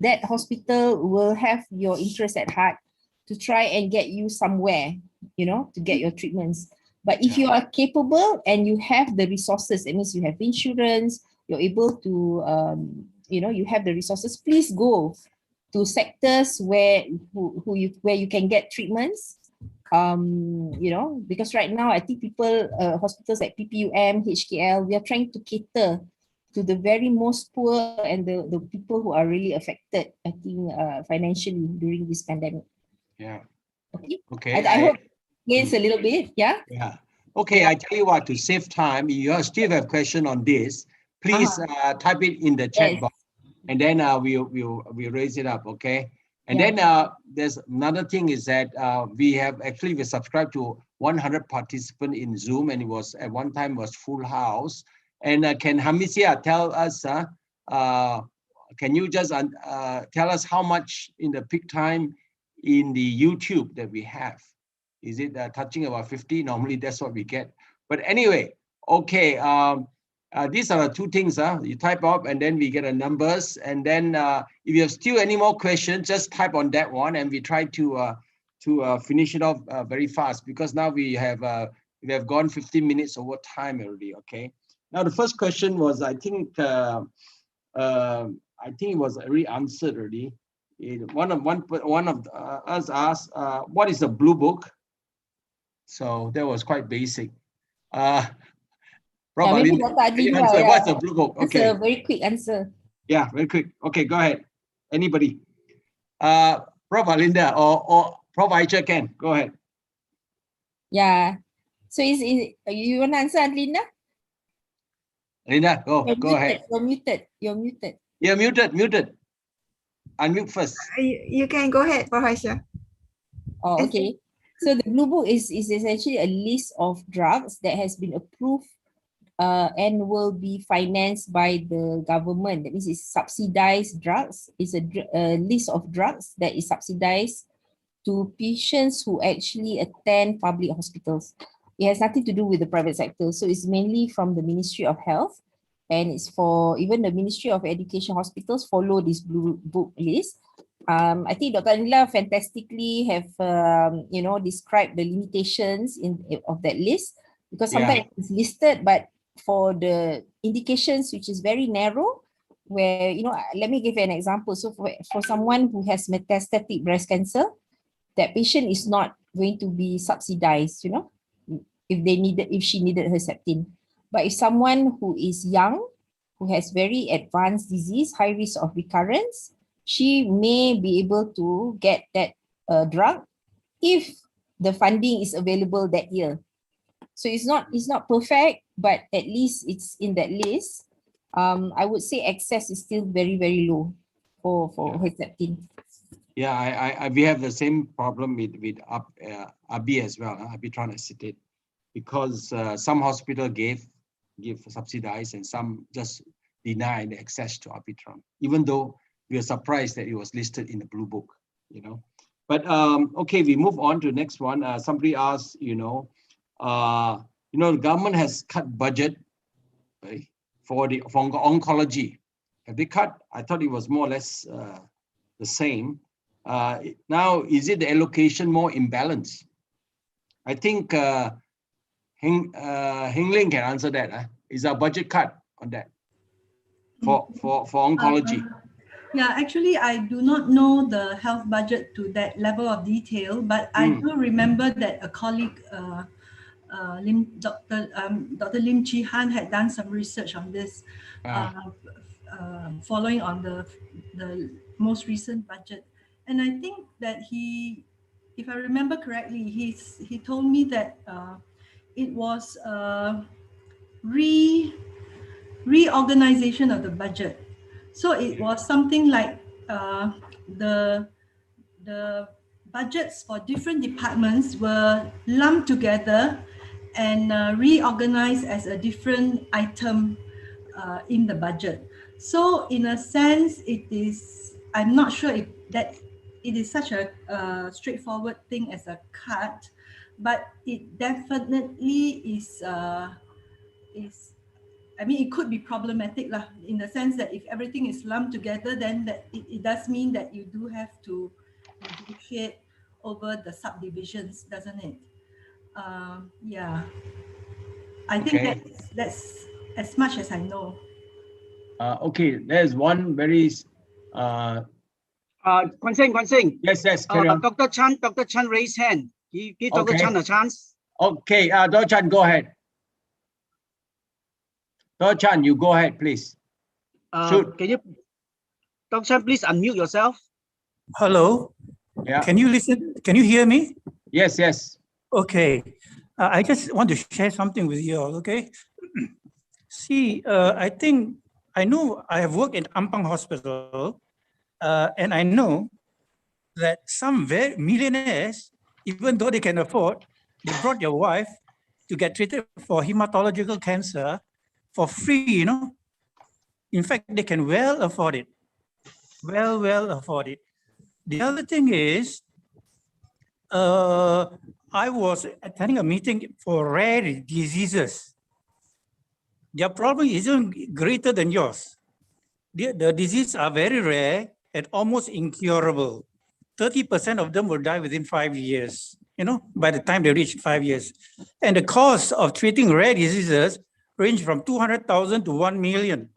Speaker 1: that hospital will have your interest at heart to try and get you somewhere, you know, to get your treatments. But if you are capable and you have the resources, that means you have insurance, you're able to, you know, you have the resources, please go to sectors where you can get treatments. You know, because right now I think people, hospitals like PPUM, HKL, we are trying to cater to the very most poor and the people who are really affected, I think, financially during this pandemic.
Speaker 5: Yeah.
Speaker 1: Okay.
Speaker 5: Okay.
Speaker 1: I hope it's a little bit. Yeah.
Speaker 5: Yeah. Okay. I tell you what, to save time, you still have question on this, please type it in the chat box, and then we'll raise it up. Okay. And then there's another thing is that we subscribed to 100 participants in Zoom, and it was at one time was full house. And can Hamisia tell us, can you just tell us how much in the peak time in the YouTube that we have? Is it touching about 50? Normally that's what we get. But anyway, okay. These are the two things. You type up and then we get the numbers. And then if you have still any more questions, just type on that one, and we try to finish it off very fast, because now we have gone 15 minutes over time already. Okay. Now the first question was, I think it was already answered already. One of us asked, what is a blue book? So that was quite basic.
Speaker 1: Maybe
Speaker 5: what's a blue book? Okay.
Speaker 1: That's a very quick answer.
Speaker 5: Yeah, very quick. Okay, go ahead. Anybody? Prof. Alinda or Prof. Aisha can. Go ahead.
Speaker 1: Yeah. So you want to answer, Alinda?
Speaker 5: Alinda, go ahead.
Speaker 1: You're muted.
Speaker 5: You're muted. Unmute first.
Speaker 4: You can go ahead, Prof. Aisha.
Speaker 1: Oh, okay. So the blue book is essentially a list of drugs that has been approved and will be financed by the government. That means it's subsidized drugs. It's a list of drugs that is subsidized to patients who actually attend public hospitals. It has nothing to do with the private sector. So it's mainly from the Ministry of Health, and it's for even the Ministry of Education hospitals follow this blue book list. I think Dr. Anila fantastically have described the limitations of that list, because sometimes it's listed, but for the indications which is very narrow, where, you know, let me give you an example. So for someone who has metastatic breast cancer, that patient is not going to be subsidized, you know, if she needed Herceptin. But if someone who is young, who has very advanced disease, high risk of recurrence, she may be able to get that drug if the funding is available that year. So it's not perfect, but at least it's in that list. I would say access is still very, very low. for Herceptin.
Speaker 5: Yeah, we have the same problem with Abi as well, Arbitron acetate, because some hospital give subsidized and some just denied access to Arbitron, even though we are surprised that it was listed in the blue book, you know. But okay, we move on to the next one. Somebody asked, the government has cut budget, right, for oncology. Have they cut? I thought it was more or less the same. Now, is it the allocation more imbalanced? I think Heglang can answer that. Is our budget cut on that for oncology?
Speaker 2: Yeah, actually, I do not know the health budget to that level of detail, but I do remember that a colleague, Dr. Lim Chi Han, had done some research on this, following on the most recent budget. And I think that he, if I remember correctly, he told me that it was a reorganization of the budget. So it was something like the budgets for different departments were lumped together and reorganized as a different item in the budget. So in a sense, it is, I'm not sure if that it is such a straightforward thing as a cut, but it definitely is, I mean, it could be problematic lah, in the sense that if everything is lumped together, then that it does mean that you do have to negotiate over the subdivisions, doesn't it? Yeah, I think that's as much as I know.
Speaker 5: Okay, there's one very
Speaker 7: Guan Sing.
Speaker 5: Yes, carry on.
Speaker 7: Dr. Chan raised hand. Give Dr. Chan a chance.
Speaker 5: Okay, Dr. Chan, go ahead. Dr. Chan, you go ahead, please.
Speaker 7: Can you, Dr. Chan, please unmute yourself?
Speaker 8: Hello.
Speaker 5: Yeah.
Speaker 8: Can you listen? Can you hear me?
Speaker 5: Yes.
Speaker 8: Okay. I just want to share something with you all, okay? See, I know I have worked in Ampang Hospital, and I know that some very millionaires, even though they can afford, they brought their wife to get treated for hematological cancer for free, you know. In fact, they can well afford it. Well afford it. The other thing is, I was attending a meeting for rare diseases. Their problem isn't greater than yours. The diseases are very rare and almost incurable. 30% of them will die within 5 years, you know, by the time they reach 5 years. And the cost of treating rare diseases range from 200,000 to 1 million.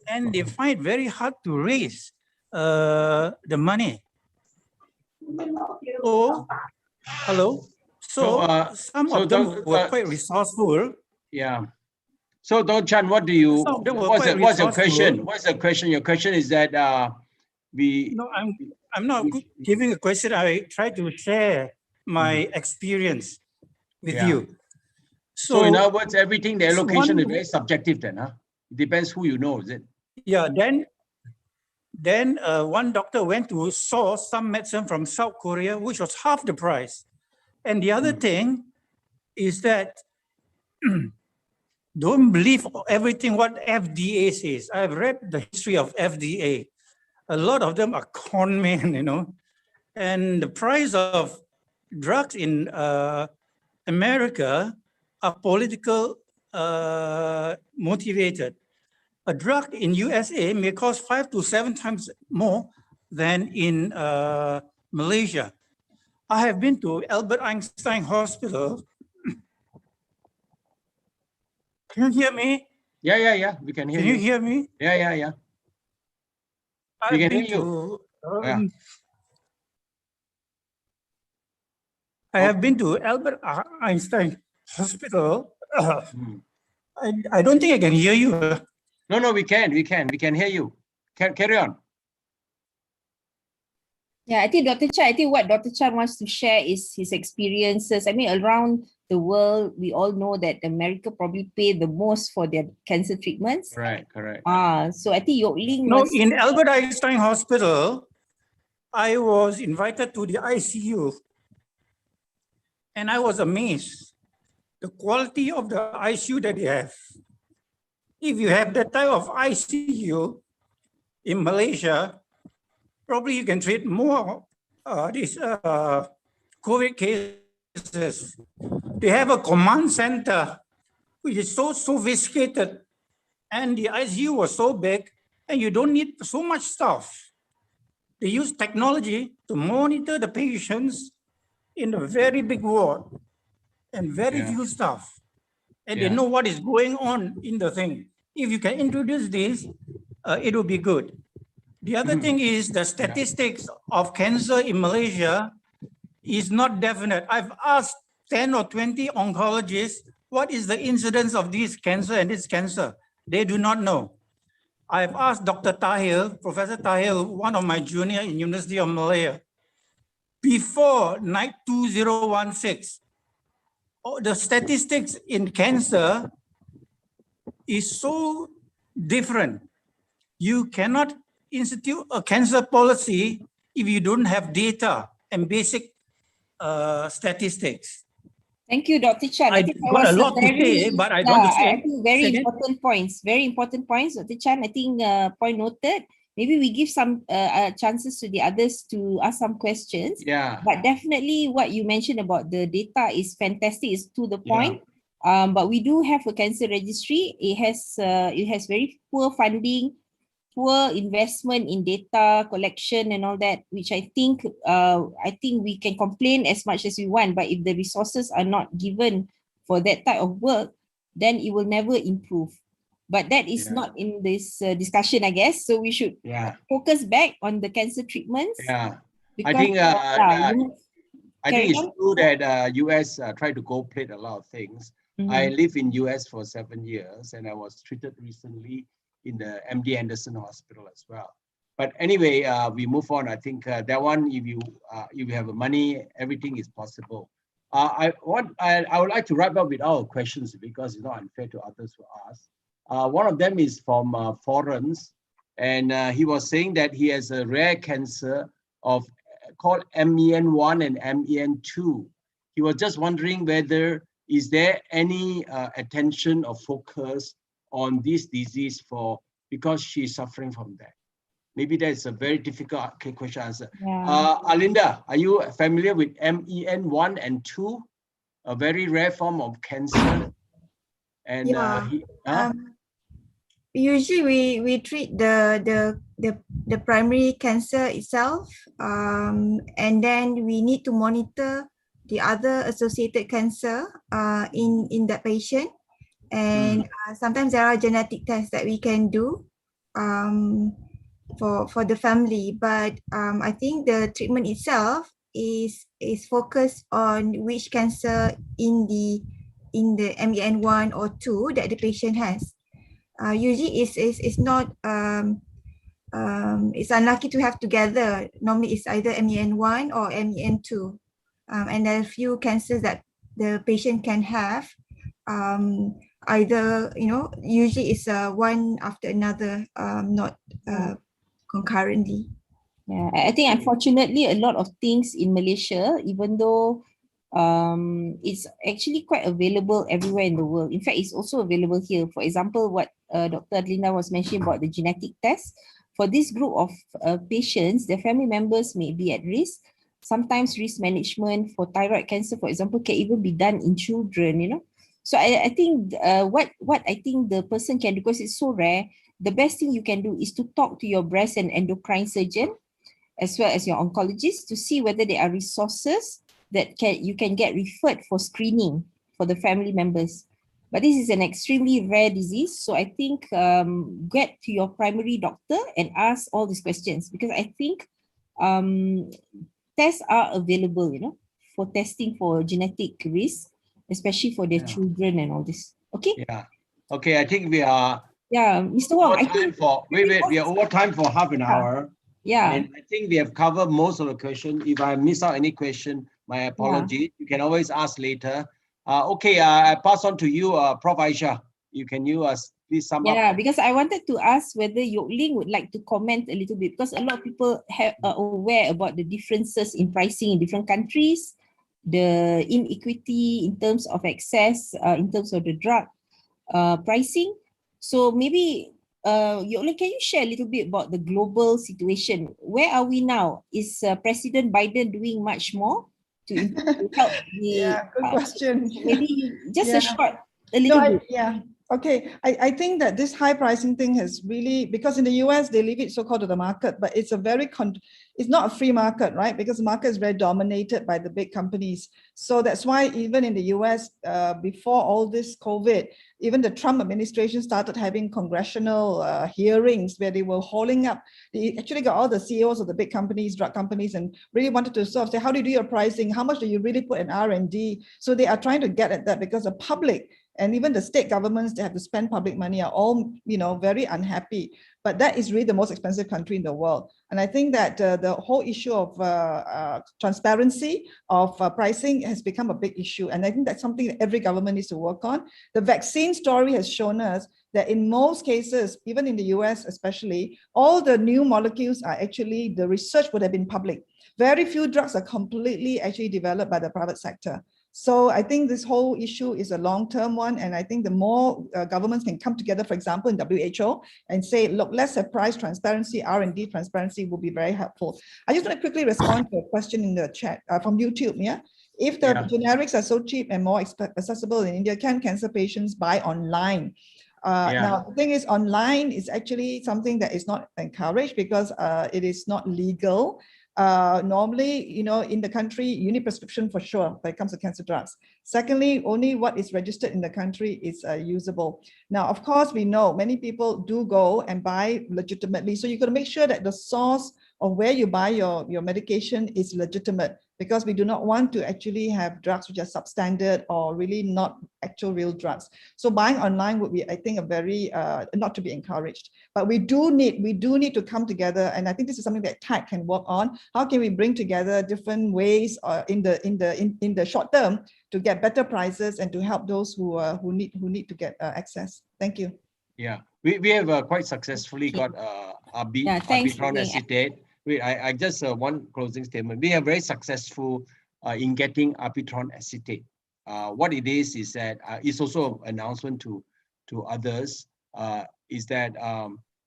Speaker 8: And they find it very hard to raise the money. Oh, hello. So some of them were quite resourceful.
Speaker 5: Yeah. So, Dr. Chan, what do you? What's your question? What's the question? Your question is that we.
Speaker 8: No, I'm not giving a question. I try to share my experience with you.
Speaker 5: So in other words, everything, the allocation is very subjective then, huh? It depends who you know, is it?
Speaker 8: Yeah, then one doctor went to source some medicine from South Korea, which was half the price. And the other thing is that don't believe everything what FDA says. I've read the history of FDA. A lot of them are con men, you know. And the price of drugs in America are political motivated. A drug in USA may cost 5 to 7 times more than in Malaysia. I have been to Albert Einstein Hospital. Can you hear me?
Speaker 5: Yeah. We can hear you.
Speaker 8: Can you hear me?
Speaker 5: Yeah. We can hear you.
Speaker 8: I have been to Albert Einstein Hospital. I don't think I can hear you.
Speaker 5: No, we can hear you. Carry on.
Speaker 1: Yeah, I think Dr. Chan, I think what Dr. Chan wants to share is his experiences. I mean, around the world, we all know that America probably pay the most for their cancer treatments.
Speaker 5: Correct.
Speaker 1: So I think Yokeling
Speaker 8: No,
Speaker 1: was...
Speaker 8: in Albert Einstein Hospital, I was invited to the ICU and I was amazed. The quality of the ICU that they have. If you have that type of ICU in Malaysia, probably you can treat more these COVID cases. They have a command center which is so sophisticated, and the ICU was so big, and you don't need so much staff. They use technology to monitor the patients in a very big ward and very few staff. And they know what is going on in the thing. If you can introduce this, it will be good. The other thing is the statistics of cancer in Malaysia is not definite. I've asked 10 or 20 oncologists, what is the incidence of this cancer and this cancer? They do not know. I've asked Dr. Tahir, Professor Tahir, one of my junior in University of Malaya, before 2016, the statistics in cancer is so different. You cannot institute a cancer policy if you don't have data and basic statistics.
Speaker 1: Thank you, Dr. Chan.
Speaker 8: I
Speaker 1: think that
Speaker 8: got
Speaker 1: was
Speaker 8: a lot to say, but I don't want to say.
Speaker 1: I think very important points. Very important points, Dr. Chan. I think point noted. Maybe we give some chances to the others to ask some questions.
Speaker 5: Yeah.
Speaker 1: But definitely what you mentioned about the data is fantastic. It's to the point. But we do have a cancer registry. It has very poor funding, poor investment in data collection and all that, which I think we can complain as much as we want, but if the resources are not given for that type of work, then it will never improve. But that is not in this discussion, I guess. So we should focus back on the cancer treatments.
Speaker 5: Yeah,
Speaker 1: because,
Speaker 5: I think I think it's
Speaker 1: on.
Speaker 5: true that US try to go plate a lot of things. I lived in US for 7 years, and I was treated recently in the MD Anderson Hospital as well. But anyway, we move on. I think that one, if you have the money, everything is possible. I would like to wrap up with our questions because it's not unfair to others to ask. One of them is from Florence, and he was saying that he has a rare cancer called MEN1 and MEN2. He was just wondering whether is there any attention or focus on this disease because she's suffering from that. Maybe that's a very difficult question to answer. Alinda, are you familiar with MEN1 and 2, a very rare form of cancer? And
Speaker 4: usually we treat the primary cancer itself, and then we need to monitor the other associated cancer in that patient. And sometimes there are genetic tests that we can do for the family, but I think the treatment itself is focused on which cancer in the MEN1 or 2 that the patient has. Usually it's not it's unlucky to have together. Normally it's either MEN1 or MEN2, and there are a few cancers that the patient can have. Either, usually it's one after another, not concurrently.
Speaker 1: Yeah, I think unfortunately a lot of things in Malaysia, even though it's actually quite available everywhere in the world. In fact, it's also available here. For example, what Dr. Adlinda was mentioning about the genetic test. For this group of patients, their family members may be at risk. Sometimes risk management for thyroid cancer, for example, can even be done in children, So I think what I think the person can do, because it's so rare, the best thing you can do is to talk to your breast and endocrine surgeon as well as your oncologist to see whether there are resources that you can get referred for screening for the family members. But this is an extremely rare disease. So I think get to your primary doctor and ask all these questions, because I think tests are available, for testing for genetic risk, especially for their children and all this. Okay?
Speaker 5: Yeah. Okay, I think we are
Speaker 1: Mr. Wong,
Speaker 5: we are over time for half an hour.
Speaker 1: Yeah.
Speaker 5: And I think we have covered most of the question. If I miss out any question, my apology. You can always ask later. Okay, I pass on to you, Prof. Aisha. Please sum up.
Speaker 1: Yeah, because I wanted to ask whether Yokling would like to comment a little bit, because a lot of people are aware about the differences in pricing in different countries, the inequity in terms of access, in terms of the drug pricing. So maybe Yokling, can you share a little bit about the global situation? Where are we now? Is President Biden doing much more to help the
Speaker 3: good question.
Speaker 1: maybe just a
Speaker 3: No,
Speaker 1: little bit.
Speaker 3: Okay, I think that this high pricing thing has really, because in the US, they leave it so-called to the market, but it's a very, it's not a free market, right? Because the market is very dominated by the big companies. So that's why even in the US, before all this COVID, even the Trump administration started having congressional hearings where they were hauling up, they actually got all the CEOs of the big companies, drug companies, and really wanted to sort of say, how do you do your pricing? How much do you really put in R&D? So they are trying to get at that, because the public and even the state governments, they have to spend public money, are all, very unhappy. But that is really the most expensive country in the world. And I think that the whole issue of transparency of pricing has become a big issue. And I think that's something that every government needs to work on. The vaccine story has shown us that in most cases, even in the US especially, all the new molecules are actually, the research would have been public. Very few drugs are completely actually developed by the private sector. So I think this whole issue is a long-term one. And I think the more governments can come together, for example, in WHO, and say, look, let's have price transparency, R&D transparency will be very helpful. I just want to quickly respond to a question in the chat from YouTube. Yeah. If the generics are so cheap and more accessible in India, can cancer patients buy online? Now, the thing is, online is actually something that is not encouraged because it is not legal. Normally, in the country, you need prescription for sure when it comes to cancer drugs. Secondly, only what is registered in the country is usable. Now, of course, we know many people do go and buy legitimately. So you've got to make sure that the source of where you buy your medication is legitimate, because we do not want to actually have drugs which are substandard or really not actual real drugs. So buying online would be, I think, a very not to be encouraged. But we do need to come together, and I think this is something that TAC can work on. How can we bring together different ways in the short term to get better prices and to help those who need to get access? Thank you.
Speaker 5: Yeah, we have quite successfully got arbitron acetate. I just one closing statement. We are very successful in getting arbitron acetate. What it is that it's also an announcement to others, is that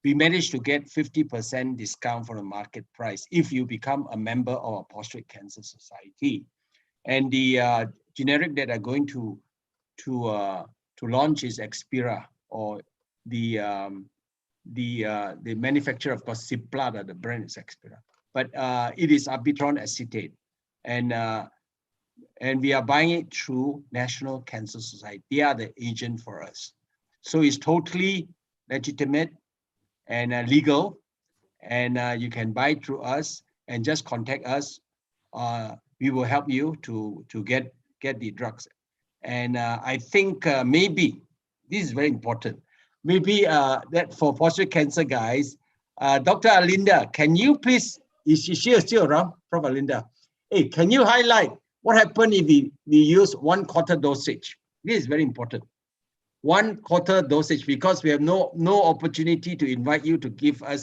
Speaker 5: we managed to get 50% discount for the market price if you become a member of a Prostate Cancer Society. And the generic that are going to launch is Expira, or the manufacturer, of course, Ciplada, the brand is Expira, but it is arbitron acetate, and we are buying it through National Cancer Society. They are the agent for us, so it's totally legitimate and legal, and you can buy through us and just contact us. We will help you to get the drugs, and I think maybe this is very important. Maybe that for prostate cancer guys, Dr. Alinda, can you please, is she still around, Prof. Alinda? Hey, can you highlight what happened if we use 1/4 dosage? This is very important. 1/4 dosage, because we have no opportunity to invite you to give a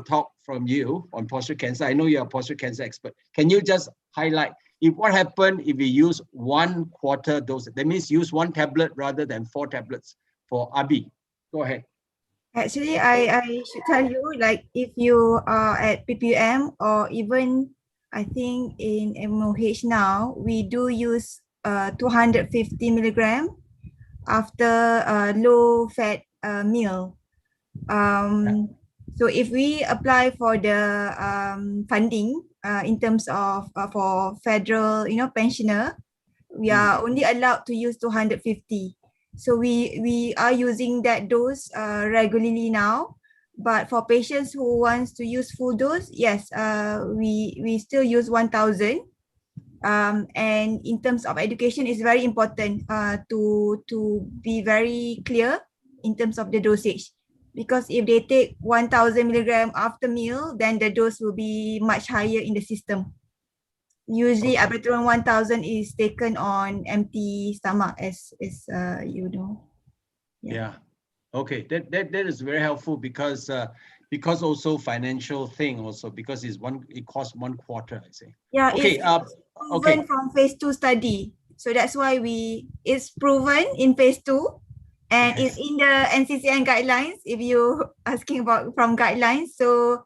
Speaker 5: talk from you on prostate cancer. I know you're a prostate cancer expert. Can you just highlight what happened if we use 1/4 dosage? That means use 1 tablet rather than 4 tablets for ABI. Go ahead.
Speaker 4: Actually, I should tell you, like if you are at PPM or even I think in MOH now, we do use 250 milligram after a low fat meal. So if we apply for the funding in terms of for federal, pensioner, we are only allowed to use 250. So we are using that dose regularly now. But for patients who wants to use full dose, yes, we still use 1,000. And in terms of education, it's very important to be very clear in terms of the dosage. because if they take 1000 milligram after meal, then the dose will be much higher in the system. Usually albuterol 1000 is taken on empty stomach, as you know.
Speaker 5: Yeah. Okay, that is very helpful because also financial thing also, because it costs 1/4, I say.
Speaker 4: Yeah,
Speaker 5: okay.
Speaker 4: it's proven from phase 2 study. So that's why it's proven in phase 2 and it's in the NCCN guidelines, if you asking about from guidelines. So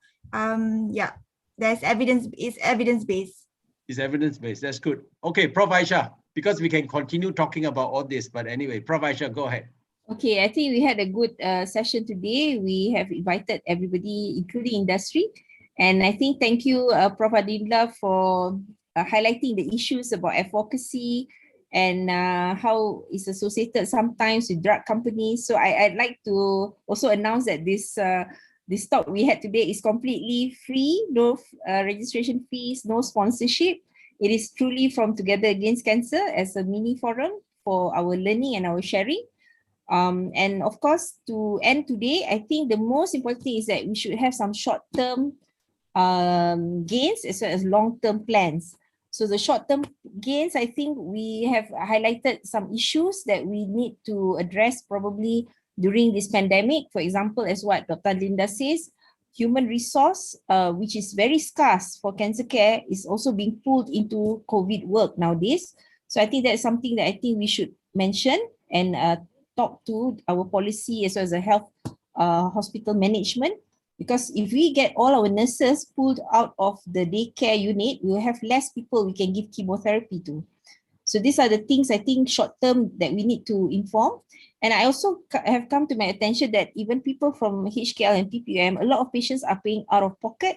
Speaker 4: yeah, there's evidence, it's evidence-based.
Speaker 5: It's evidence-based, that's good. Okay, Prof. Aisha, because we can continue talking about all this, but anyway, Prof. Aisha, go ahead.
Speaker 1: Okay, I think we had a good session today. We have invited everybody, including industry. And I think thank you, Prof. Adinda, for highlighting the issues about advocacy and how it's associated sometimes with drug companies. So I'd like to also announce that this talk we had today is completely free, no registration fees, no sponsorship. It is truly from Together Against Cancer as a mini forum for our learning and our sharing. And of course, to end today, I think the most important thing is that we should have some short-term gains as well as long-term plans. So the short-term gains, I think we have highlighted some issues that we need to address probably during this pandemic. For example, as what Dr. Linda says, human resource, which is very scarce for cancer care, is also being pulled into COVID work nowadays. So I think that's something that I think we should mention and talk to our policy as well as the health hospital management, because if we get all our nurses pulled out of the daycare unit, we will have less people we can give chemotherapy to. So these are the things I think short term that we need to inform. And I also have come to my attention that even people from HKL and PPM, a lot of patients are paying out of pocket.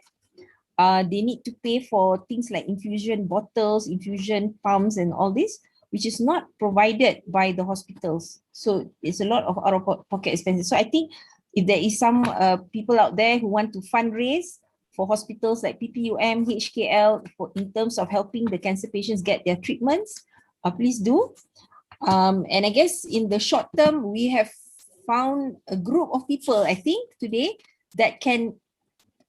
Speaker 1: They need to pay for things like infusion bottles, infusion pumps and all this, which is not provided by the hospitals. So it's a lot of out-of-pocket expenses. So I think if there is some people out there who want to fundraise for hospitals like PPUM, HKL, in terms of helping the cancer patients get their treatments, please do. And I guess in the short term, we have found a group of people, I think, today that can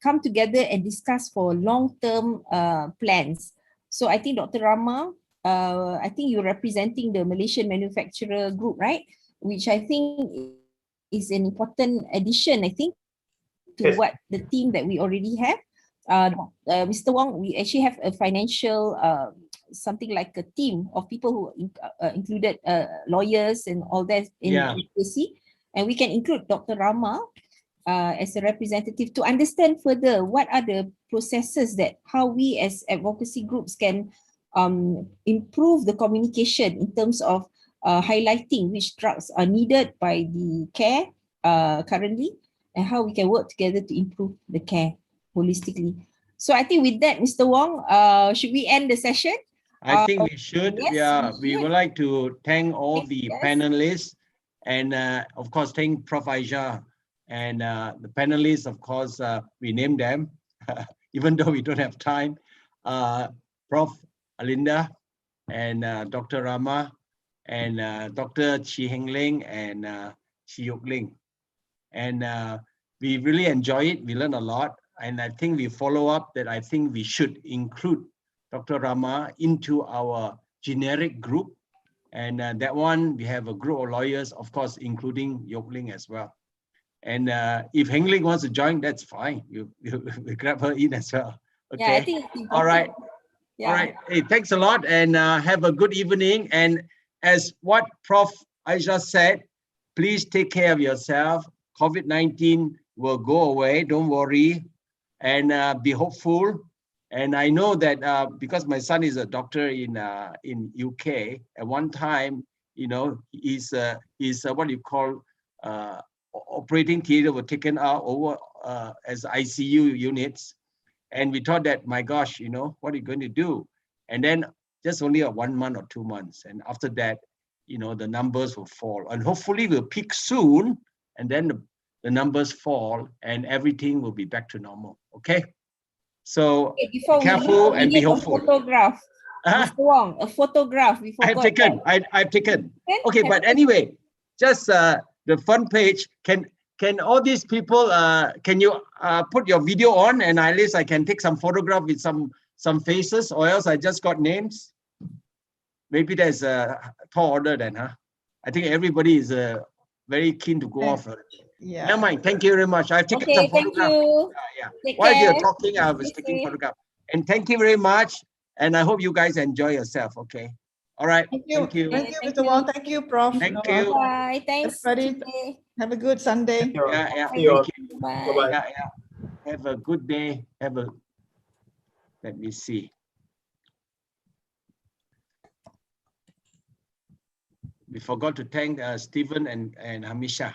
Speaker 1: come together and discuss for long-term plans. So I think Dr. Rama, I think you're representing the Malaysian manufacturer group, right? Which I think is an important addition, I think, to
Speaker 6: Yes.
Speaker 1: what the team that we already have. Mr. Wong, we actually have a financial, something like a team of people who included lawyers and all that in APC. And we can include Dr. Rama as a representative to understand further what are the processes that how we as advocacy groups can improve the communication in terms of highlighting which drugs are needed by the care currently and how we can work together to improve the care holistically. So I think with that, Mr. Wong, should we end the session?
Speaker 5: I think we should.
Speaker 1: Yes,
Speaker 5: we would like to thank all the
Speaker 1: Yes.
Speaker 5: panelists and of course thank Prof. Aisha and the panelists, of course, we named them, even though we don't have time. Prof. Alinda and Dr. Rama and Dr. Chi Heglang and Chi Heglang. And we really enjoy it. We learn a lot. And I think we follow up that I think we should include Dr. Rama into our generic group. And that one, we have a group of lawyers, of course, including Heglang as well. And if Heglang wants to join, that's fine. You grab her in as well. Okay.
Speaker 1: Yeah, I think it's important.
Speaker 5: All right.
Speaker 1: Yeah.
Speaker 5: All right. Hey, thanks a lot and have a good evening. And as what Prof. Aisha said, please take care of yourself. COVID-19 will go away. Don't worry. And be hopeful. And I know that because my son is a doctor in UK, at one time, you know, he's what you call operating theater were taken out over as ICU units. And we thought that, my gosh, you know, what are you going to do? And then just only 1 month or 2 months. And after that, you know, the numbers will fall. And hopefully we'll peak soon. And then the numbers fall and everything will be back to normal. Okay? So be careful and be hopeful.
Speaker 1: A photograph. Mr. Wong, a photograph. We forgot
Speaker 5: I've taken. Okay, but anyway, just the front page. can all these people, can you put your video on, and at least I can take some photograph with some faces, or else I just got names. Maybe there's a tall order then, huh? I think everybody is very keen to go off.
Speaker 3: Yeah.
Speaker 5: Never mind. Thank you very much. I've taken some
Speaker 1: Thank
Speaker 5: photographs.
Speaker 1: you.
Speaker 5: Yeah.
Speaker 1: Take
Speaker 5: While you're
Speaker 1: care.
Speaker 5: talking, I was taking photographs. And thank you very much. And I hope you guys enjoy yourself. Okay. All right.
Speaker 3: Thank you.
Speaker 5: Thank you.
Speaker 3: Thank you,
Speaker 1: Thank
Speaker 3: Mr.
Speaker 1: you.
Speaker 3: Wong. Thank you, Prof.
Speaker 5: Thank you.
Speaker 1: Bye. Thanks.
Speaker 3: Everybody,
Speaker 1: Today.
Speaker 3: have a good Sunday.
Speaker 5: Yeah, yeah.
Speaker 6: See you all.
Speaker 5: Thank you.
Speaker 1: Bye.
Speaker 6: Bye-bye.
Speaker 5: Yeah, yeah. Have a good day. Let me see. We forgot to thank Stephen and Hamisha,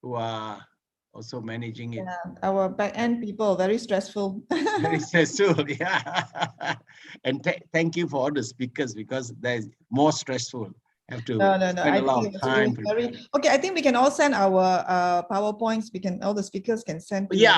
Speaker 5: who are also managing it.
Speaker 3: Yeah, our back end people, very stressful.
Speaker 5: Very stressful, yeah. And thank you for all the speakers, because there's more stressful. Have to
Speaker 3: No.
Speaker 5: spend
Speaker 3: I
Speaker 5: a lot
Speaker 3: think
Speaker 5: of
Speaker 3: it was really
Speaker 5: time.
Speaker 3: okay. I think we can all send our PowerPoints. All the speakers can send.
Speaker 5: Yeah.